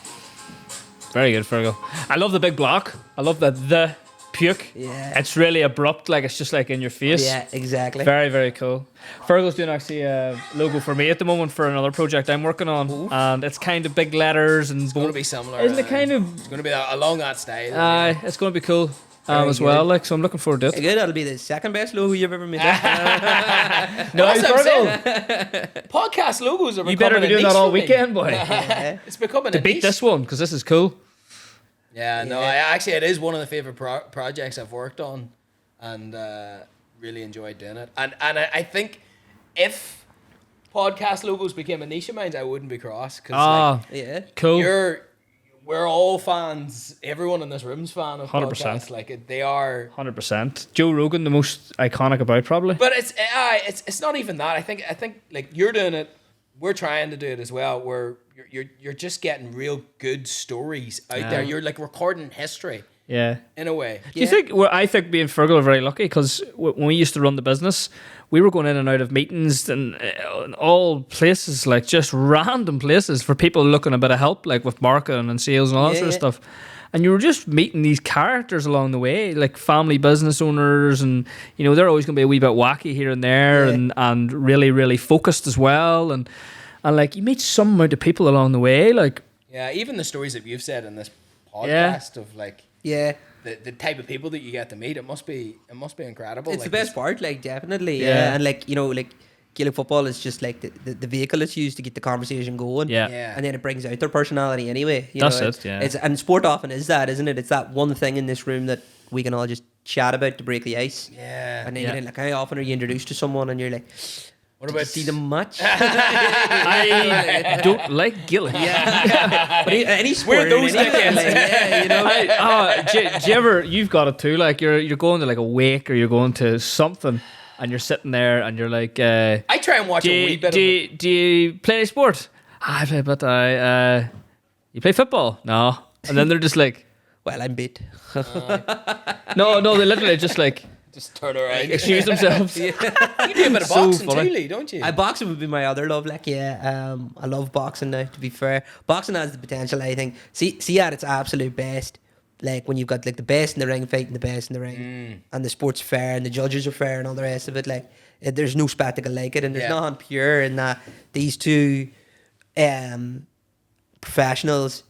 S1: Very good, Fergal. I love the big block. I love the puke.
S2: Yeah.
S1: It's really abrupt, like it's just like in your face.
S2: Yeah, exactly.
S1: Very, very cool. Fergal's doing actually a logo for me at the moment for another project I'm working on. Ooh. And it's kind of big letters and
S3: it's going to be similar.
S1: Isn't it kind of?
S3: It's going to be along that style.
S1: It's going to be cool as well. Like, so I'm looking forward to it.
S2: Good. That'll be the second best logo you've ever made.
S1: No, Fergal.
S3: Podcast logos are becoming
S1: you better be doing that all weekend, boy.
S3: It's becoming
S1: to beat this one, because this is cool.
S3: Yeah, no, it is one of the favourite projects I've worked on, and really enjoyed doing it. And I think if podcast logos became a niche of mine, I wouldn't be cross. Cause
S1: cool.
S3: We're all fans. Everyone in this room's fan of
S1: 100%.
S3: podcasts. Like they are
S1: 100%. Joe Rogan, the most iconic about probably.
S3: But it's not even that. I think like you're doing it. We're trying to do it as well. Where you're just getting real good stories out there. You're like recording history.
S1: Yeah.
S3: In a way.
S1: Do you think? Well, I think me and Fergal are very lucky because when we used to run the business, we were going in and out of meetings and all places, like just random places for people looking a bit of help, like with marketing and sales and all that sort of stuff. And you were just meeting these characters along the way, like family business owners, and you know they're always going to be a wee bit wacky here and there, and really, really focused as well, and like you meet some amount of people along the way, like
S3: even the stories that you've said in this podcast of like the type of people that you get to meet, it must be incredible.
S2: It's
S3: like
S2: the best part, like definitely. Yeah. And like, you know, like Gaelic football is just like the vehicle it's used to get the conversation going.
S1: Yeah.
S2: And then it brings out their personality anyway. You
S1: That's
S2: know,
S1: it, yeah.
S2: And sport often is that, isn't it? It's that one thing in this room that we can all just chat about to break the ice.
S3: Yeah.
S2: And then like, how often are you introduced to someone and you're like,
S3: What
S2: did
S3: about
S2: you see them much?
S1: I don't like Gaelic.
S2: Yeah. But any sport.
S3: We're those
S2: anything, like, yeah, you know.
S1: Do you ever, you've got it too, like you're going to like a wake or you're going to something and you're sitting there and you're like,
S3: I try and watch a wee bit of it.
S1: do you play any sport? I play, but you play football? No. And then they're just like,
S2: Well, I'm beat.
S1: no, they literally just like
S3: Just turn around.
S1: excuse themselves.
S3: You do a bit of
S1: So
S3: boxing
S1: funny.
S3: too, Lee, don't you?
S2: Boxing would be my other love, like, yeah. I love boxing now, to be fair. Boxing has the potential, I think. See at its absolute best. Like, when you've got, like, the best in the ring fighting the best in the ring. And the sport's fair, and the judges are fair, and all the rest of it. Like, there's no spectacle like it, and there's nothing pure in that. These two professionals,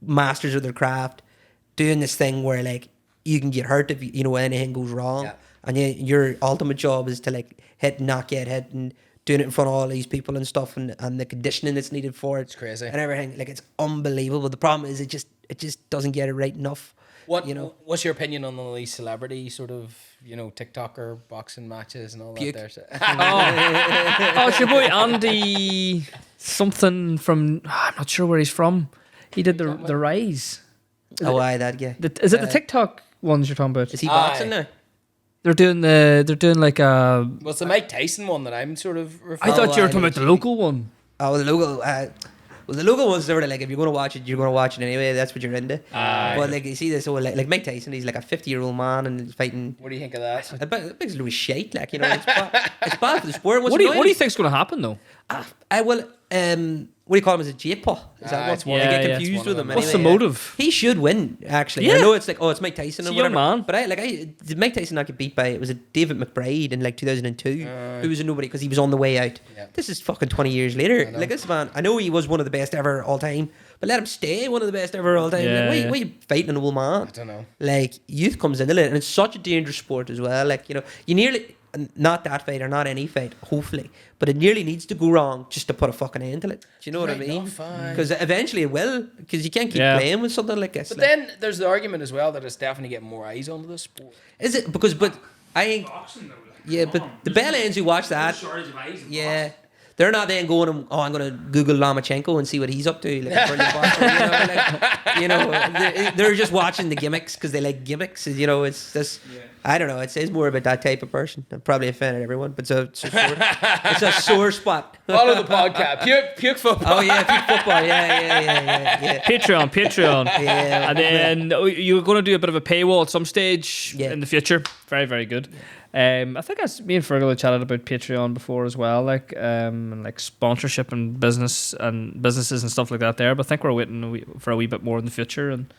S2: masters of their craft, doing this thing where, like, you can get hurt if, you know, anything goes wrong. Yeah. And your ultimate job is to, like, hit and not get hit, and doing it in front of all these people and stuff, and the conditioning that's needed for it.
S3: It's crazy.
S2: And everything. Like, it's unbelievable. The problem is it just doesn't get it right enough.
S3: What's your opinion on all these celebrity sort of, you know, TikToker boxing matches and all
S2: Puke.
S3: that there?
S1: Oh, it's your boy Andy something from, I'm not sure where he's from. He did the Rise.
S2: Aye, that guy.
S1: Is it the TikTok ones you're talking about?
S2: Is he boxing now?
S1: They're doing like a.
S3: Well, it's the Mike Tyson one that I'm sort of
S1: I thought you were talking about the local one.
S2: Oh, the logo. Well, the logo one's sort of like, if you're going to watch it, you're going to watch it anyway. That's what you're into. But like, you see this, like Mike Tyson, he's like a 50-year-old man and he's fighting.
S3: What do you think of that?
S2: It makes Louis shite, like, you know. It's bad for the sport.
S1: What do you think's going to happen though?
S2: What do you call him? Is it J-Paw? Is that
S3: it's
S2: one?
S3: one
S2: I
S1: of
S2: get
S1: them.
S2: confused with him.
S1: What's
S2: anyway,
S1: the motive?
S2: He should win, actually.
S1: Yeah.
S2: I know it's like, it's Mike Tyson
S1: He's
S2: or
S1: a young
S2: whatever.
S1: man.
S2: But did Mike Tyson not get beat by, it was a David McBride in like 2002, who was a nobody because he was on the way out.
S3: Yeah.
S2: This is fucking 20 years later. Like, this man, I know he was one of the best ever all time, but let him stay one of the best ever all time.
S1: Yeah,
S2: Like,
S1: yeah.
S2: why are you fighting an old man?
S3: I don't know.
S2: Like, youth comes into it, and it's such a dangerous sport as well. Like, you know, you nearly, not that fight or not any fight, hopefully, but it nearly needs to go wrong just to put a fucking end to it. Do you know what I
S3: Right
S2: mean?
S3: enough, aye.
S2: Because eventually it will, because you can't keep playing with something like this.
S3: But
S2: like,
S3: then there's the argument as well that it's definitely getting more eyes onto this sport.
S2: is it? Because, but I think,
S5: Boxing though. Like,
S2: yeah, but the bell ends who watch that,
S5: shortage of eyes. in
S2: yeah.
S5: boxing.
S2: They're not then going, I'm going to Google Lomachenko and see what he's up to. Like, a brilliant boxer, you know, they're just watching the gimmicks because they like gimmicks. You know, it's just, I don't know. It says more about that type of person. I'm probably offended everyone, but it's a sore spot.
S3: Follow the podcast. Puke Football.
S2: Oh yeah, Puke Football. Yeah.
S1: Patreon.
S2: Yeah.
S1: And then you're going to do a bit of a paywall at some stage in the future. Very, very good. I think me and Fergal had chatted about Patreon before as well, like and like sponsorship and businesses and stuff like that there. But I think we're waiting for a wee bit more in the future, and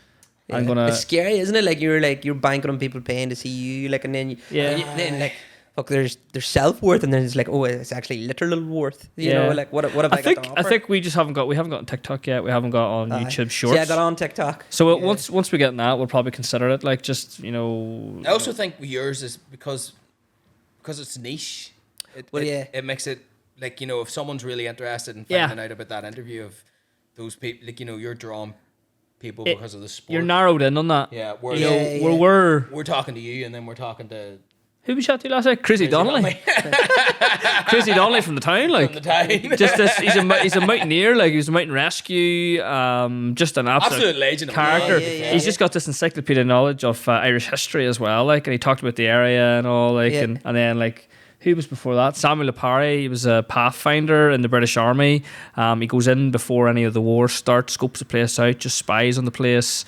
S1: I'm gonna.
S2: It's scary, isn't it? Like you're banking on people paying to see you, like, and then then like. Fuck, there's self-worth, and then it's like, it's actually literal worth. You know, like what have I got to offer?
S1: I think we haven't got on TikTok yet. We haven't got on YouTube Shorts.
S2: Yeah, I got on TikTok.
S1: So once we get in that, we'll probably consider it. Like, just, you know.
S3: I also think yours is because it's niche. It makes it like, you know, if someone's really interested in finding out about that interview of those people, like, you know, you're drawing people because of the sport.
S1: You're narrowed in on that.
S3: Yeah,
S1: we're
S3: talking to you, and then we're talking to.
S1: Who we chat to last night? Chrissy Donnelly. Chrissy Donnelly from the town, like.
S3: From the town.
S1: Just this, he's a mountaineer, like he was a mountain rescue, just an absolute
S3: legend
S1: character.
S2: Yeah.
S1: He's just got this encyclopedia knowledge of Irish history as well, like, and he talked about the area and all, like, and then like. Who was before that? Samuel Lepari. He was a pathfinder in the British Army. He goes in before any of the war starts, scopes the place out, just spies on the place.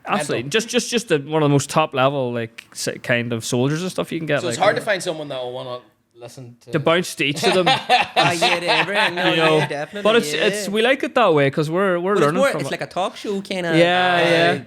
S1: Absolutely, just one of the most top level, like, kind of soldiers and stuff you can get.
S3: So it's
S1: like,
S3: hard to find someone that will want to listen to
S1: bounce to each of them.
S2: Everything. No,
S1: You know,
S2: definitely.
S1: but it's we like it that way because we're
S2: But
S1: learning
S2: it's
S1: from
S2: it's
S1: it.
S2: like a talk show kind of.
S1: Yeah.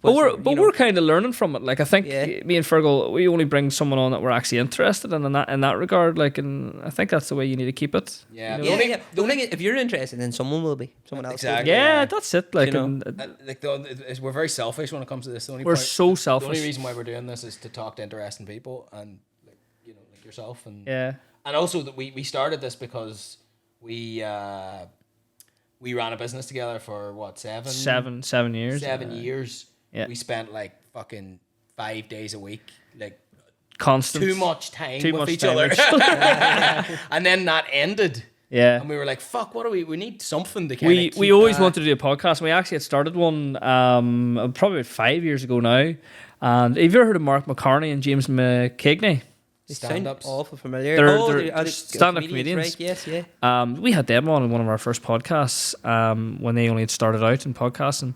S1: But we're kind of learning from it. Like I think me and Fergal, we only bring someone on that we're actually interested in that regard. Like, and I think that's the way you need to keep it.
S3: Yeah,
S1: you know?
S2: The only thing, if you're interested, then someone will be. Someone else.
S3: Exactly.
S1: Yeah, that's it. Like,
S3: we're very selfish when it comes to this.
S1: We're so selfish.
S3: The only reason why we're doing this is to talk to interesting people and like yourself and and also that we started this because we ran a business together for what 7
S1: years.
S3: 7 years.
S1: Yeah.
S3: We spent like fucking 5 days a week, like
S1: constant.
S3: Too much time with each other. And then that ended.
S1: Yeah.
S3: And we were like, fuck, what do we need something to kind of
S1: we always wanted to do a podcast. We actually had started one probably about 5 years ago now. And have you ever heard of Mark McCartney and James McKeagney?
S3: Stand-ups.
S2: Awful familiar.
S1: They're stand-up comedians.
S2: Right? Yes, yeah.
S1: We had them on in one of our first podcasts when they only had started out in podcasting.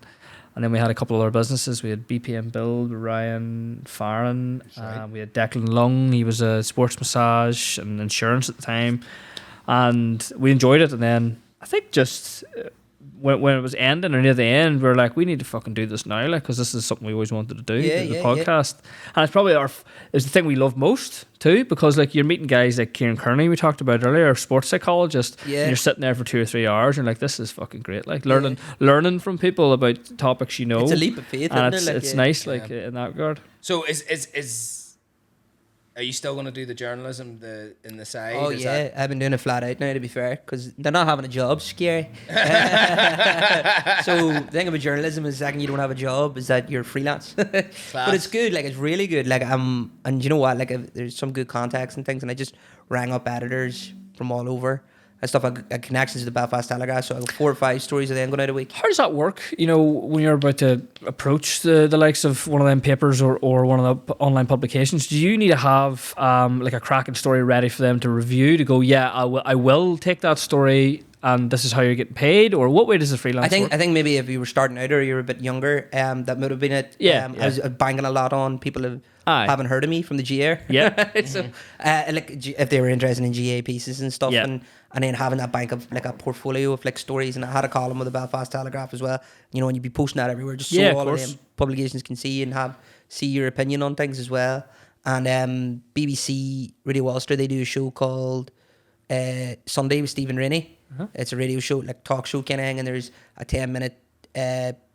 S1: And then we had a couple of other businesses. We had BPM Build, Ryan Farron. We had Declan Lung. He was a sports massage and insurance at the time. And we enjoyed it. And then I think just when it was ending or near the end, we were like, we need to fucking do this now, like, because this is something we always wanted to do, the podcast. And it's probably it's the thing we love most too, because like you're meeting guys like Ciaran Kearny we talked about earlier, a sports psychologist, and you're sitting there for 2 or 3 hours and like, this is fucking great, like learning from people about topics you know.
S2: It's a leap of faith,
S1: and
S2: isn't it?
S1: It's nice, like in that regard.
S3: So are you still going to do the journalism in the side?
S2: Oh, I've been doing it flat out now, to be fair, because they're not having a job, scary. So the thing about journalism is the second you don't have a job is that you're freelance. But it's good, like it's really good. Like and you know what, like there's some good contacts and things, and I just rang up editors from all over. And stuff, I got connections to the Belfast Telegraph, so I got 4 or 5 stories of them going out a week.
S1: How does that work? You know, when you're about to approach the likes of one of them papers or one of the online publications, do you need to have like a cracking story ready for them to review, to go, I will take that story and this is how you're getting paid? Or what way does the freelance work?
S2: I think maybe if you were starting out or you're a bit younger, that would have been it. I was banging a lot on people haven't heard of me from the GAA.
S1: Yeah.
S2: So like if they were interested in GAA pieces and stuff, and then having that bank of like a portfolio of like stories, and I had a column with the Belfast Telegraph as well, you know, and you'd be posting that everywhere just so all of them publications can see and see your opinion on things as well. And BBC Radio Ulster, they do a show called Sunday with Stephen Rainey. It's a radio show, like talk show kind of thing, and there's a 10-minute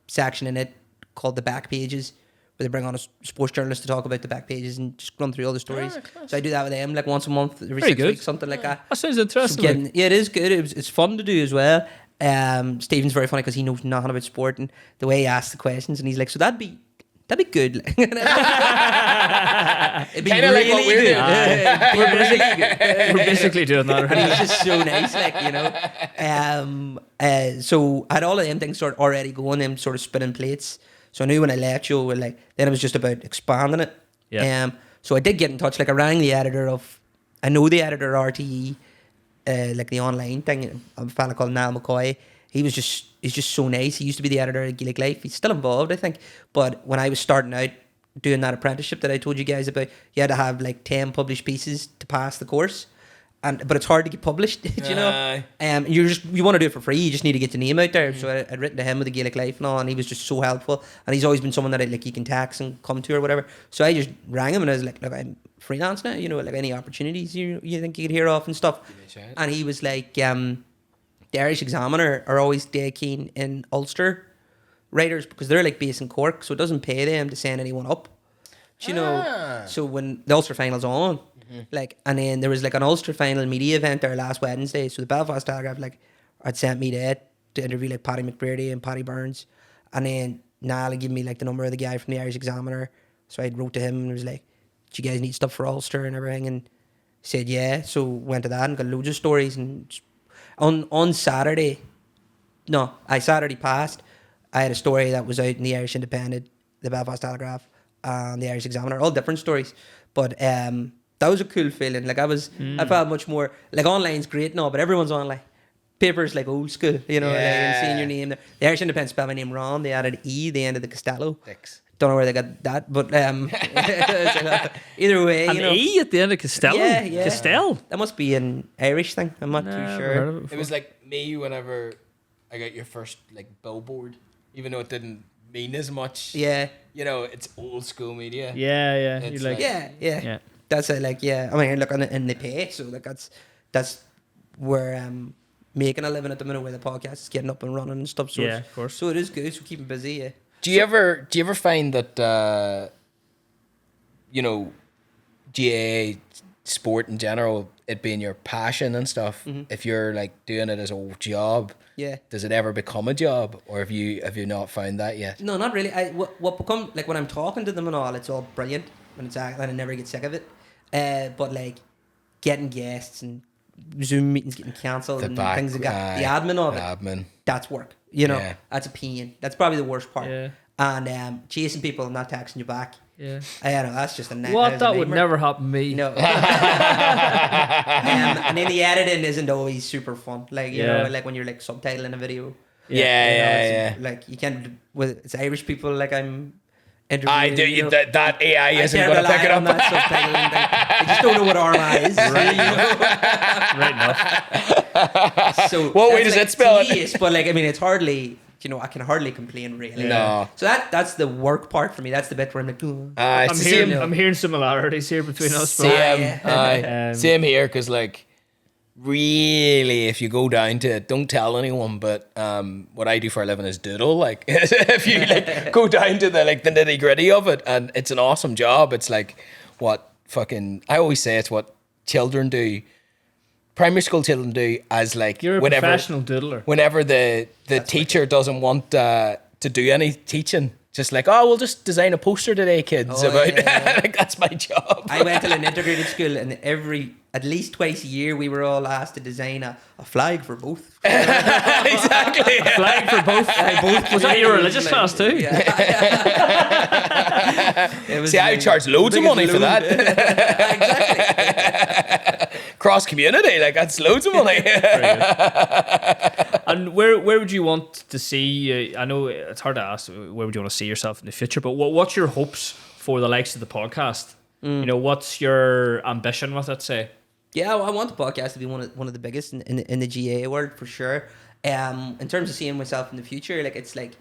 S2: section in it called The Back Pages, where they bring on a sports journalist to talk about the back pages and just run through all the stories. So I do that with them like once a month, every 6 weeks, something like that.
S1: That sounds interesting.
S2: So again, it is good. It's fun to do as well. Stephen's very funny because he knows nothing about sport, and the way he asks the questions, and he's like, so that'd be good. It'd be
S3: kind of like what we're doing.
S1: We're basically doing that.
S2: And he's just so nice, like, you know. So I had all of them things sort of already going, them sort of spinning plates. So I knew when I left Joe, then it was just about expanding it. Yeah. So I did get in touch. Like I rang the editor of, I know the editor of RTE, like the online thing. A fella called Niall McCoy. He's just so nice. He used to be the editor of Gaelic Life. He's still involved, I think. But when I was starting out doing that apprenticeship that I told you guys about, you had to have like 10 published pieces to pass the course. But it's hard to get published, you know. You want to do it for free. You just need to get the name out there. So I'd written to him with the Gaelic Life and all, and he was just so helpful. And he's always been someone that you can text and come to or whatever. So I just rang him and I was like, look, I'm freelance now. You know, like any opportunities you think you could hear off and stuff. And he was like, the Irish Examiner are always dead keen in Ulster writers because they're like based in Cork, so it doesn't pay them to send anyone up. Do you know? So when the Ulster Final's on. And then there was like an Ulster Final media event there last Wednesday. So the Belfast Telegraph had sent me there to interview like Paddy McBrearty and Paddy Burns, and then Niall had given me like the number of the guy from the Irish Examiner. So I wrote to him and was like, "Do you guys need stuff for Ulster and everything?" And he said yeah. So went to that and got loads of stories. And on Saturday past, I had a story that was out in the Irish Independent, the Belfast Telegraph, and the Irish Examiner, all different stories, but that was a cool feeling. Like I felt much more like online's great now, but everyone's online. Paper's like old school, you know, and seeing your name there. The Irish Independent spelled my name wrong. They added E, the end of the Costello. Don't know where they got that, but either way,
S1: you know, E at the end of Costello.
S2: Yeah.
S1: Costello.
S2: That must be an Irish thing. I'm not too sure.
S3: It was like me whenever I got your first like billboard, even though it didn't mean as much.
S2: Yeah.
S3: You know, it's old school media.
S1: Yeah.
S3: It's
S1: You're like,
S2: Yeah. That's it. Like, yeah. I mean, look, and they pay, so like that's where making a living at the minute, where the podcast is getting up and running and stuff. So
S1: Yeah, of course.
S2: So it is good. So keep it busy. Yeah.
S3: Do you ever find that you know, GAA sport in general, it being your passion and stuff, if you're like doing it as a job,
S2: Yeah.
S3: does it ever become a job, or have you not found that yet?
S2: No, not really. What become like when I'm talking to them and all, it's all brilliant when it's and I never get sick of it. But like getting guests and Zoom meetings getting cancelled and things like that, the admin of it, that's work. You know, that's a pain. That's probably the worst part.
S1: Yeah.
S2: And chasing people and not texting you back.
S1: Yeah.
S2: I don't know, that's just a
S1: What? That would never happen to me.
S2: No. And then the editing isn't always super fun. Like, you know, like when you're like subtitling a video.
S3: Yeah.
S2: Like you can't, with it's Irish people, like I'm interviewing.
S3: I do.
S2: You know,
S3: That AI isn't
S2: can't
S3: going to pick
S2: rely
S3: it
S2: on
S3: up.
S2: that subtitling thing. I just don't know what Arma is.
S1: Right enough.
S2: So
S3: What way
S2: that's,
S3: does it spell it?
S2: tedious, but like, I mean, it's hardly, you know, I can hardly complain really.
S3: No.
S2: So that's the work part for me. That's the bit where I'm like, oh.
S1: I'm hearing similarities here between us. Bro.
S3: Same here, because like really, if you go down to it, don't tell anyone, but what I do for a living is doodle. Like if you like go down to the nitty gritty of it, and it's an awesome job. It's like what fucking, I always say it's what children do, primary school children do, as like
S1: You're a professional doodler.
S3: Whenever the teacher doesn't want to do any teaching, just like, oh, we'll just design a poster today, kids, about like that's my job.
S2: I went to an integrated school, and at least twice a year we were all asked to design a flag for both.
S3: Exactly.
S1: A flag for both. Was that your religious class too?
S2: Yeah. It was
S3: See, I
S2: like
S3: charge loads of
S2: biggest
S3: money for
S2: load.
S3: that.
S2: Exactly.
S3: Cross community, like that's loads of money.
S1: And where would you want to see? I know it's hard to ask. Where would you want to see yourself in the future? But what's your hopes for the likes of the podcast? You know, what's your ambition with it? Say.
S2: Yeah, well, I want the podcast to be one of the biggest in the GAA world for sure. In terms of seeing myself in the future, like it's like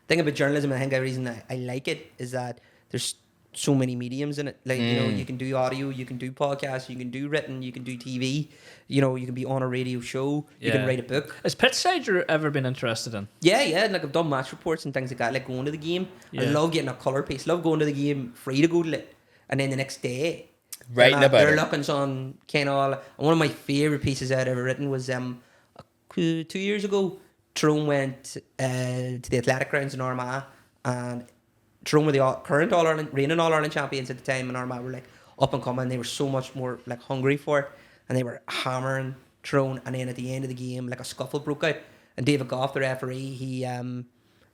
S2: thing about journalism, I think the reason I like it is that there's so many mediums in it. Like, you know, you can do audio, you can do podcasts, you can do written, you can do TV, you know, you can be on a radio show, you can write a book.
S1: Has Pitchside ever been interested in?
S2: Yeah, like I've done match reports and things like that, like going to the game. I love getting a colour piece, love going to the game free to go to it, and then the next day
S3: Writing about
S2: they're
S3: it.
S2: looking on kind of all. And one of my favourite pieces I'd ever written was 2 years ago, Tyrone went to the athletic grounds in Armagh, and Tyrone were the current reigning All-Ireland champions at the time, and Armagh were like up and coming. They were so much more like hungry for it, and they were hammering Tyrone. And then at the end of the game, like a scuffle broke out, and David Goff, the referee, he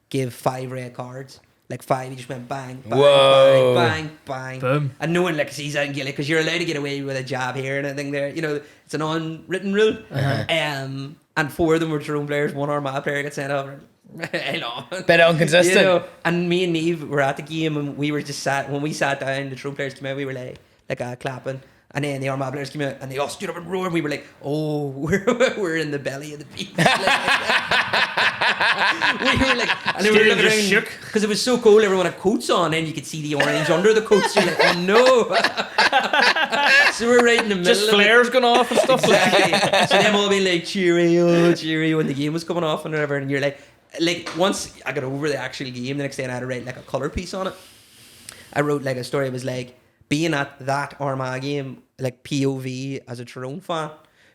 S2: gave 5 red cards. Like 5, he just went bang, bang,
S3: Whoa.
S2: bang, bang, bang.
S1: Boom.
S2: And no one like sees out and get it, because you're allowed to get away with a jab here and anything there. You know, it's an unwritten rule. And 4 of them were Tyrone players. 1 Armagh player got sent off. Bit
S3: inconsistent.
S2: You know, and me and Neve were at the game, and we were just when we sat down, the Tyrone players came out, we were like clapping. And then the Armagh players came out, and they all stood up and roared. And we were like, "Oh, we're in the belly of the beast." We were like, and they were looking around because it was so cold. Everyone had coats on, and you could see the orange under the coats. You're like, "Oh no!" So we're right in the middle.
S1: Just flares going off and stuff.
S2: Exactly. So them all being like, cheerio, when the game was coming off and whatever. And you're like once I got over the actual game, the next day I had to write like a colour piece on it. I wrote like a story. It was like being at that Armagh game, like POV as a Tyrone fan,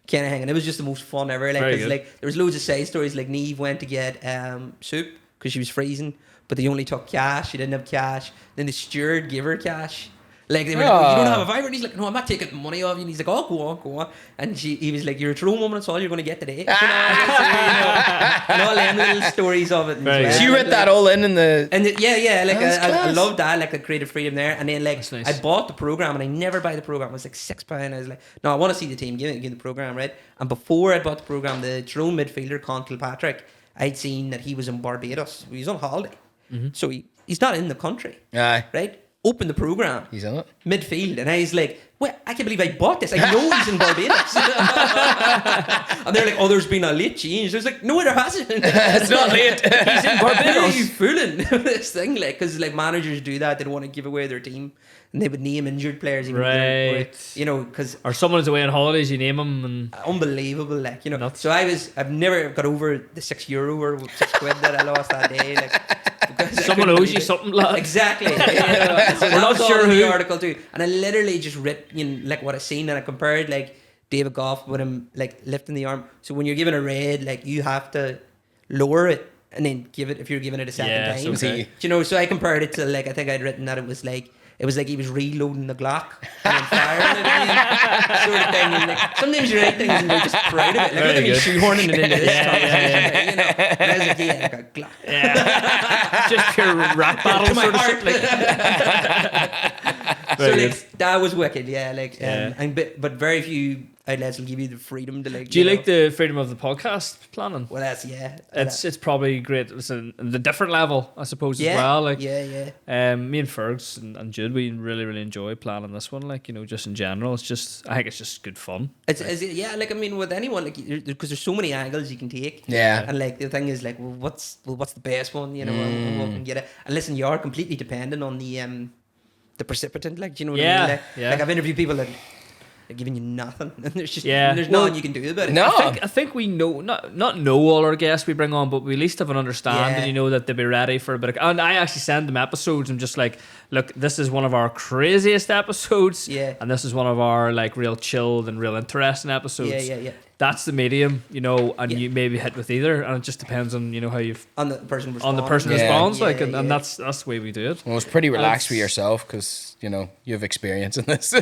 S2: kind of hanging. It was just the most fun ever. Like, cause, like there was loads of side stories. Like Neve went to get soup because she was freezing, but they only took cash. She didn't have cash. Then the steward gave her cash. Like they were like, "Oh, you don't have a vibrant." He's like, "No, I'm not taking the money off you." And he's like, "Oh, go on." And he was like, "You're a Tyrone woman. That's all you're going to get today." And all them little stories of it.
S3: So you read that all in the...
S2: Yeah. Like
S3: That's
S2: I
S3: class.
S2: love that, like the creative freedom there. And then like
S1: nice.
S2: I bought the program, and I never buy the program. It was like £6. I was like, no, I want to see the team give the program, right? And before I bought the program, the Tyrone midfielder Con Kilpatrick, I'd seen that he was in Barbados. He was on holiday, so he's not in the country,
S3: Aye.
S2: right? open the program.
S3: He's in it.
S2: Midfield, and I was like, "Well, I can't believe I bought this. I know he's in Barbados." And they're like, "Oh, there's been a late change." I was like, "No, there hasn't.
S3: It's not late.
S2: He's in Barbados." Are you fooling this thing? Like, because like managers do that, they don't want to give away their team, and they would name injured players, even
S1: Right.
S2: you know, because
S1: Or someone's away on holidays, you name them, and
S2: unbelievable, like, you know.
S1: Nuts.
S2: So I've never got over the €6 or £6 that I lost that day, like. because I
S1: someone
S2: couldn't
S1: owes you
S2: believe it.
S1: something, lad.
S2: Exactly. Yeah. So
S1: We're
S2: that
S1: not
S2: was all
S1: sure
S2: in the
S1: who.
S2: article too, and I literally just ripped, you know, like what I seen, and I compared like David Goff with him like lifting the arm. So when you're given a red, like you have to lower it and then give it if you're giving it a second
S1: Yeah,
S2: time.
S1: so
S3: was he-
S2: Do you know? So I compared it to like I think I'd written that it was like he was reloading the Glock and then firing it again, sort of thing. And like, sometimes you write things and you're just proud of it. Like, look at me shoehorning it into this conversation. You know, and I was like, yeah, like a Glock.
S1: Yeah. Just pure rap battle
S2: To my
S1: sort of
S2: heart.
S1: shit. Like.
S2: So
S1: Very
S2: like that was wicked, yeah. Like,
S1: Yeah.
S2: and but very few outlets will give you the freedom to like.
S1: Do you
S2: know,
S1: like the freedom of the podcast planning?
S2: Well, that's
S1: It's probably great. It's the different level, I suppose,
S2: yeah,
S1: as well. Like,
S2: yeah.
S1: me and Fergs and Jude, we really enjoy planning this one. Like, you know, just in general, I think it's just good fun.
S2: It's yeah, like I mean, with anyone, like because there's so many angles you can take.
S3: Yeah.
S2: And like the thing is, like, what's the best one? You know, and we can get it. And listen, you are completely dependent on the precipitant. Like, do you know what I mean? Like,
S1: yeah.
S2: like I've interviewed people that are giving you nothing, and there's just
S1: Yeah.
S2: there's
S1: Well,
S2: nothing you can do about it.
S3: No.
S1: I think we know not know all our guests we bring on, but we at least have an understanding.
S2: Yeah.
S1: You know that they'll be ready for a bit of. And I actually send them episodes. I'm just like, look, this is one of our craziest episodes.
S2: Yeah.
S1: And this is one of our like real chilled and real interesting episodes.
S2: Yeah.
S1: That's the medium, you know, and
S2: Yeah.
S1: you maybe hit with either, and it just depends on you know how you've
S2: On the person responds.
S1: on the person
S3: Yeah.
S1: responds,
S2: Yeah,
S1: like, and
S2: yeah.
S1: that's the way we do it.
S3: Well, it's pretty relaxed
S1: That's-
S3: with yourself because, you know, you have experience in this.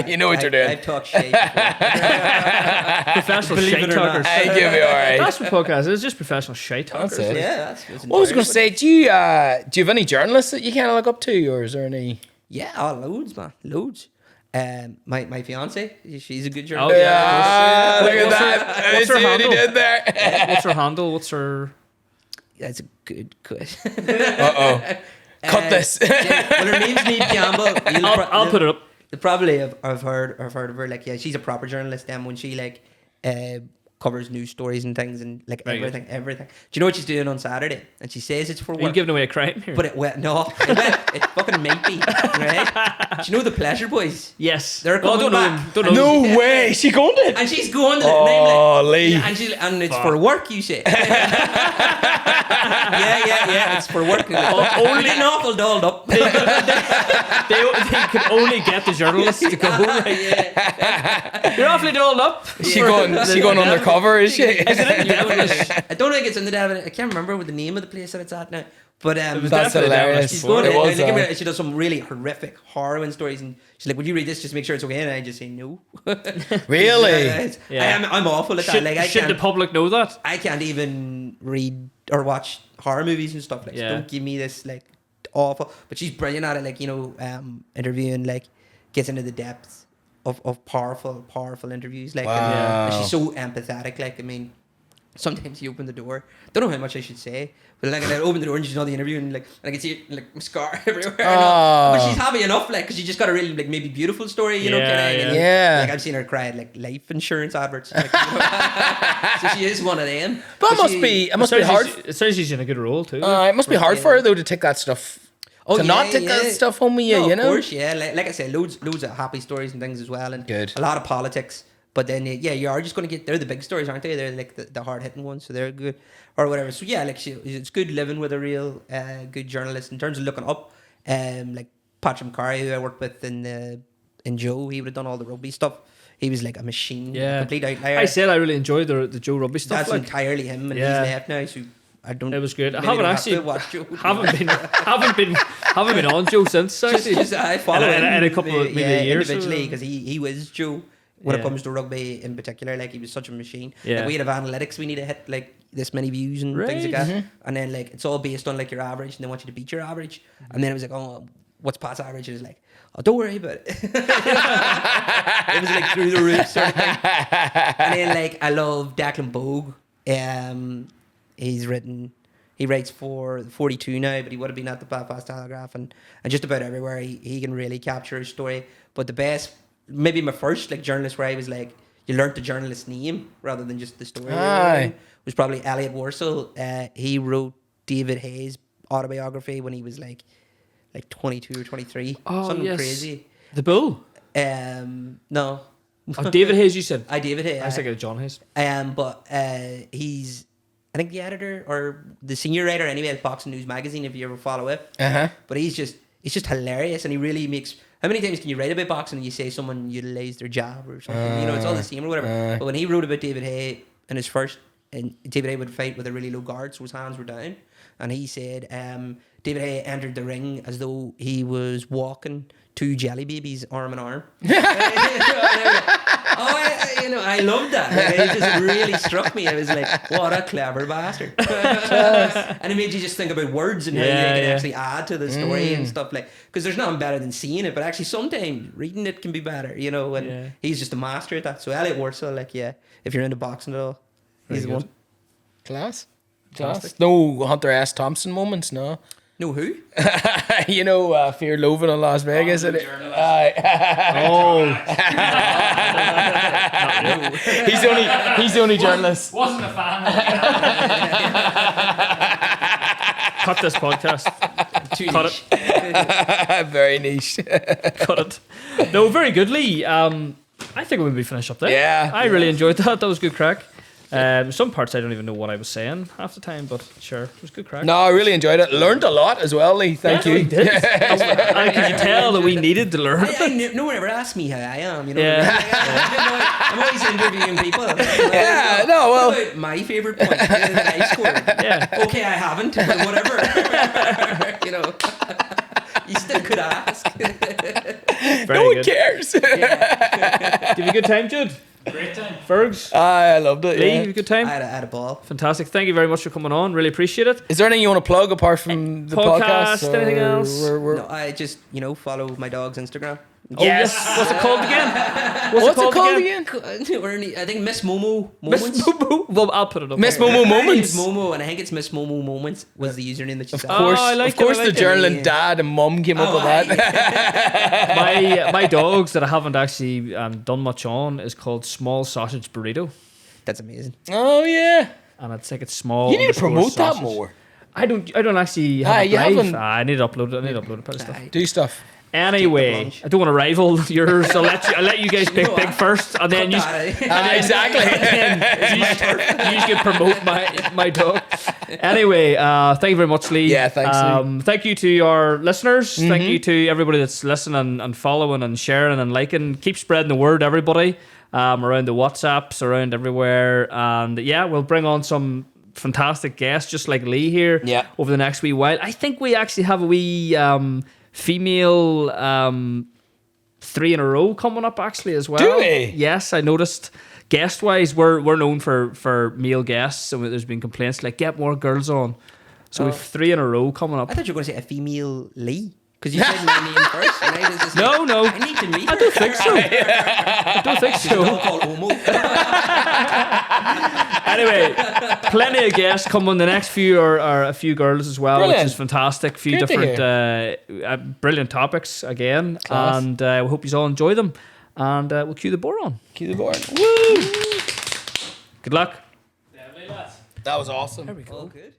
S3: You know what you're doing.
S2: I've talked shit before.
S1: Professional
S2: Believe
S1: shite
S2: it or not.
S1: talkers.
S3: I give you all right.
S1: That's what podcast is, just professional shite talkers.
S3: That's it.
S2: Yeah, that's
S3: What was I going to say? Do you have any journalists that you kind of look up to, or is there any?
S2: Yeah, loads, man, loads. My fiance, she's a good
S1: Oh,
S2: journalist.
S1: yeah.
S3: Look at
S1: What's her-
S3: that.
S1: what's her
S3: I see what he
S1: handle?
S3: did there.
S1: What's her handle? What's her?
S2: That's a good question.
S3: Uh-oh. Cut this.
S2: Well, her name's Neve Campbell.
S1: I'll put it up.
S2: Probably I've heard of her. Like, yeah, she's a proper journalist. And when she like covers news stories and things and like
S1: Very good.
S2: everything. Do you know what she's doing on Saturday? And she says it's for
S1: Are you
S2: work.
S1: giving away a crime here?
S2: But it fucking might be, right? Do you know the Pleasure Boys?
S1: yes.
S2: They're
S1: Well,
S2: coming
S1: don't know
S2: back.
S1: them. Don't know them.
S3: No way. She going to it.
S2: And she's going to
S3: Oh,
S2: it.
S3: Lee.
S2: Yeah, and it's for work, you say. yeah. It's for work. Only an awful dolled up.
S1: They could only get the journalists to go. Right? You're awfully dolled up.
S3: She going undercover, is she?
S2: I don't think it's in the Devon. I can't remember what the name of the place that it's at now. But
S1: was
S3: That's
S1: definitely
S3: hilarious.
S2: she's
S1: before.
S2: going.
S3: It was,
S2: She does some really horrific, harrowing stories, and she's like, "Would you read this just to make sure it's okay?" And I just say no.
S3: Really?
S1: Yeah.
S2: I'm awful at that.
S1: Should,
S2: Like I
S1: should the
S2: can't.
S1: public know that?
S2: I can't even read or watch horror movies and stuff. Like,
S1: Yeah.
S2: don't give me this like awful. But she's brilliant at it. Like, you know, interviewing, like, gets into the depths of powerful interviews. Like,
S3: Wow.
S2: and she's so empathetic. Like, I mean, sometimes you open the door. Don't know how much I should say, but like I open the door and she's on the interview and like and I can see like my scar everywhere. And all. But she's happy enough, like, because she just got a really like maybe beautiful story, you know.
S1: Yeah,
S2: Kind of,
S3: yeah.
S2: Like I've seen her cry at like life insurance adverts. Like, you know. So she is one of them.
S3: But it must
S2: she-
S3: be hard.
S1: It sounds she's in a good role too.
S3: It must be hard for her though to take that stuff. To not take that stuff home with you,
S2: No,
S3: you
S2: of
S3: know.
S2: course, yeah. Like I said, loads of happy stories and things as well, and
S3: Good.
S2: a lot of politics. But then, yeah, you are just going to get. They're the big stories, aren't they? They're like the hard hitting ones, so they're good or whatever. So yeah, like it's good living with a real good journalist in terms of looking up. Like Patrick McCarry, who I worked with in Joe, he would have done all the rugby stuff. He was like a machine,
S1: Yeah.
S2: complete outlier.
S1: I said I really enjoyed the Joe Rugby stuff.
S2: That's
S1: Like,
S2: entirely him, and
S1: Yeah.
S2: he's left now. So I don't.
S1: it was good. I
S2: maybe
S1: haven't
S2: don't have
S1: actually
S2: to watch Joe.
S1: haven't been on Joe since actually.
S2: just I follow
S1: in
S2: him
S1: a couple of maybe years
S2: individually
S1: or-
S2: because he was Joe when it
S1: Yeah.
S2: comes to rugby in particular. Like, he was such a machine.
S1: Yeah.
S2: Like, we have analytics, we need to hit like this many views and things like
S1: Right.
S2: that, and then like it's all based on like your average, and they want you to beat your average. And then it was like, oh, what's Pat's average? And it was like, oh, don't worry about it. It was like through the roof sort of thing. And then like I love Declan Bogue. He He writes for 42 now, but he would have been at the Belfast Telegraph and just about everywhere. He can really capture his story. But the best, maybe my first like journalist where I was like, you learnt the journalist's name rather than just the story. Was probably Elliot Worcel. He wrote David Hayes' autobiography when he was like 22 or 23.
S1: Oh,
S2: something
S1: yes.
S2: crazy.
S1: The Bull.
S2: No.
S1: Oh, David Hayes, you said.
S2: David Hayes.
S1: I was thinking of John Hayes.
S2: But he's, I think, the editor or the senior writer anyway at Boxing News magazine, if you ever follow it. But he's just hilarious, and he really makes. How many times can you write about boxing and you say someone utilised their jab or something? It's all the same or whatever. But when he wrote about David Hay in his first, and David Hay would fight with a really low guard, so his hands were down, and he said David Hay entered the ring as though he was walking 2 jelly babies arm in arm. I loved that. Like, it just really struck me. I was like, what a clever bastard. And it made you just think about words and how you can actually add to the story and stuff, like, because there's nothing better than seeing it, but actually sometimes reading it can be better, and he's just a master at that. So Elliot Worcel, if you're into boxing at all, he's the one.
S3: Class. No Hunter S. Thompson moments, no.
S2: No, who?
S3: Fear Loven in Las Vegas.
S5: Oh,
S3: He's the only journalist.
S5: Wasn't a fan.
S1: Cut this podcast. Cut it.
S3: Very niche.
S1: Cut it. No, very good, Lee. I think we'll be finished up there.
S3: Yeah.
S1: I really enjoyed that. That was good crack. Some parts I don't even know what I was saying half the time, but sure, it was good crack.
S3: No, I really enjoyed it. Learned a lot as well, Lee. Thank you.
S1: We did. Could you tell that we needed to learn?
S2: No one ever asked me how I am,
S1: Yeah.
S2: I'm always interviewing people.
S3: Yeah, no, well.
S2: What about my favourite point that I scored?
S1: Yeah.
S2: Okay, I haven't, but whatever. You still could ask.
S3: No one cares.
S1: Did you have a good time, Jude?
S5: Great time.
S1: Fergs?
S3: I loved it.
S1: Lee,
S3: Yeah.
S1: you had a good time?
S2: I had a ball.
S1: Fantastic. Thank you very much for coming on. Really appreciate it.
S3: Is there anything you want to plug apart from the podcast?
S1: Podcast, anything else?
S2: No, I just, follow my dog's Instagram.
S1: Oh, yes. What's it called again? What's it called again?
S2: I think Miss Momo
S1: Miss
S2: Moments.
S1: Momo. Well, I'll put it up.
S3: Miss
S1: there.
S3: Momo
S2: It's
S3: Moments.
S2: Momo, and I think it's Miss Momo Moments was the username that she said.
S3: Of course,
S1: I like
S3: of course,
S1: it, I like
S3: the
S1: it.
S3: journaling dad and mum came up with that.
S1: My dogs that I haven't actually done much on is called Small Sausage Burrito.
S2: That's amazing.
S3: Oh yeah,
S1: And it's like it's small.
S3: you need to promote that
S1: sausage.
S3: more.
S1: I don't actually have it
S3: you
S1: live.
S3: haven't-
S1: I need to upload it. I need to upload a bit of stuff.
S3: Do stuff.
S1: Anyway,
S2: lunch.
S1: I don't want to rival yours. I'll let you guys pick big first, and then you
S3: Exactly.
S1: you can promote my dog. Anyway, thank you very much, Lee.
S3: Yeah, thanks, Lee.
S1: Thank you to our listeners. Thank you to everybody that's listening and following and sharing and liking. Keep spreading the word, everybody. Around the WhatsApps, around everywhere, and we'll bring on some fantastic guests, just like Lee here.
S3: Yeah.
S1: Over the next wee while, I think we actually have a wee female 3 in a row coming up actually as well.
S3: Do we?
S1: Yes, I noticed. Guest wise, we're known for male guests, and there's been complaints like get more girls on. So we've 3 in a row coming up.
S2: I thought you were going to say a female Lee. Because you said my name first, and I was just
S1: No, no.
S2: I need to meet her.
S1: I don't think so. I don't think
S2: She's all
S1: so.
S2: called Homo.
S1: Anyway, plenty of guests coming. The next few are a few girls as well,
S3: Brilliant.
S1: which is fantastic. Few
S3: Good to
S1: different brilliant topics again.
S3: Class.
S1: And we hope you all enjoy them. And we'll cue the board on.
S3: Cue the board.
S1: Woo! Good luck.
S5: Definitely, lads.
S3: That was awesome.
S1: There we go.
S2: Oh, good.